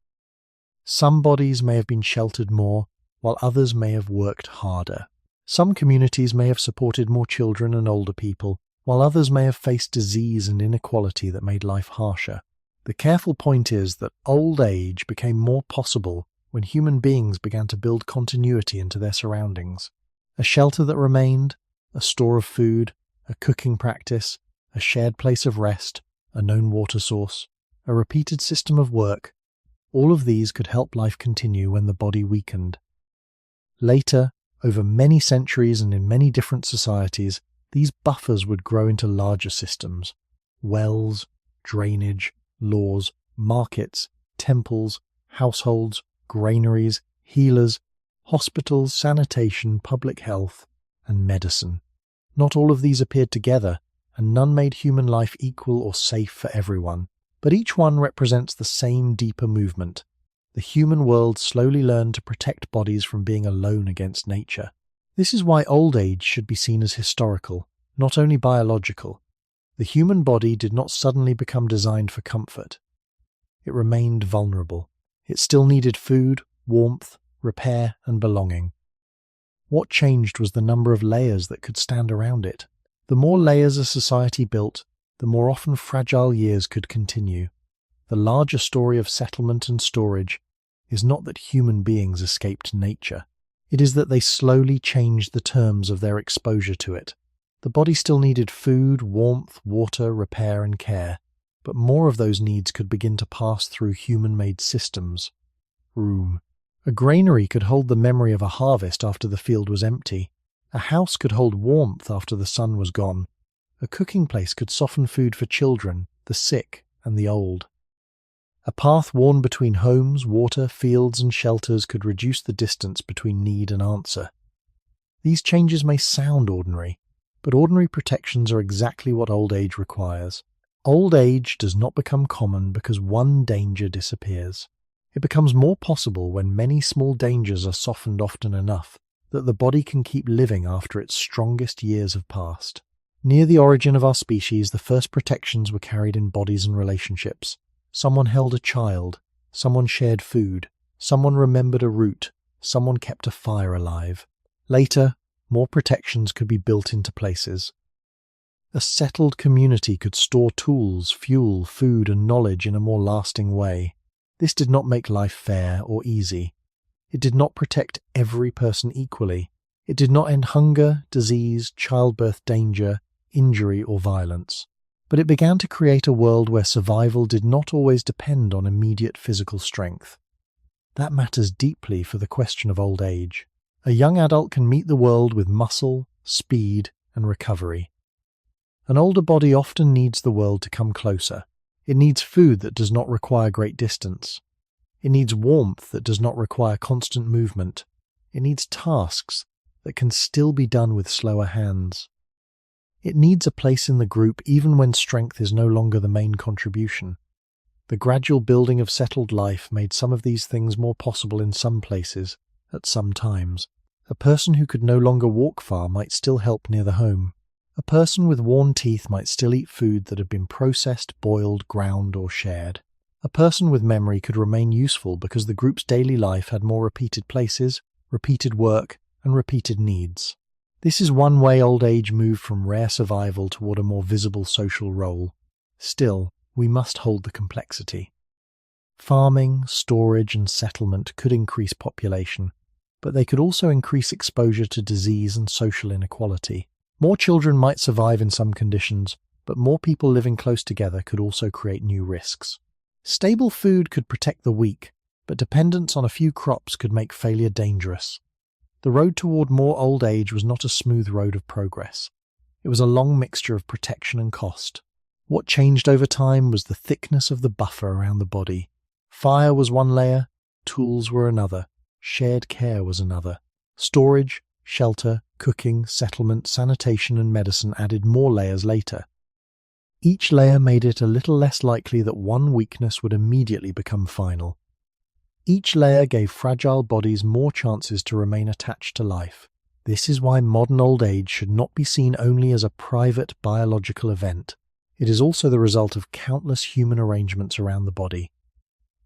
Some bodies may have been sheltered more, while others may have worked harder. Some communities may have supported more children and older people, while others may have faced disease and inequality that made life harsher. The careful point is that old age became more possible when human beings began to build continuity into their surroundings. A shelter that remained, a store of food, a cooking practice, a shared place of rest, a known water source, a repeated system of work, all of these could help life continue when the body weakened. Later, over many centuries and in many different societies, these buffers would grow into larger systems: wells, drainage, laws, markets, temples, households, granaries, healers, hospitals, sanitation, public health, and medicine. Not all of these appeared together, and none made human life equal or safe for everyone. But each one represents the same deeper movement. The human world slowly learned to protect bodies from being alone against nature. This is why old age should be seen as historical, not only biological. The human body did not suddenly become designed for comfort. It remained vulnerable. It still needed food, warmth, repair, and belonging. What changed was the number of layers that could stand around it. The more layers a society built, the more often fragile years could continue. The larger story of settlement and storage is not that human beings escaped nature. It is that they slowly changed the terms of their exposure to it. The body still needed food, warmth, water, repair, and care, but more of those needs could begin to pass through human-made systems. Room. A granary could hold the memory of a harvest after the field was empty. A house could hold warmth after the sun was gone. A cooking place could soften food for children, the sick, and the old. A path worn between homes, water, fields, and shelters could reduce the distance between need and answer. These changes may sound ordinary, but ordinary protections are exactly what old age requires. Old age does not become common because one danger disappears. It becomes more possible when many small dangers are softened often enough that the body can keep living after its strongest years have passed. Near the origin of our species, the first protections were carried in bodies and relationships. Someone held a child, someone shared food, someone remembered a route, someone kept a fire alive. Later, more protections could be built into places. A settled community could store tools, fuel, food, and knowledge in a more lasting way. This did not make life fair or easy. It did not protect every person equally. It did not end hunger, disease, childbirth danger, injury, or violence. But it began to create a world where survival did not always depend on immediate physical strength. That matters deeply for the question of old age. A young adult can meet the world with muscle, speed, and recovery. An older body often needs the world to come closer. It needs food that does not require great distance. It needs warmth that does not require constant movement. It needs tasks that can still be done with slower hands. It needs a place in the group even when strength is no longer the main contribution. The gradual building of settled life made some of these things more possible in some places, at some times. A person who could no longer walk far might still help near the home. A person with worn teeth might still eat food that had been processed, boiled, ground, or shared. A person with memory could remain useful because the group's daily life had more repeated places, repeated work, and repeated needs. This is one way old age moved from rare survival toward a more visible social role. Still, we must hold the complexity. Farming, storage, and settlement could increase population, but they could also increase exposure to disease and social inequality. More children might survive in some conditions, but more people living close together could also create new risks. Stable food could protect the weak, but dependence on a few crops could make failure dangerous. The road toward more old age was not a smooth road of progress. It was a long mixture of protection and cost. What changed over time was the thickness of the buffer around the body. Fire was one layer, tools were another, shared care was another. Storage, shelter, cooking, settlement, sanitation, and medicine added more layers later. Each layer made it a little less likely that one weakness would immediately become final. Each layer gave fragile bodies more chances to remain attached to life. This is why modern old age should not be seen only as a private biological event. It is also the result of countless human arrangements around the body.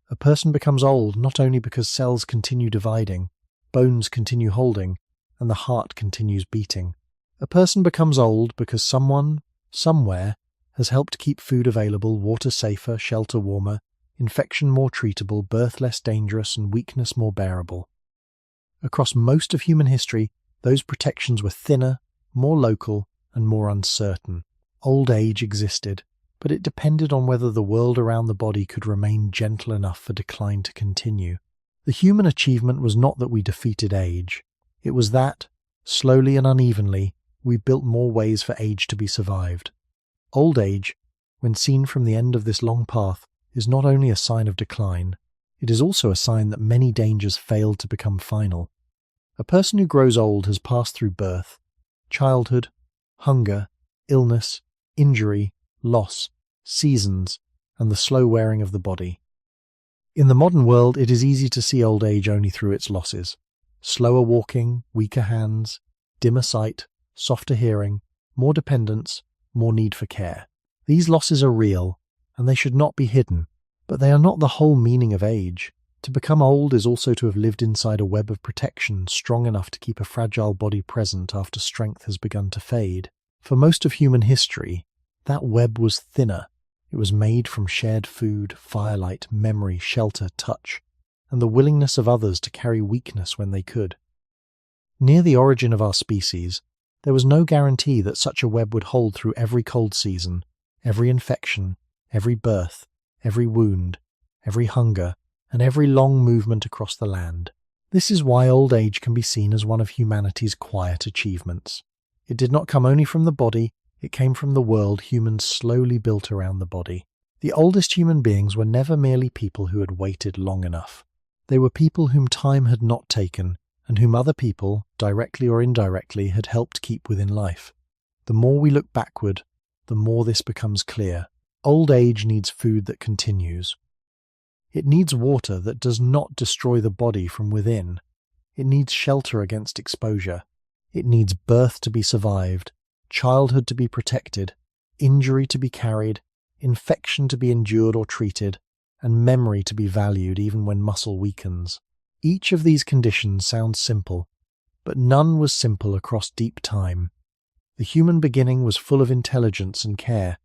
A person becomes old not only because cells continue dividing, bones continue holding, and the heart continues beating. A person becomes old because someone, somewhere, has helped keep food available, water safer, shelter warmer, infection more treatable, birth less dangerous, and weakness more bearable. Across most of human history, those protections were thinner, more local, and more uncertain. Old age existed, but it depended on whether the world around the body could remain gentle enough for decline to continue. The human achievement was not that we defeated age. It was that, slowly and unevenly, we built more ways for age to be survived. Old age, when seen from the end of this long path, is not only a sign of decline, it is also a sign that many dangers failed to become final. A person who grows old has passed through birth, childhood, hunger, illness, injury, loss, seasons, and the slow wearing of the body. In the modern world, it is easy to see old age only through its losses. Slower walking, weaker hands, dimmer sight, softer hearing, more dependence, more need for care. These losses are real, and they should not be hidden, but they are not the whole meaning of age. To become old is also to have lived inside a web of protection strong enough to keep a fragile body present after strength has begun to fade. For most of human history, that web was thinner. It was made from shared food, firelight, memory, shelter, touch, and the willingness of others to carry weakness when they could. Near the origin of our species, there was no guarantee that such a web would hold through every cold season, every infection, every birth, every wound, every hunger, and every long movement across the land. This is why old age can be seen as one of humanity's quiet achievements. It did not come only from the body, it came from the world humans slowly built around the body. The oldest human beings were never merely people who had waited long enough. They were people whom time had not taken, and whom other people, directly or indirectly, had helped keep within life. The more we look backward, the more this becomes clear. Old age needs food that continues. It needs water that does not destroy the body from within. It needs shelter against exposure. It needs birth to be survived, childhood to be protected, injury to be carried, infection to be endured or treated, and memory to be valued even when muscle weakens. Each of these conditions sounds simple, but none was simple across deep time. The human beginning was full of intelligence and care,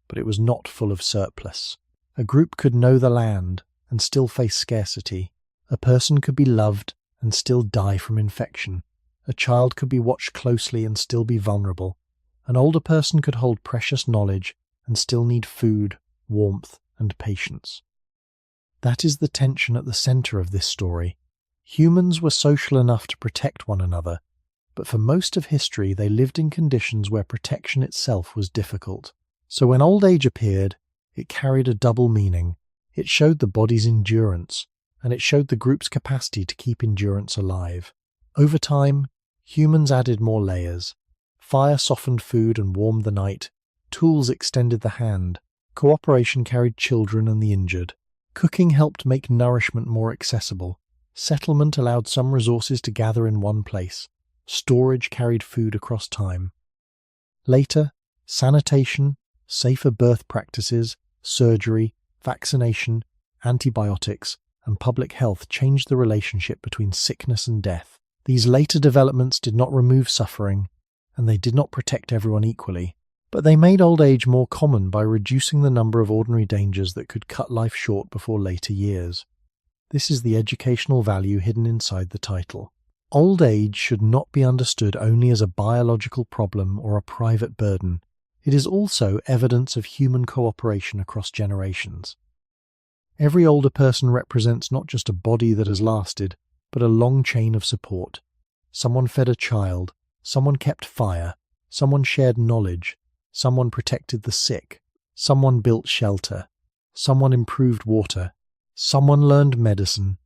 but it was not full of surplus. A group could know the land and still face scarcity. A person could be loved and still die from infection. A child could be watched closely and still be vulnerable. An older person could hold precious knowledge and still need food, warmth, and patience. That is the tension at the center of this story. Humans were social enough to protect one another, but for most of history they lived in conditions where protection itself was difficult. So when old age appeared, it carried a double meaning. It showed the body's endurance, and it showed the group's capacity to keep endurance alive. Over time, humans added more layers. Fire softened food and warmed the night. Tools extended the hand. Cooperation carried children and the injured. Cooking helped make nourishment more accessible. Settlement allowed some resources to gather in one place. Storage carried food across time. Later, sanitation, safer birth practices, surgery, vaccination, antibiotics, and public health changed the relationship between sickness and death. These later developments did not remove suffering, and they did not protect everyone equally, but they made old age more common by reducing the number of ordinary dangers that could cut life short before later years. This is the educational value hidden inside the title. Old age should not be understood only as a biological problem or a private burden. It is also evidence of human cooperation across generations. Every older person represents not just a body that has lasted, but a long chain of support. Someone fed a child, someone kept fire, someone shared knowledge, someone protected the sick, someone built shelter, someone improved water, someone learned medicine,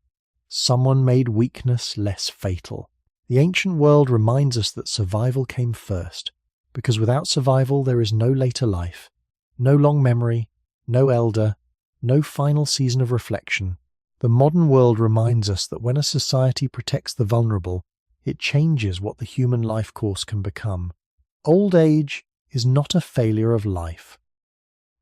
someone made weakness less fatal. The ancient world reminds us that survival came first, because without survival there is no later life, no long memory, no elder, no final season of reflection. The modern world reminds us that when a society protects the vulnerable, it changes what the human life course can become. Old age is not a failure of life.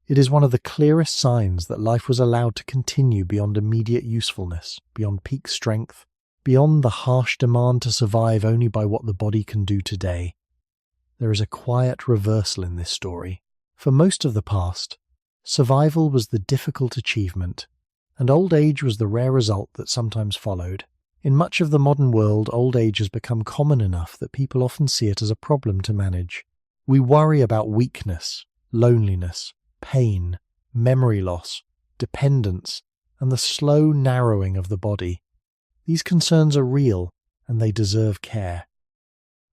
It is one of the clearest signs that life was allowed to continue beyond immediate usefulness, beyond peak strength, beyond the harsh demand to survive only by what the body can do today. There is a quiet reversal in this story. For most of the past, survival was the difficult achievement, and old age was the rare result that sometimes followed. In much of the modern world, old age has become common enough that people often see it as a problem to manage. We worry about weakness, loneliness, pain, memory loss, dependence, and the slow narrowing of the body. These concerns are real, and they deserve care.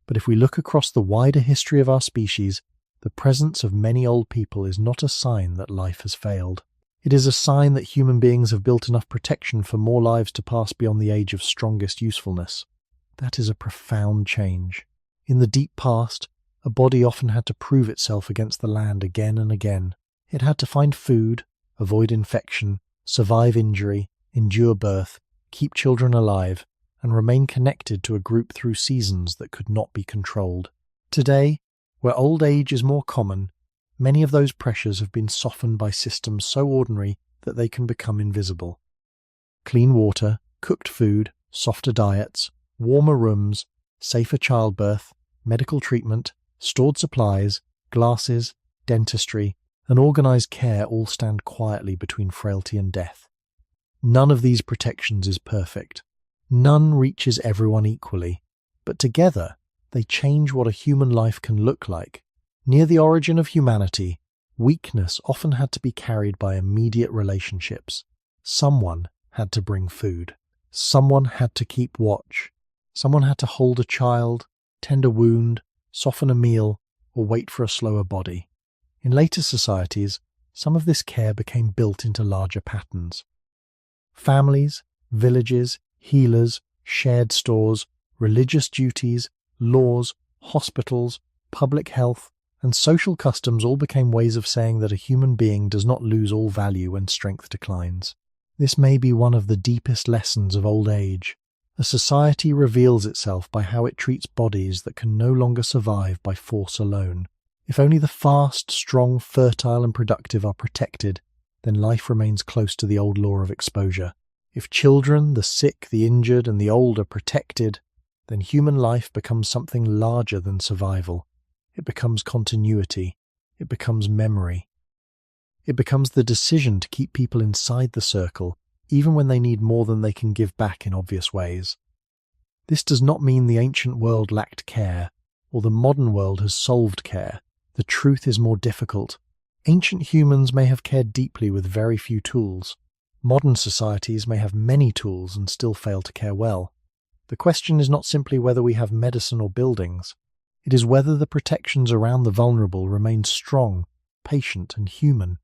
But if we look across the wider history of our species, the presence of many old people is not a sign that life has failed. It is a sign that human beings have built enough protection for more lives to pass beyond the age of strongest usefulness. That is a profound change. In the deep past, a body often had to prove itself against the land again and again. It had to find food, avoid infection, survive injury, endure birth, keep children alive, and remain connected to a group through seasons that could not be controlled. Today, where old age is more common, many of those pressures have been softened by systems so ordinary that they can become invisible. Clean water, cooked food, softer diets, warmer rooms, safer childbirth, medical treatment, stored supplies, glasses, dentistry, and organised care all stand quietly between frailty and death. None of these protections is perfect. None reaches everyone equally, but together they change what a human life can look like. Near the origin of humanity, weakness often had to be carried by immediate relationships. Someone had to bring food. Someone had to keep watch. Someone had to hold a child, tend a wound, soften a meal, or wait for a slower body. In later societies, some of this care became built into larger patterns. Families, villages, healers, shared stores, religious duties, laws, hospitals, public health, and social customs all became ways of saying that a human being does not lose all value when strength declines. This may be one of the deepest lessons of old age. A society reveals itself by how it treats bodies that can no longer survive by force alone. If only the fast, strong, fertile, and productive are protected, then life remains close to the old law of exposure. If children, the sick, the injured, and the old are protected, then human life becomes something larger than survival. It becomes continuity. It becomes memory. It becomes the decision to keep people inside the circle, even when they need more than they can give back in obvious ways. This does not mean the ancient world lacked care, or the modern world has solved care. The truth is more difficult. Ancient humans may have cared deeply with very few tools. Modern societies may have many tools and still fail to care well. The question is not simply whether we have medicine or buildings. It is whether the protections around the vulnerable remain strong, patient, and human.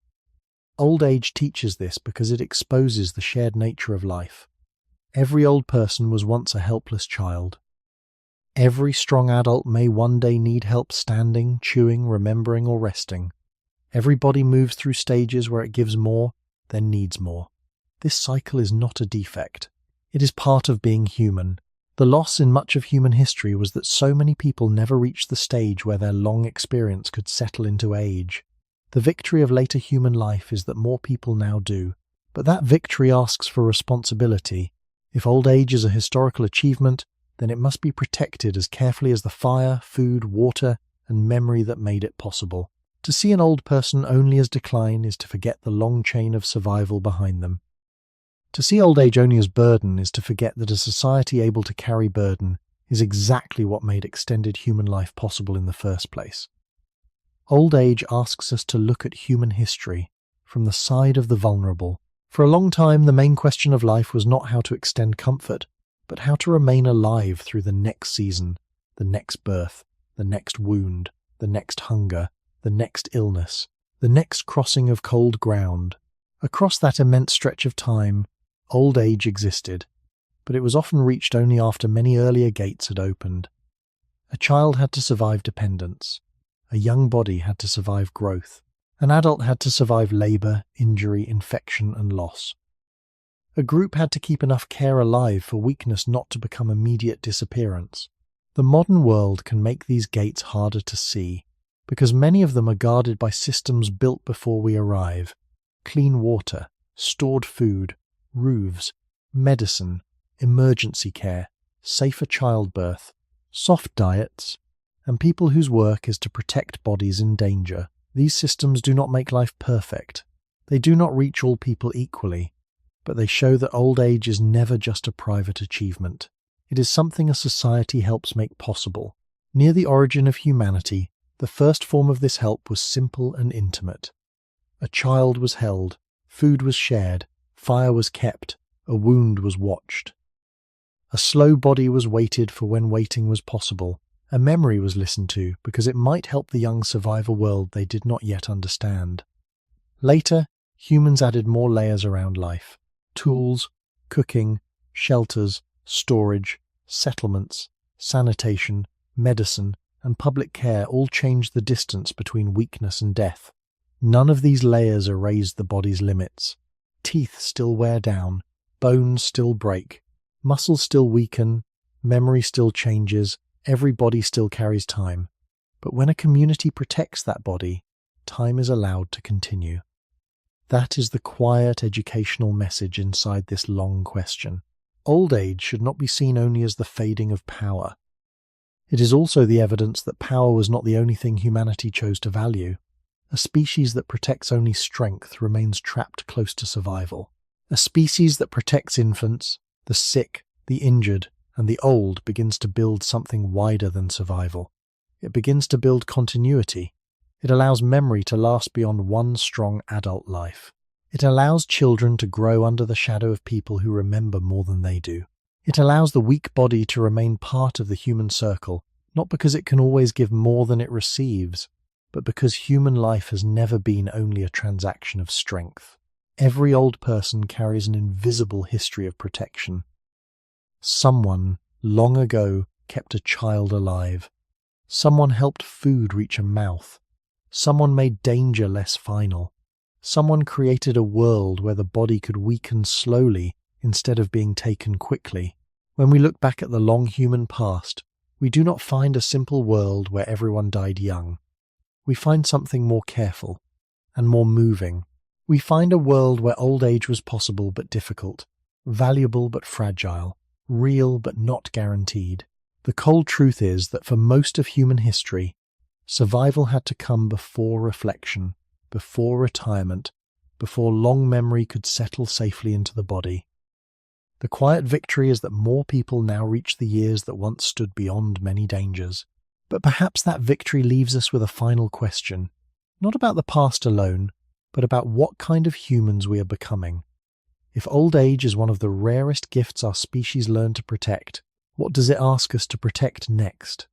Old age teaches this because it exposes the shared nature of life. Every old person was once a helpless child. Every strong adult may one day need help standing, chewing, remembering, or resting. Every body moves through stages where it gives more, then needs more. This cycle is not a defect. It is part of being human. The loss in much of human history was that so many people never reached the stage where their long experience could settle into age. The victory of later human life is that more people now do. But that victory asks for responsibility. If old age is a historical achievement, then it must be protected as carefully as the fire, food, water, and memory that made it possible. To see an old person only as decline is to forget the long chain of survival behind them. To see old age only as burden is to forget that a society able to carry burden is exactly what made extended human life possible in the first place. Old age asks us to look at human history from the side of the vulnerable. For a long time, the main question of life was not how to extend comfort, but how to remain alive through the next season, the next birth, the next wound, the next hunger, the next illness, the next crossing of cold ground. Across that immense stretch of time, old age existed, but it was often reached only after many earlier gates had opened. A child had to survive dependence. A young body had to survive growth. An adult had to survive labour, injury, infection, and loss. A group had to keep enough care alive for weakness not to become immediate disappearance. The modern world can make these gates harder to see, because many of them are guarded by systems built before we arrive. Clean water, stored food, roofs, medicine, emergency care, safer childbirth, soft diets, and people whose work is to protect bodies in danger. These systems do not make life perfect. They do not reach all people equally, but they show that old age is never just a private achievement. It is something a society helps make possible. Near the origin of humanity, the first form of this help was simple and intimate. A child was held, food was shared, fire was kept, a wound was watched. A slow body was waited for when waiting was possible. A memory was listened to because it might help the young survive a world they did not yet understand. Later, humans added more layers around life. Tools, cooking, shelters, storage, settlements, sanitation, medicine, and public care all changed the distance between weakness and death. None of these layers erased the body's limits. Teeth still wear down, bones still break, muscles still weaken, memory still changes, every body still carries time. But when a community protects that body, time is allowed to continue. That is the quiet educational message inside this long question. Old age should not be seen only as the fading of power. It is also the evidence that power was not the only thing humanity chose to value. A species that protects only strength remains trapped close to survival. A species that protects infants, the sick, the injured, and the old begins to build something wider than survival. It begins to build continuity. It allows memory to last beyond one strong adult life. It allows children to grow under the shadow of people who remember more than they do. It allows the weak body to remain part of the human circle, not because it can always give more than it receives, but because human life has never been only a transaction of strength. Every old person carries an invisible history of protection. Someone, long ago, kept a child alive. Someone helped food reach a mouth. Someone made danger less final. Someone created a world where the body could weaken slowly instead of being taken quickly. When we look back at the long human past, we do not find a simple world where everyone died young. We find something more careful and more moving. We find a world where old age was possible but difficult, valuable but fragile, real but not guaranteed. The cold truth is that for most of human history, survival had to come before reflection, before retirement, before long memory could settle safely into the body. The quiet victory is that more people now reach the years that once stood beyond many dangers. But perhaps that victory leaves us with a final question, not about the past alone, but about what kind of humans we are becoming. If old age is one of the rarest gifts our species learned to protect, what does it ask us to protect next?